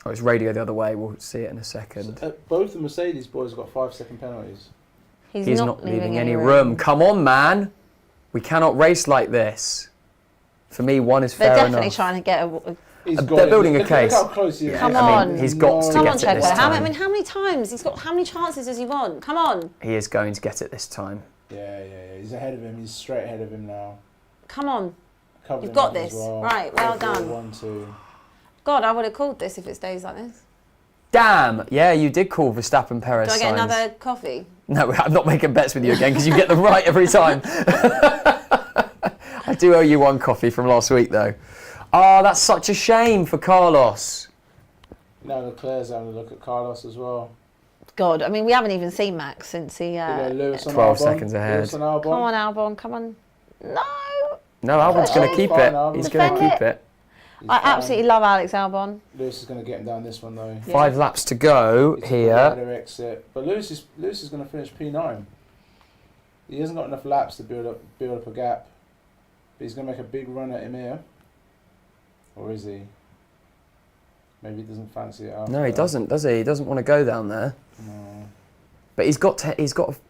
Oh, it's radio the other way. We'll see it in a second. Both the Mercedes boys got 5 second penalties. He's not leaving any room. Come on, man. We cannot race like this. For me, one is They're fair definitely enough. trying to get a. He's got They're it. building a Look case. how close he is. Come I on. mean, he's got to Come get on, it this Checo. How time. many times? He's got. How many chances does he want? Come on. He is going to get it this time. Yeah. He's ahead of him. He's straight ahead of him now. Come on. Covered You've him got up as this. well. Right, well 4, done. 1, 2. God, I would have called this if it stays like this. Damn! Yeah, you did call Verstappen Perez. Do I get signs. another coffee? No, I'm not making bets with you again because you get them right every time. I do owe you one coffee from last week though. Oh, that's such a shame for Carlos. Now Leclerc's having a look at Carlos as well. God, I mean, we haven't even seen Max since he... Lewis on 12 Albon. seconds ahead. Lewis on Albon. Come on, Albon, come on. No! No, Albon's going to keep fine, it. Albon. He's going to Defend keep it. He's I fine. absolutely love Alex Albon. Lewis is going to get him down this one though. Yeah. 5 laps to go It's a here. better exit. But Lewis is going to finish P9. He hasn't got enough laps to build up a gap. But he's going to make a big run at him here. Or is he? Maybe he doesn't fancy it after. No, he doesn't, does he? He doesn't want to go down there. No. But he's got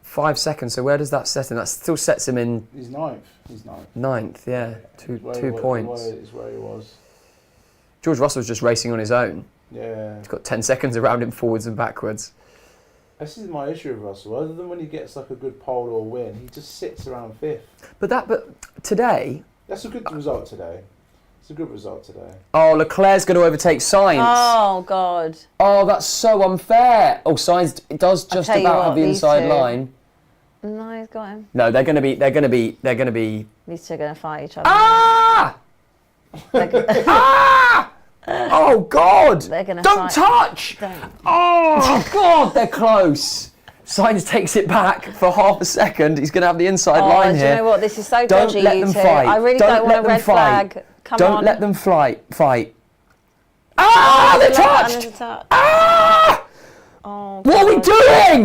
5 seconds, so where does that set him? That still sets him in He's ninth. He's ninth. 9th, yeah. Two points. Is where he was. George Russell's just racing on his own. Yeah. He's got 10 seconds around him forwards and backwards. This is my issue with Russell. Other than when he gets like a good pole or win, he just sits around 5th. But today... That's a good result today. It's a good result today. Oh, Leclerc's going to overtake Sainz. Oh, God. Oh, that's so unfair. Oh, Sainz does just tell you about what, have the these inside two- line. No, he's got him. No, they're going to be. These two are going to fight each other. Ah! They're go- Ah! Oh God! They're gonna Don't fight. touch! Don't. Oh God, they're close. Sainz takes it back for half a second. He's going to have the inside line do here. you know what? This is so Don't dodgy, let you them two. fight. I really Don't don't, let want a them red fight. flag. Come Don't on. let them fight. Ah! They're touched. Ah! Oh, What are we God.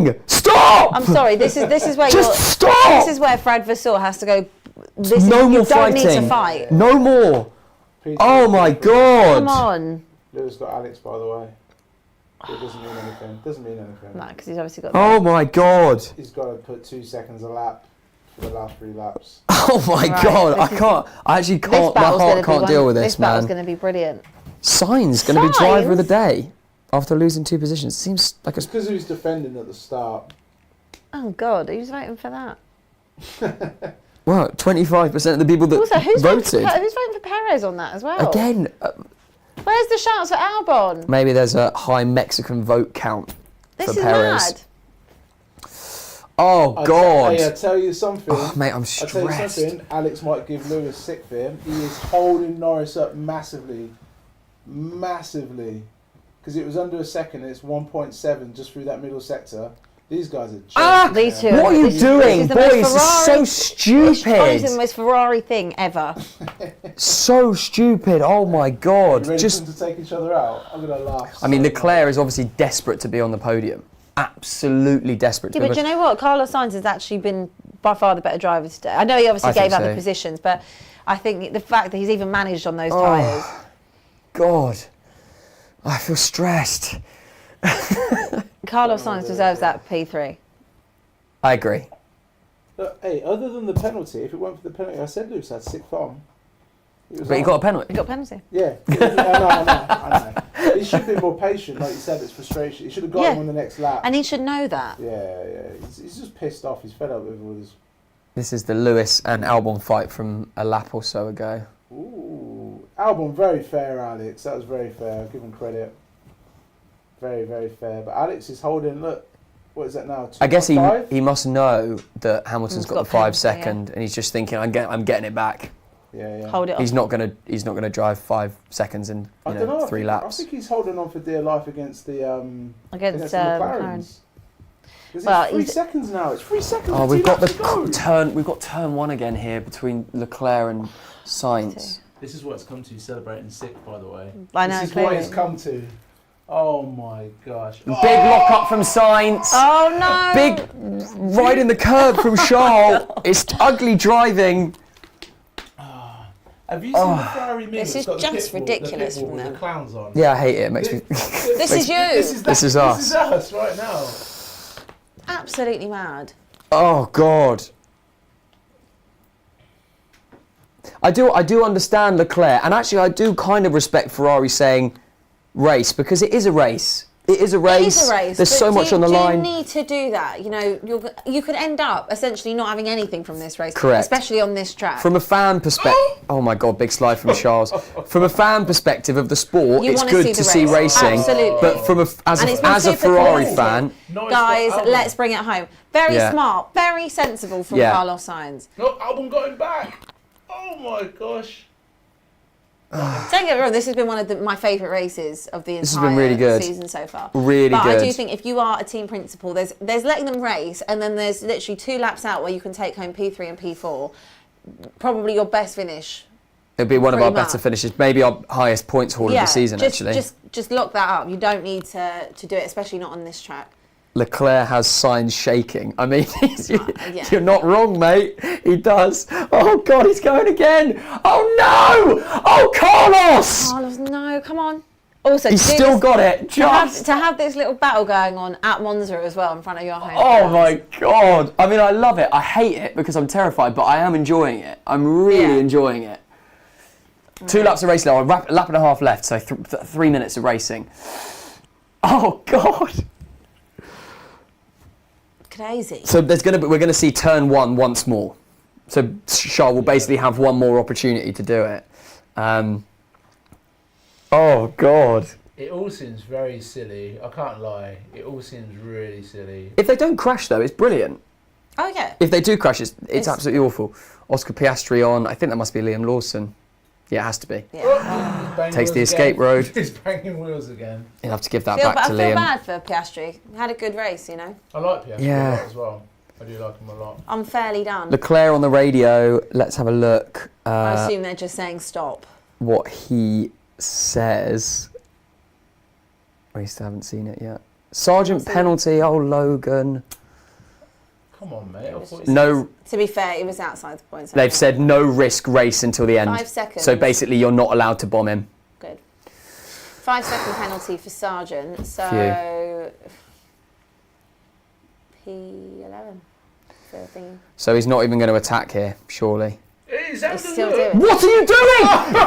doing? Stop! I'm sorry. This is where Just stop! This is where Fred Vasseur has to go. This No is, more you don't need fighting. to fight. No more. Peter, Oh my God! Come on. Lewis got Alex, by the way. It doesn't mean anything. Doesn't mean anything. No, because he's obviously got. Oh my God! He's got to put 2 seconds a lap for the last 3 laps. Oh my Right, God! this is- I actually This can't. My battle's heart gonna be can't deal with This this, battle's man. going to be brilliant. Sainz going to be driver of the day after losing 2 positions. Seems like It's because he was defending at the start. Oh God, who's voting for that? well, 25% of the people that Also, who's voted. voting for Perez on that as well? Again, Where's the shouts for Albon? maybe there's a high Mexican vote count This for is Perez. mad. Oh I God! tell you something. Oh, mate, I'm I tell you stressed. something. Alex might give Lewis sick here. He is holding Norris up massively, because it was under a second. And it's 1.7 just through that middle sector. These guys are. joking, These two. What are you This doing, is the most boys? This is so Ferrari- It's honestly the stupid. most Ferrari thing ever. So stupid. Oh my God! Ready Just. for them to take each other out. I'm gonna laugh. I mean, so Leclerc is obviously desperate to be on the podium. Absolutely desperate. Yeah, but do you know what? Carlos Sainz has actually been by far the better driver today. I know he obviously I think gave up so. the positions, but I think the fact that he's even managed on those tyres. God, I feel stressed. Carlos Sainz deserves that P3. I agree. Look, hey, other than the penalty, if it weren't for the penalty, I said Lewis had 6th on. But he got a penalty. He got a penalty. Yeah, I know. He should be more patient, like you said. It's frustration. He should have got Yeah. him on the next lap. And he should know that. Yeah. He's just pissed off. He's fed up with all this. This is the Lewis and Albon fight from a lap or so ago. Ooh, Albon, very fair, Alex. That was very fair. I'll give him credit. Very, very fair. But Alex is holding. Look, what is that now? I guess 2.5? he must know that Hamilton's He's got got the 5 penalty, second, and he's just thinking, I'm getting it back. Yeah. Hold it He's off. not gonna drive 5 seconds in I don't know. 3 I laps. think he's holding on for dear life against the Against the McLaren. McLarens. Because Well, it's 3 he's- seconds now. It's 3 seconds. Oh, with we've 2 got the laps to go. turn. We've got turn 1 again here between Leclerc and Sainz. This is what it's come to, celebrating 6th, by the way. I know, This is clearly. what it's come to. Oh my gosh. Big lock up from Sainz. Oh no! Big right in the curb from Charles. It's ugly driving. Have you seen the Ferrari meme? This that's is got the just pit bull- ridiculous the pit bull from with them. the clowns on. Yeah, I hate it. It makes me. This is you. This is us. This is us right now. Absolutely mad. Oh God. I do understand Leclerc, and actually I do kind of respect Ferrari saying race, because it is a race. It is a race. It is a race. There's but so much on the line. Do you need to do that? You know, you could end up essentially not having anything from this race. Correct. Especially on this track. From a fan perspective, oh my God, big slide from Charles. From a fan perspective of the sport, You it's wanna good see to the see race. racing. Absolutely. But from And it's been as a super Ferrari cool. fan, No, it's Guys, got Albon. let's bring it home. Very Yeah. smart, very sensible from Yeah. Carlos Sainz. Look, Albon got him back. Oh my gosh. Don't get me wrong, this has been one of my favourite races of the This has been really entire good. season so far. Really but good. I do think if you are a team principal, there's letting them race, and then there's literally 2 laps out where you can take home P3 and P4. Probably your best finish. It'll be one of our Pretty better much. finishes, maybe our highest points haul of the season, actually. Just lock that up. You don't need to do it, especially not on this track. Leclerc has signs shaking. I mean, Yeah. you're not wrong, mate. He does. Oh, God, he's going again. Oh, no. Oh, Carlos. Carlos, no, come on. Also, He's still got it. to have, Just. to have this little battle going on at Monza as well in front of your home Oh, fans. my God. I mean, I love it. I hate it because I'm terrified, but I am enjoying it. I'm really enjoying it. 2 laps of racing now. A lap and a half left, so 3 minutes of racing. Oh, God. Crazy. So we're going to see turn 1 once more. So Charles will basically have one more opportunity to do it. Oh God! It all seems very silly. I can't lie. It all seems really silly. If they don't crash though, it's brilliant. Oh yeah. If they do crash, it's absolutely awful. Oscar Piastri on. I think that must be Liam Lawson. Yeah, it has to be. Yeah. Takes the escape road. He's banging wheels again. You'll have to give that I back to feel Liam. bad for Piastri. He had a good race, you know. I like Piastri Yeah. a lot as well. I do like him a lot. Unfairly done. Leclerc on the radio. Let's have a look. I assume they're just saying stop. What he says. We still haven't seen it yet. Sergeant penalty. Oh, Logan. Come on, mate. I thought No. To be fair, he was outside the points. They've said no risk race until the end. 5 seconds. So basically, you're not allowed to bomb him. Good. 5-second penalty for Sargent. So P11 for the thing. So he's not even going to attack here, surely. He's He's still doing it. What are you doing?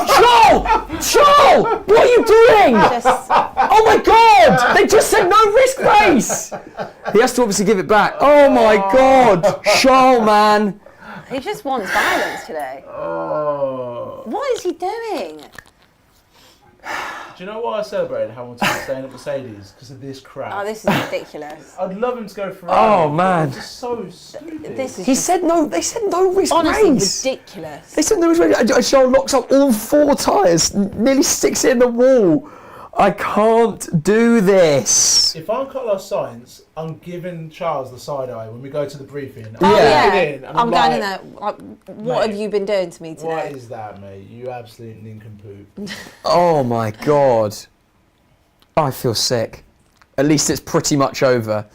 Joel! Joel! What are you doing? Just, Oh my God! They just said no risk race! He has to obviously give it back. Oh my God! Joel, man. he just wants violence today. Oh. What is he doing? Do you know why I celebrated Hamilton staying at Mercedes? Because of this crap. Oh, this is ridiculous. I'd love him to go Ferrari. Oh, man. It's just so stupid. This is He just said no. They said no risk honestly race. ridiculous. They said no risk race. And Joel locks up all 4 tyres, nearly sticks it in the wall. I can't do this. If I'm Carlos Sainz, I'm giving Charles the side eye when we go to the briefing. Oh, I'm yeah. going in and I'm like, going in there. Like, what mate, have you been doing to me What today? is that, mate? You absolute nincompoop. Oh my God. I feel sick. At least it's pretty much over.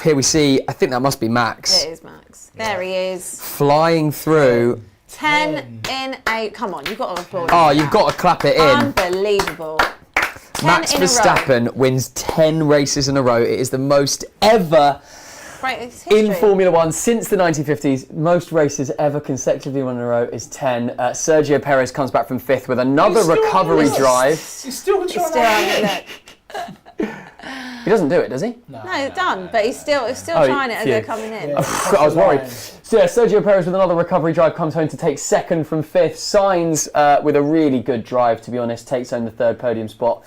Here we see, I think that must be Max. It is Max. There he is. Flying through. 10 in 8. Come on, you've got to applaud. Oh, him for you've got to clap it in. Unbelievable. 10 Max in a row. Verstappen wins 10 races in a row. It is the most ever Right, it's history. in Formula One since the 1950s. Most races ever consecutively won in a row is 10. Sergio Perez comes back from 5th with another He's still recovery on the drive. He's still He's trying still to having it. He doesn't do it, does he? No, done. But he's still Oh, trying it as phew. they're coming in. Yeah. I was worried. So yeah, Sergio Perez with another recovery drive comes home to take 2nd from 5th. Sainz with a really good drive, to be honest, takes home the 3rd podium spot.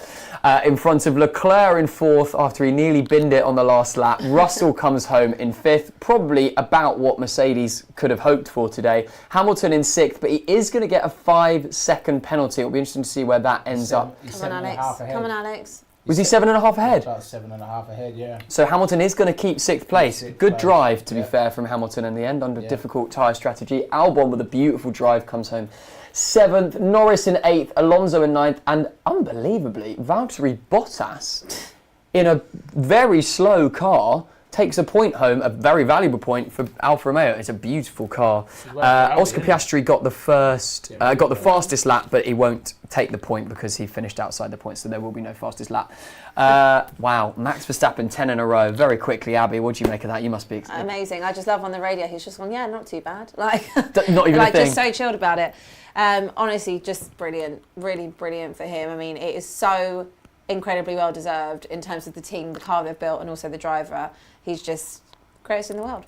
In front of Leclerc in 4th after he nearly binned it on the last lap. Russell comes home in 5th, probably about what Mercedes could have hoped for today. Hamilton in 6th, but he is going to get a 5-second penalty. It'll be interesting to see where that ends up. Come on, Alex. Come on, Alex. Was he 7.5 ahead? About 7.5 ahead, yeah. So Hamilton is going to keep 6th place. Sixth Good place, drive, to be yeah. fair, from Hamilton in the end under Yeah. difficult tyre strategy. Albon with a beautiful drive comes home 7th. Norris in 8th. Alonso in 9th. And unbelievably, Valtteri Bottas in a very slow car takes a point home, a very valuable point for Alfa Romeo. It's a beautiful car. Oscar Piastri got the fastest lap, but he won't take the point because he finished outside the point, so there will be no fastest lap. Wow, Max Verstappen 10 in a row, very quickly. Abby, what do you make of that? You must be Amazing. I just love on the radio. He's just gone, yeah, not too bad. Like, not even like a thing. just so chilled about it. Honestly, just brilliant. Really brilliant for him. I mean, it is so incredibly well deserved in terms of the team, the car they've built, and also the driver. He's just greatest in the world.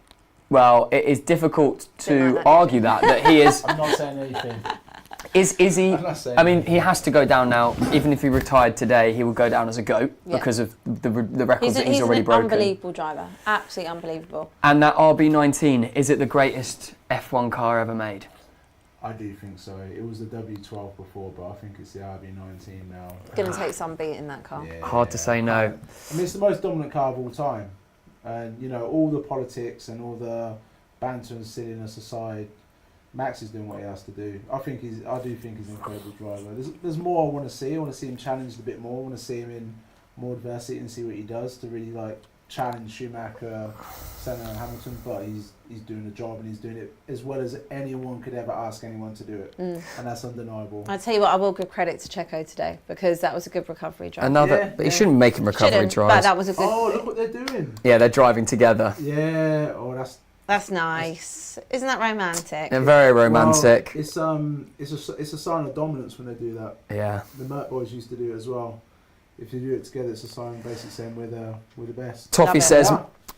Well, it is difficult Didn't to like that. argue that he is. I'm not saying anything. Is he? I'm not saying I mean, he has to go down now. Even if he retired today, he will go down as a GOAT Yeah. because of the records that he's He's already an broken. unbelievable driver. Absolutely unbelievable. And that RB19, is it the greatest F1 car ever made? I do think so. It was the W12 before, but I think it's the RB19 now. Going to take some beat in that car. Yeah. Hard to say no. I mean, it's the most dominant car of all time. And, you know, all the politics and all the banter and silliness aside, Max is doing what he has to do. I do think he's an incredible driver. There's more I want to see. I want to see him challenged a bit more. I want to see him in more adversity and see what he does to really, like, challenge Schumacher, Senna and Hamilton, but he's doing the job and he's doing it as well as anyone could ever ask anyone to do it, and that's undeniable. I tell you what, I will give credit to Checo today because that was a good recovery drive. But you shouldn't make him recovery drive. But that was a good. Oh, look what they're doing! Yeah, they're driving together. Yeah, that's nice. Isn't that romantic? They're very romantic. Well, it's a sign of dominance when they do that. Yeah. The Mert boys used to do it as well. If you do it together, it's a sign basically saying we're the best. Toffee says,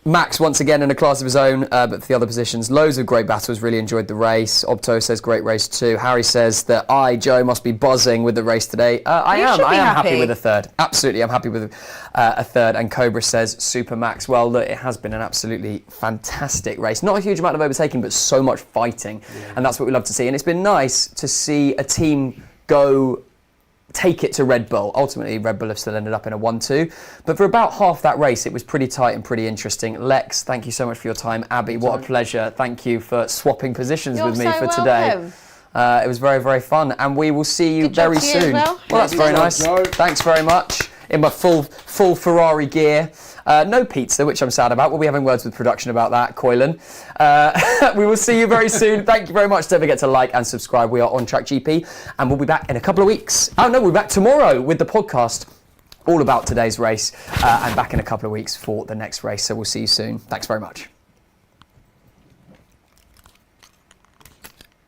Max once again in a class of his own, but for the other positions, loads of great battles, really enjoyed the race. Obto says, great race too. Harry says that Joe, must be buzzing with the race today. I am happy with a third. Absolutely, I'm happy with a third. And Cobra says, super Max. Well, look, it has been an absolutely fantastic race. Not a huge amount of overtaking, but so much fighting. Yeah. And that's what we love to see. And it's been nice to see a team take it to Red Bull. Ultimately, Red Bull have still ended up in a 1-2. But for about half that race, it was pretty tight and pretty interesting. Lex, thank you so much for your time. Abby, what a pleasure. Thank you for swapping positions with me for today. It was very, very fun. And we will see you very soon. Well, that's very nice. Thanks very much. In my full Ferrari gear. No pizza, which I'm sad about. We'll be having words with production about that, Coylan. We will see you very soon. Thank you very much. Don't forget to like and subscribe. We are on Track GP, and we'll be back in a couple of weeks. Oh no, we're back tomorrow with the podcast all about today's race, and back in a couple of weeks for the next race. So we'll see you soon. Thanks very much.